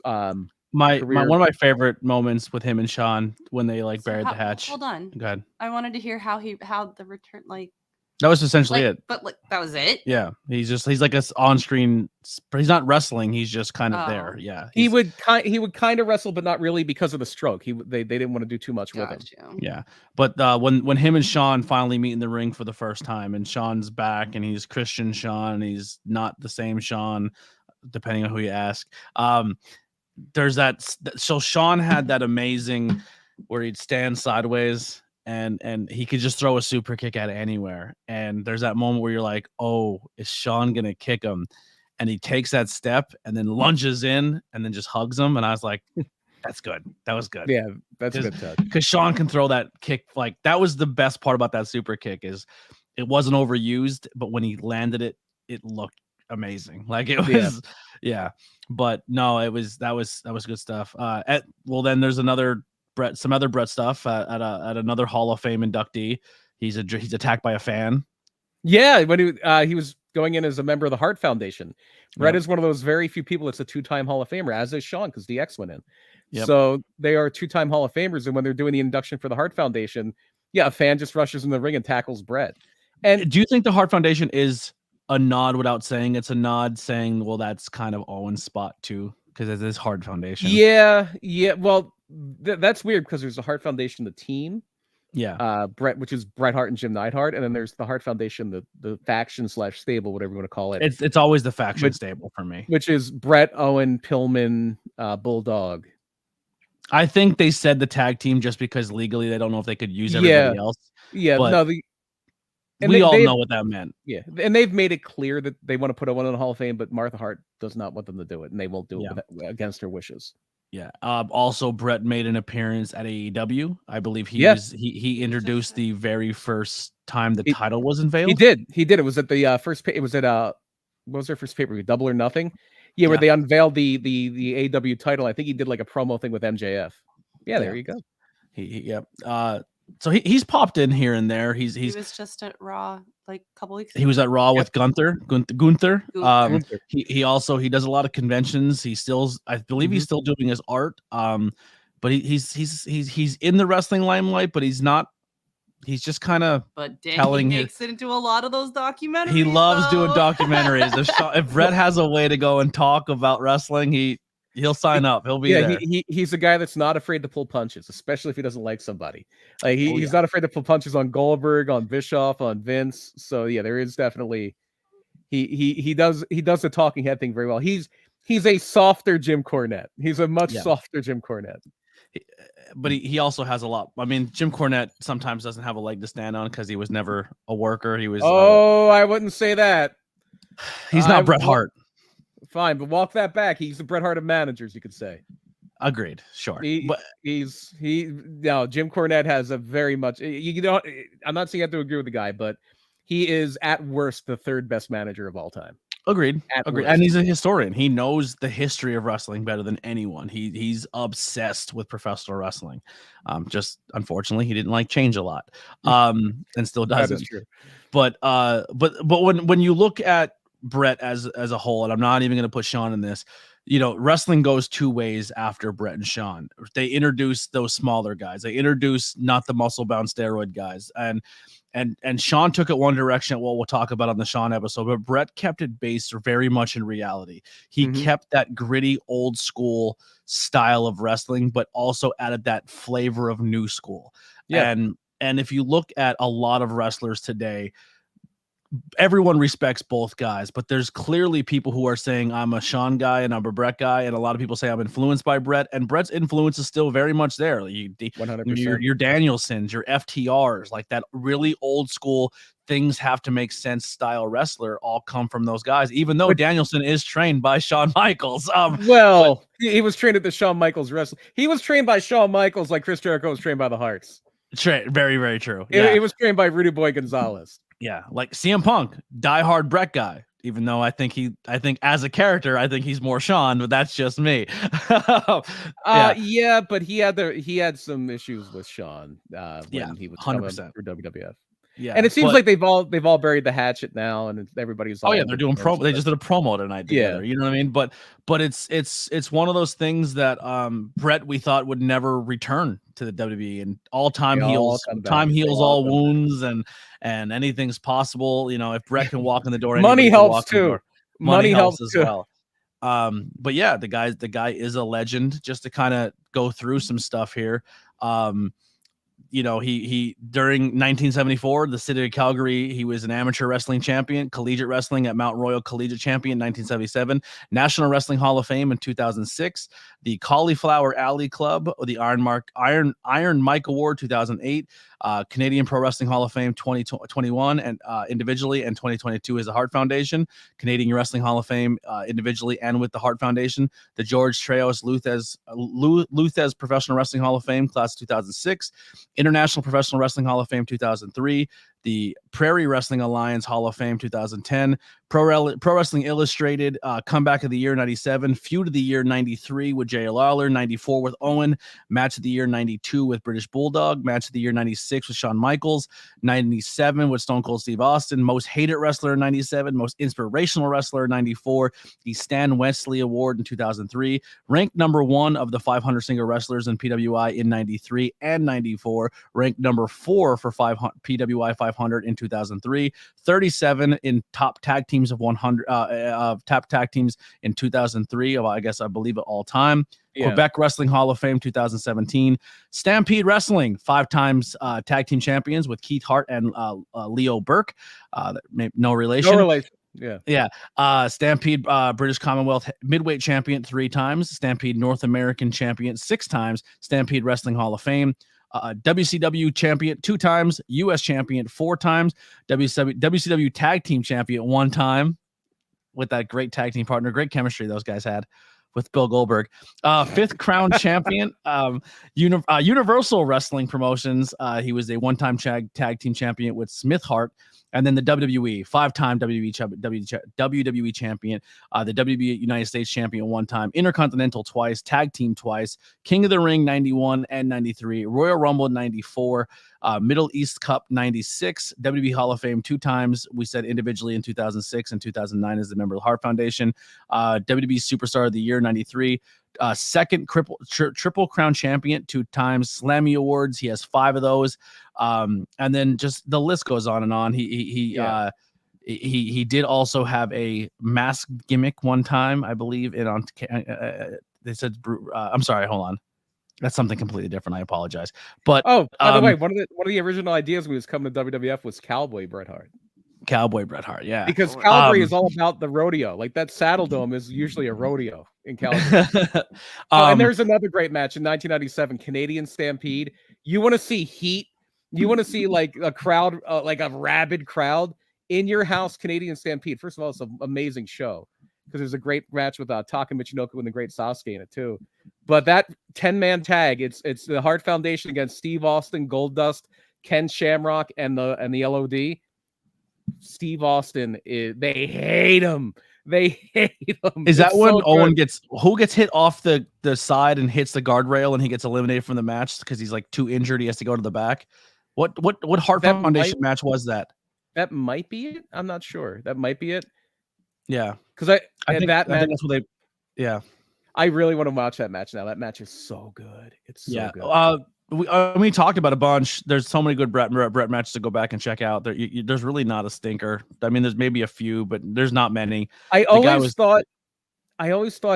one of my favorite moments with him and Shawn when they like buried the hatch. Hold on. Go ahead. I wanted to hear how the return, like, that was essentially it. But like that was it. Yeah, he's like a on-screen. He's not wrestling. He's just kind of there. Yeah, he would kind of wrestle, but not really because of the stroke. They didn't want to do too much with him. Yeah, but when him and Shawn finally meet in the ring for the first time, and Shawn's back, and he's Christian Shawn, and he's not the same Shawn, depending on who you ask. There's that. So Shawn had that amazing where he'd stand sideways and he could just throw a super kick at anywhere. And there's that moment where you're like, oh, is Shawn gonna kick him? And he takes that step and then lunges in and then just hugs him. And I was like, that's good. That was good. Yeah, that's a good touch. Because Shawn can throw that kick. Like, that was the best part about that super kick is it wasn't overused, but when he landed it, it looked amazing. Like it was, yeah. But no, that was good stuff. Well, then there's some other Bret stuff at another Hall of Fame inductee. He's attacked by a fan. Yeah, when he was going in as a member of the Hart Foundation. Bret is one of those very few people that's a 2-time Hall of Famer, as is Sean, because DX went in. Yep. So they are 2-time Hall of Famers, and when they're doing the induction for the Hart Foundation, a fan just rushes in the ring and tackles Bret. And do you think the Hart Foundation is a nod without saying it's a nod, saying, well, that's kind of Owen's spot too, because it is Hart Foundation? Yeah. Well, that's weird because there's a Hart Foundation, the team. Yeah. Bret, which is Bret Hart and Jim Neidhart, and then there's the Hart Foundation, the faction / stable, whatever you want to call it. It's always the faction stable for me, which is Bret, Owen, Pillman, Bulldog. I think they said the tag team just because legally they don't know if they could use everybody else. Yeah, but we all know what that meant. Yeah, and they've made it clear that they want to put Owen in the Hall of Fame, but Martha Hart does not want them to do it, and they won't do it against her wishes. Yeah. Also, Bret made an appearance at AEW. I believe he introduced the very first time the title was unveiled. He did. It was at the first. It was at what was their first pay-per-view? Double or Nothing. Yeah, where they unveiled the AEW title. I think he did like a promo thing with MJF. Yeah, there you go. So he's popped in here and there. He was just at Raw like a couple weeks ago. He was at Raw with Gunther. He also does a lot of conventions. I believe he's still doing his art. But he's in the wrestling limelight, but he's not. He's just kind of telling. He makes it into a lot of those documentaries. He loves doing documentaries. If Bret has a way to go and talk about wrestling, he'll sign up. He'll be there. He's a guy that's not afraid to pull punches, especially if he doesn't like somebody. Like he's not afraid to pull punches on Goldberg, on Bischoff, on Vince. So yeah, there is definitely he does the talking head thing very well. He's a softer Jim Cornette. He's a much softer Jim Cornette. But he also has a lot. I mean, Jim Cornette sometimes doesn't have a leg to stand on because he was never a worker. He was. I wouldn't say that. He's not Bret Hart. Fine, but walk that back. He's the Bret Hart of managers, you could say. Agreed. Sure. Jim Cornette has a very much. I'm not saying you have to agree with the guy, but he is at worst the third best manager of all time. Agreed. And he's a historian. He knows the history of wrestling better than anyone. He's obsessed with professional wrestling. Just unfortunately, he didn't like change a lot. And still doesn't. That is true. But when you look at Bret as a whole, and I'm not even going to put Sean in this, wrestling goes two ways after Bret and Sean. They introduce those smaller guys. They introduce not the muscle bound steroid guys. And Sean took it one direction. Well, we'll talk about on the Sean episode, but Bret kept it based very much in reality. He kept that gritty old school style of wrestling, but also added that flavor of new school. Yeah. And if you look at a lot of wrestlers today, everyone respects both guys, but there's clearly people who are saying I'm a Sean guy and I'm a Bret guy, and a lot of people say I'm influenced by Bret, and Bret's influence is still very much there. 100%. Your Danielsons, your FTRs, like that really old school things have to make sense style wrestler all come from those guys, even though Danielson is trained by Shawn Michaels. He was trained at the Shawn Michaels wrestling. He was trained by Shawn Michaels like Chris Jericho was trained by the Hearts. Very, very true. He was trained by Rudy Boy Gonzalez. Yeah, like CM Punk, diehard Bret guy. Even though I think as a character, I think he's more Sean, but that's just me. Yeah, but he had some issues with Sean when he was 100% for WWF. Yeah, and it seems like they've all buried the hatchet now, and everybody's. They're doing promo. They just did a promo tonight together. You know what I mean? But it's one of those things that Bret we thought would never return to the WWE, and time heals all wounds, and anything's possible. If Bret can walk in the door, money helps too. Money helps as well. But yeah, the guy is a legend. Just to kind of go through some stuff here. He during 1974, the city of Calgary, he was an amateur wrestling champion, collegiate wrestling at Mount Royal Collegiate Champion 1977, National Wrestling Hall of Fame in 2006, the Cauliflower Alley Club, or the Iron Mike Award 2008, Canadian Pro Wrestling Hall of Fame 2021 and individually, and 2022 is the Hart Foundation, Canadian Wrestling Hall of Fame individually and with the Hart Foundation, the George Treos Luthez Professional Wrestling Hall of Fame class of 2006, International Professional Wrestling Hall of Fame 2003, the Prairie Wrestling Alliance Hall of Fame 2010, Pro Wrestling Illustrated Comeback of the Year 97, Feud of the Year 93 with Jay Lawler, 94 with Owen, Match of the Year 92 with British Bulldog, Match of the Year 96 with Shawn Michaels, 97 with Stone Cold Steve Austin, Most Hated Wrestler 97, Most Inspirational Wrestler 94, the Stan Wesley Award in 2003, ranked number 1 of the 500 single wrestlers in PWI in 93 and 94, ranked number 4 for PWI 500 in 2003, 37 in top tag teams of 100 top tag teams in 2003 of I believe it all time. Quebec Wrestling Hall of Fame 2017, Stampede Wrestling 5 times tag team champions with Keith Hart and Leo Burke. No relation. No relation. Yeah. Stampede British Commonwealth Midweight Champion 3 times, Stampede North American Champion 6 times, Stampede Wrestling Hall of Fame. WCW Champion 2 times, US Champion 4 times, WCW Tag Team Champion 1 time with that great tag team partner. Great chemistry those guys had with Bill Goldberg. 5th Crown Champion, Universal Wrestling Promotions. He was a 1-time tag team champion with Smith Hart. And then the WWE, 5-time WWE champion, the WWE United States champion 1 time, Intercontinental twice, tag team twice, King of the Ring 91 and 93, Royal Rumble 94, Middle East Cup 96, WWE Hall of Fame 2 times. We said individually in 2006 and 2009 as a member of the Hart Foundation, WWE Superstar of the Year 93. 2nd triple crown champion 2 times, Slammy Awards. He has 5 of those. And then just the list goes on and on. He did also have a mask gimmick 1 time, I believe. They said, I'm sorry, hold on. That's something completely different. I apologize. But by the way, one of the original ideas when he was coming to WWF was Cowboy Bret Hart. Cowboy Bret Hart, yeah. Because Calgary is all about the rodeo. Like that Saddle Dome is usually a rodeo in Calgary. And there's another great match in 1997, Canadian Stampede. You want to see heat? You want to see like a crowd, like a rabid crowd in your house, Canadian Stampede. First of all, it's an amazing show because there's a great match with Taka Michinoku and the Great Sasuke in it too. But that 10-man tag, it's the Hart Foundation against Steve Austin, Goldust, Ken Shamrock, and the LOD. Steve Austin they hate him. They hate him. Is that when Owen gets hit off the side and hits the guardrail and he gets eliminated from the match because he's like too injured? He has to go to the back. What Hart Foundation match was that? That might be it. I'm not sure. That might be it. Yeah, because I think that's what they. Yeah, I really want to watch that match now. That match is so good. It's so good. We talked about a bunch. There's so many good Bret matches to go back and check out. There's really not a stinker. I mean, there's maybe a few, but there's not many. I always thought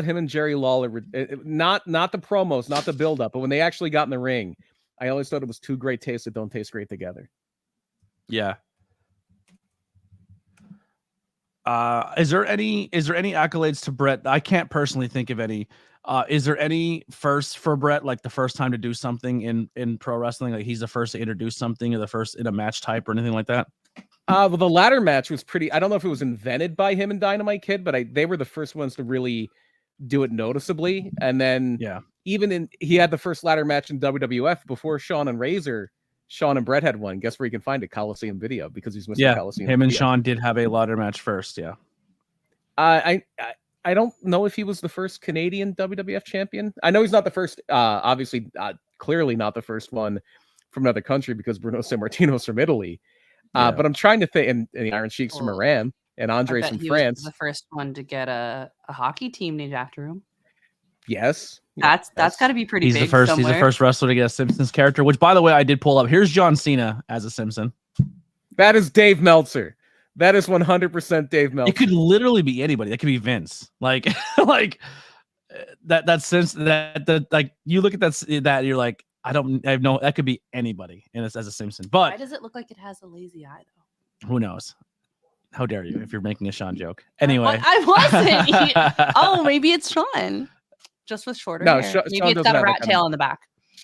him and Jerry Lawler were not the promos, not the build-up, but when they actually got in the ring, I always thought it was 2 great tastes that don't taste great together. Yeah. Is there any accolades to Bret? I can't personally think of any. Is there any first for Bret, like the first time to do something in pro wrestling? Like he's the first to introduce something or the first in a match type or anything like that? Well, the ladder match was pretty. I don't know if it was invented by him and Dynamite Kid, but they were the first ones to really do it noticeably. And then he had the first ladder match in WWF before Shawn and Razor. Shawn and Bret had one. Guess where you can find it? Coliseum Video, because he's Mr. Coliseum. Him and Shawn did have a ladder match first. Yeah. I don't know if he was the first Canadian WWF champion. I know he's not the first, obviously, clearly not the first one from another country because Bruno Sammartino's from Italy. But I'm trying to think, and the Iron Sheik's from Iran, and Andre's from France. Was the first one to get a hockey team named after him. Yes. That's got to be pretty big. He's the first wrestler to get a Simpsons character, which, by the way, I did pull up. Here's John Cena as a Simpson. That is Dave Meltzer. That is 100% Dave Meltzer. It could literally be anybody. That could be Vince. Like that sense that like you look at that you're like, I have no. That could be anybody, and it's as a Simpson. But why does it look like it has a lazy eye though? Who knows? How dare you if you're making a Sean joke? Anyway, I wasn't. Oh, maybe it's Sean, just with shorter hair. Maybe Sean it's got a rat tail on the back.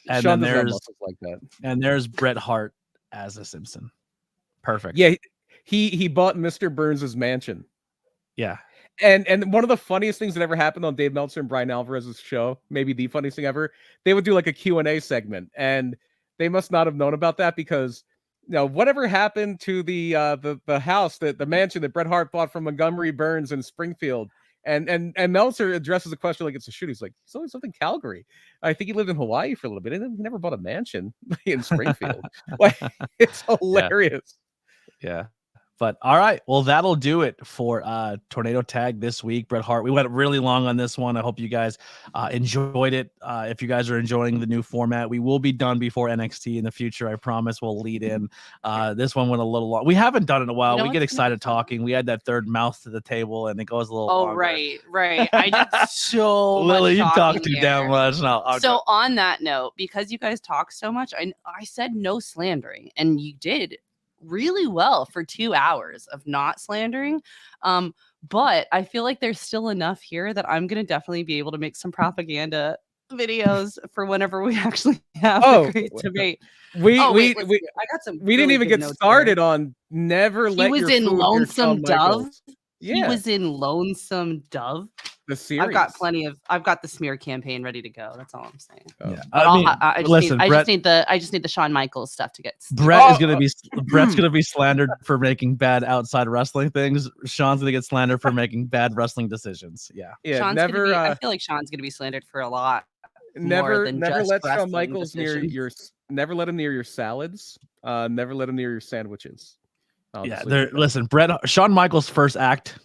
And Sean then there's like that. And there's Bret Hart as a Simpson. Perfect. Yeah. He bought Mr. Burns' mansion. Yeah. And one of the funniest things that ever happened on Dave Meltzer and Brian Alvarez's show, maybe the funniest thing ever, they would do like a Q&A segment. And they must not have known about that because whatever happened to the house, the mansion that Bret Hart bought from Montgomery Burns in Springfield? And Meltzer addresses the question like it's a shoot. He's like, it's only something Calgary. I think he lived in Hawaii for a little bit. He never bought a mansion in Springfield. Like, it's hilarious. Yeah. But all right, well, that'll do it for Tornado Tag this week. Bret Hart, we went really long on this one. I hope you guys enjoyed it. If you guys are enjoying the new format, we will be done before NXT in the future. I promise we'll lead in. This one went a little long. We haven't done it in a while. We get excited talking. We had that third mouth to the table, and it goes a little longer. Right. I did so Lily, you much talk too here. damn much. No, okay. So on that note, because you guys talk so much, I said no slandering, and you did really well for 2 hours of not slandering. But I feel like there's still enough here that I'm gonna definitely be able to make some propaganda videos for whenever we actually have a great debate. I got some. We didn't even get started on never let He was your in food Lonesome Dove. Yeah. He was in Lonesome Dove. The series. I've got the smear campaign ready to go. That's all I'm saying. Yeah. I just need the Shawn Michaels stuff to get. Bret's gonna be slandered for making bad outside wrestling things. Sean's gonna get slandered for making bad wrestling decisions. Yeah. Sean's I feel like Sean's gonna be slandered for a lot. Never let Shawn Michaels near your. Never let him near your salads. Never let him near your sandwiches. Listen, Shawn Michaels' first act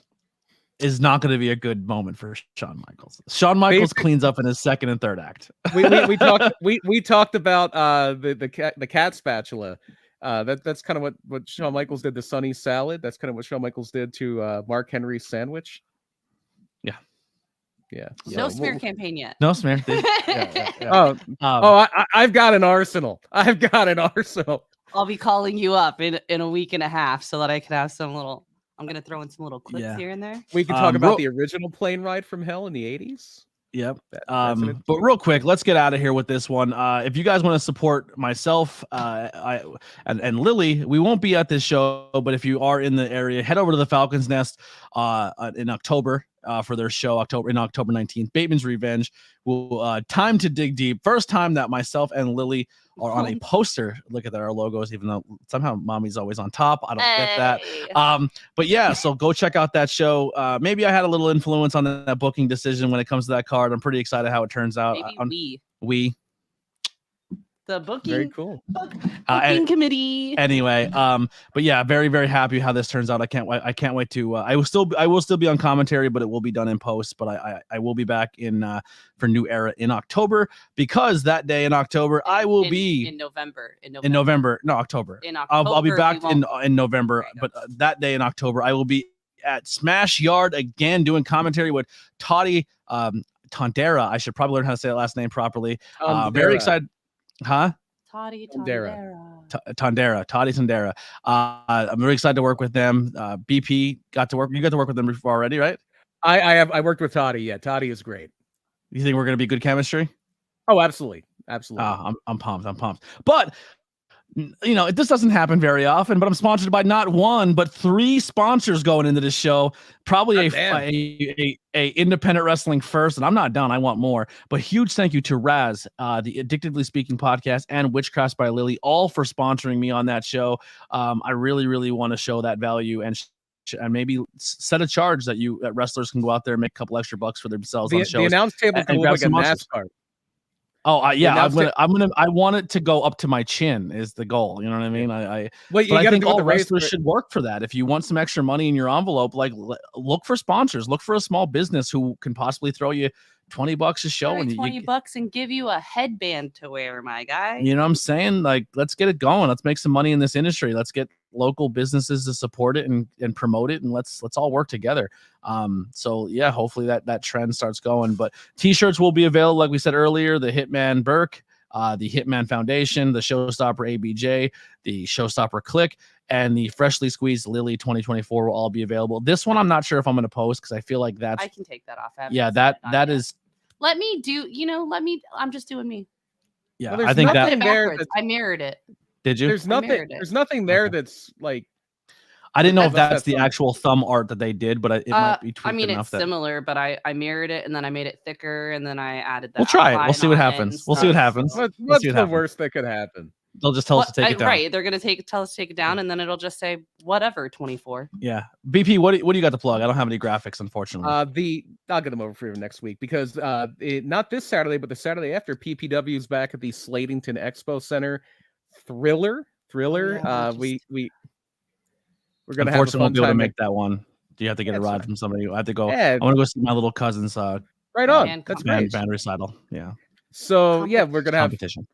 is not going to be a good moment for Shawn Michaels. Shawn Michaels cleans up in his second and third act. we talked about the cat spatula. That's kind of what Shawn Michaels did to Sonny's salad. That's kind of what Shawn Michaels did to Mark Henry's sandwich. Yeah. No smear campaign yet. No smear. I've got an arsenal. I'll be calling you up in a week and a half so that I can have some little. I'm gonna throw in some little clips here and there. We can talk about the original plane ride from hell in the 80s. Yep. But real quick, let's get out of here with this one. If you guys want to support myself, and Lily, we won't be at this show, but if you are in the area, head over to the Falcon's Nest in October for their show October 19th. Bateman's Revenge. Time to dig deep. First time that myself and Lily are on a poster. Look at our logos, even though somehow Mommy's always on top. I don't get that. But yeah, so go check out that show. Maybe I had a little influence on that booking decision when it comes to that card. I'm pretty excited how it turns out. The booking, very cool. Booking committee. Anyway, but yeah, very, very happy how this turns out. I can't wait to. I will still be on commentary, but it will be done in post. But I will be back in for New Era in October, because that day in October I will be in October. I'll be back in November, but that day in October I will be at Smash Yard again doing commentary with Toddy Tondera. I should probably learn how to say that last name properly. Very excited. Huh? Toddy Tondera. I'm very excited to work with them. BP got to work. You got to work with them before already, right? I worked with Toddy. Yeah, Toddy is great. You think we're gonna be good chemistry? Oh, absolutely. I'm pumped. But this doesn't happen very often, but I'm sponsored by not one, but 3 sponsors going into this show. Probably a independent wrestling first, and I'm not done. I want more. But huge thank you to Raz, the Addictively Speaking podcast, and Witchcrafts by Lily, all for sponsoring me on that show. I really, really want to show that value and maybe set a charge that wrestlers can go out there and make a couple extra bucks for themselves on shows. The announce table can look like a NASCAR. Oh, yeah. I want it to go up to my chin is the goal. You know what I mean? I think all wrestlers should work for that. If you want some extra money in your envelope, like look for sponsors, look for a small business who can possibly throw you $20 a show and $20 and give you a headband to wear, my guy. You know what I'm saying? Like, let's get it going. Let's make some money in this industry. Let's get local businesses to support it and promote it, and let's all work together. So yeah, hopefully that trend starts going. But t-shirts will be available, like we said earlier. The Hitman Burke, the Hitman Foundation, the Showstopper ABJ, the Showstopper Click, and the Freshly Squeezed Lily 2024 will all be available. This one I'm not sure if I'm going to post, because I feel like I can take that off. That is. Let me do. I'm just doing me. Yeah, well, I think that I mirrored it. Did you? There's nothing there that's like. I didn't know if that's the actual thumb art that they did, but it might be tweaked enough. It's similar, but I mirrored it and then I made it thicker and then I added that. We'll try it. We'll see what happens. We'll see what happens. What's the worst that could happen? They'll just tell us to take it down. Right. They're going to tell us to take it down, and then it'll just say whatever 24. Yeah. BP, what do you got to plug? I don't have any graphics, unfortunately. I'll get them over for you next week because not this Saturday, but the Saturday after, PPW is back at the Slatington Expo Center. Thriller. Oh, yeah, We're gonna have a unfortunately, fun won't be able to time. make that one. Do you have to get a ride from somebody? I have to go. Yeah. I want to go see my little cousin's Right on. That's band great. recital. Yeah. So yeah, we're gonna have competition.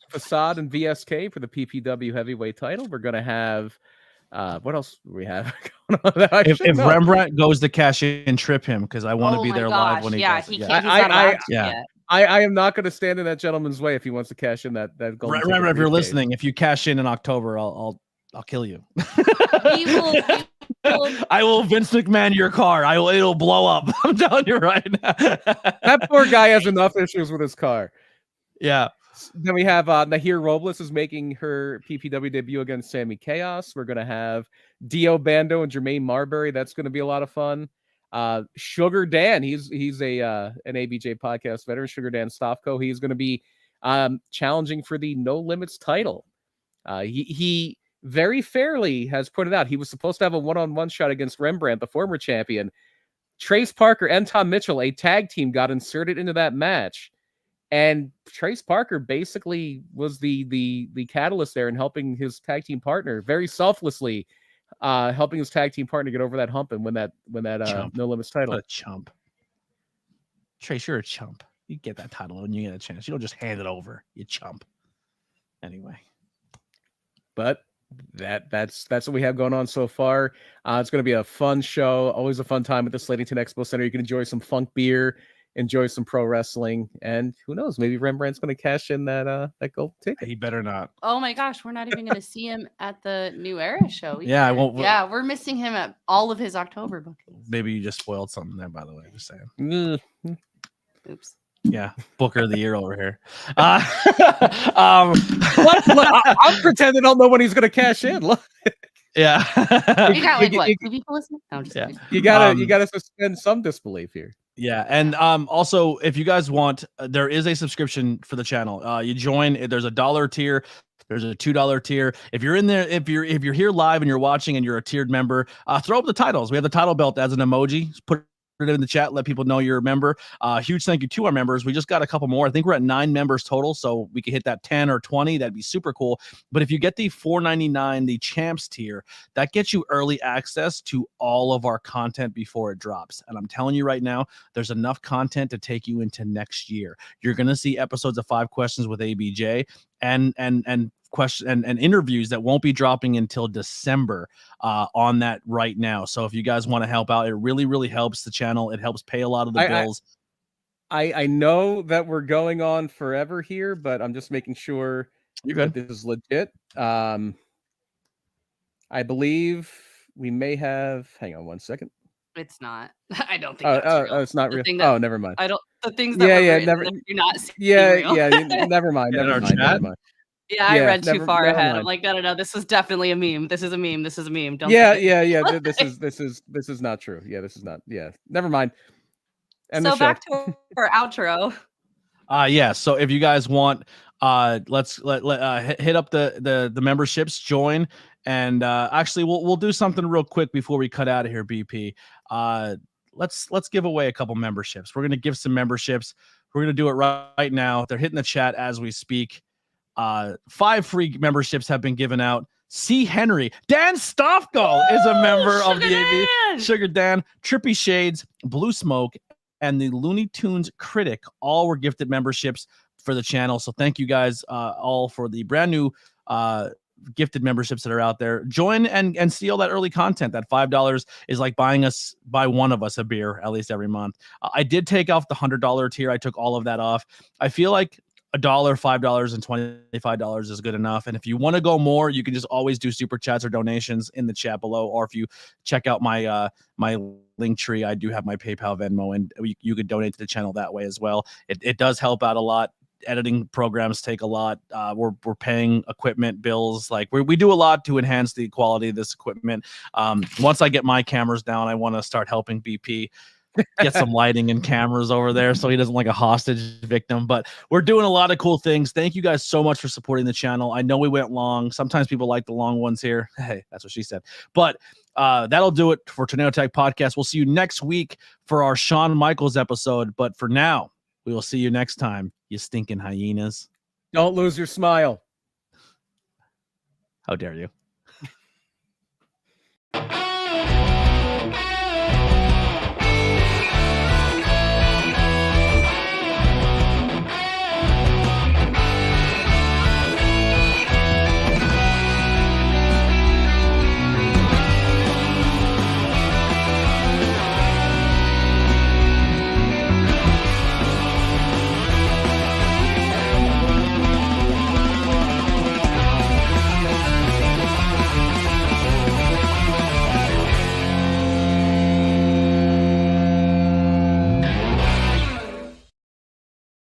Facade and VSK for the PPW heavyweight title. We're gonna have what else do we have going on that If Rembrandt goes to cash in, trip him because I want to be there live when he does. He can't. He's not allowed to yet. I am not going to stand in that gentleman's way if he wants to cash in that golden ticket. Remember, if you're listening, if you cash in October, I'll kill you. He will. I will Vince McMahon your car. It'll blow up. I'm telling you right now. That poor guy has enough issues with his car. Yeah. Then we have Nahir Robles is making her PPW debut against Sammy Chaos. We're going to have Dio Bando and Jermaine Marbury. That's going to be a lot of fun. Sugar Dan, he's an ABJ podcast veteran. Sugar Dan Stofko. He's going to be challenging for the No Limits title. He very fairly has put it out. He was supposed to have a one-on-one shot against Rembrandt, the former champion. Trace Parker and Tom Mitchell, a tag team, got inserted into that match. And Trace Parker basically was the catalyst there in helping his tag team partner very selflessly, helping his tag team partner get over that hump and win that No Limits title. What a chump. Trace, you're a chump. You get that title when you get a chance. You don't just hand it over. You chump. Anyway. But that's what we have going on so far. It's going to be a fun show. Always a fun time at the Slatington Expo Center. You can enjoy some funk beer, enjoy some pro wrestling, and who knows, maybe Rembrandt's going to cash in that gold ticket. He better not. Oh my gosh, we're not even going to see him at the New Era show. Yeah, I won't. Yeah, we're missing him at all of his October bookings. Maybe you just spoiled something there, by the way. Just saying. Oops. Yeah, Booker of the Year over here. I'm pretending I don't know when he's going to cash in. Look. Yeah. You got like what? 2 people listening? No, I'm just kidding. You gotta suspend some disbelief here. Yeah, and also if you guys want, there is a subscription for the channel. You join. There's a $1 tier. There's a $2 tier. If you're in there, if you're here live and you're watching and you're a tiered member, throw up the titles. We have the title belt as an emoji. Just put it in the chat. Let people know you're a member. Huge thank you to our members. We just got a couple more. I think we're at 9 members total, so we could hit that 10 or 20. That'd be super cool. But if you get the $4.99, the champs tier, that gets you early access to all of our content before it drops. And I'm telling you right now, there's enough content to take you into next year. You're gonna see episodes of 5 Questions with ABJ and question and interviews that won't be dropping until December on that right now. So if you guys want to help out, it really helps the channel. It helps pay a lot of the bills. I know that we're going on forever here, but I'm just making sure you're good. This is legit. I believe we may have. Hang on one second. It's not. I don't think that's real. It's not real. That, never mind. I don't. The things that never. You're not seeing real. Never mind. Never mind. Yeah, I read too far ahead. I'm like, no. This is definitely a meme. This is a meme. This is a meme. Don't. Yeah. This is not true. Yeah, this is not. Yeah, never mind. So back to our outro. Yeah. So if you guys want, let's hit up the memberships, join, and actually we'll do something real quick before we cut out of here. BP. Let's give away a couple memberships. We're gonna give some memberships. We're gonna do it right now. They're hitting the chat as we speak. 5 free memberships have been given out. C. Henry, Dan Stofko is a member of the AV. Sugar Dan, Trippy Shades, Blue Smoke, and the Looney Tunes Critic all were gifted memberships for the channel. So thank you guys all for the brand new gifted memberships that are out there. Join and steal that early content. That $5 is like buy one of us a beer at least every month. I did take off the $100 tier. I took all of that off. I feel like $1, $5, and $25 is good enough. And if you want to go more, you can just always do super chats or donations in the chat below. Or if you check out my my link tree, I do have my PayPal, Venmo, and you could donate to the channel that way as well. It does help out a lot. Editing programs take a lot. We're paying equipment bills. Like we do a lot to enhance the quality of this equipment. Once I get my cameras down, I want to start helping BP get some lighting and cameras over there so he doesn't like a hostage victim. But we're doing a lot of cool things. Thank you guys so much for supporting the channel. I know we went long. Sometimes people like the long ones here. Hey, that's what she said. But that'll do it for Tornado Tech Podcast. We'll see you next week for our Shawn Michaels episode. But for now, we will see you next time, you stinking hyenas. Don't lose your smile. How dare you?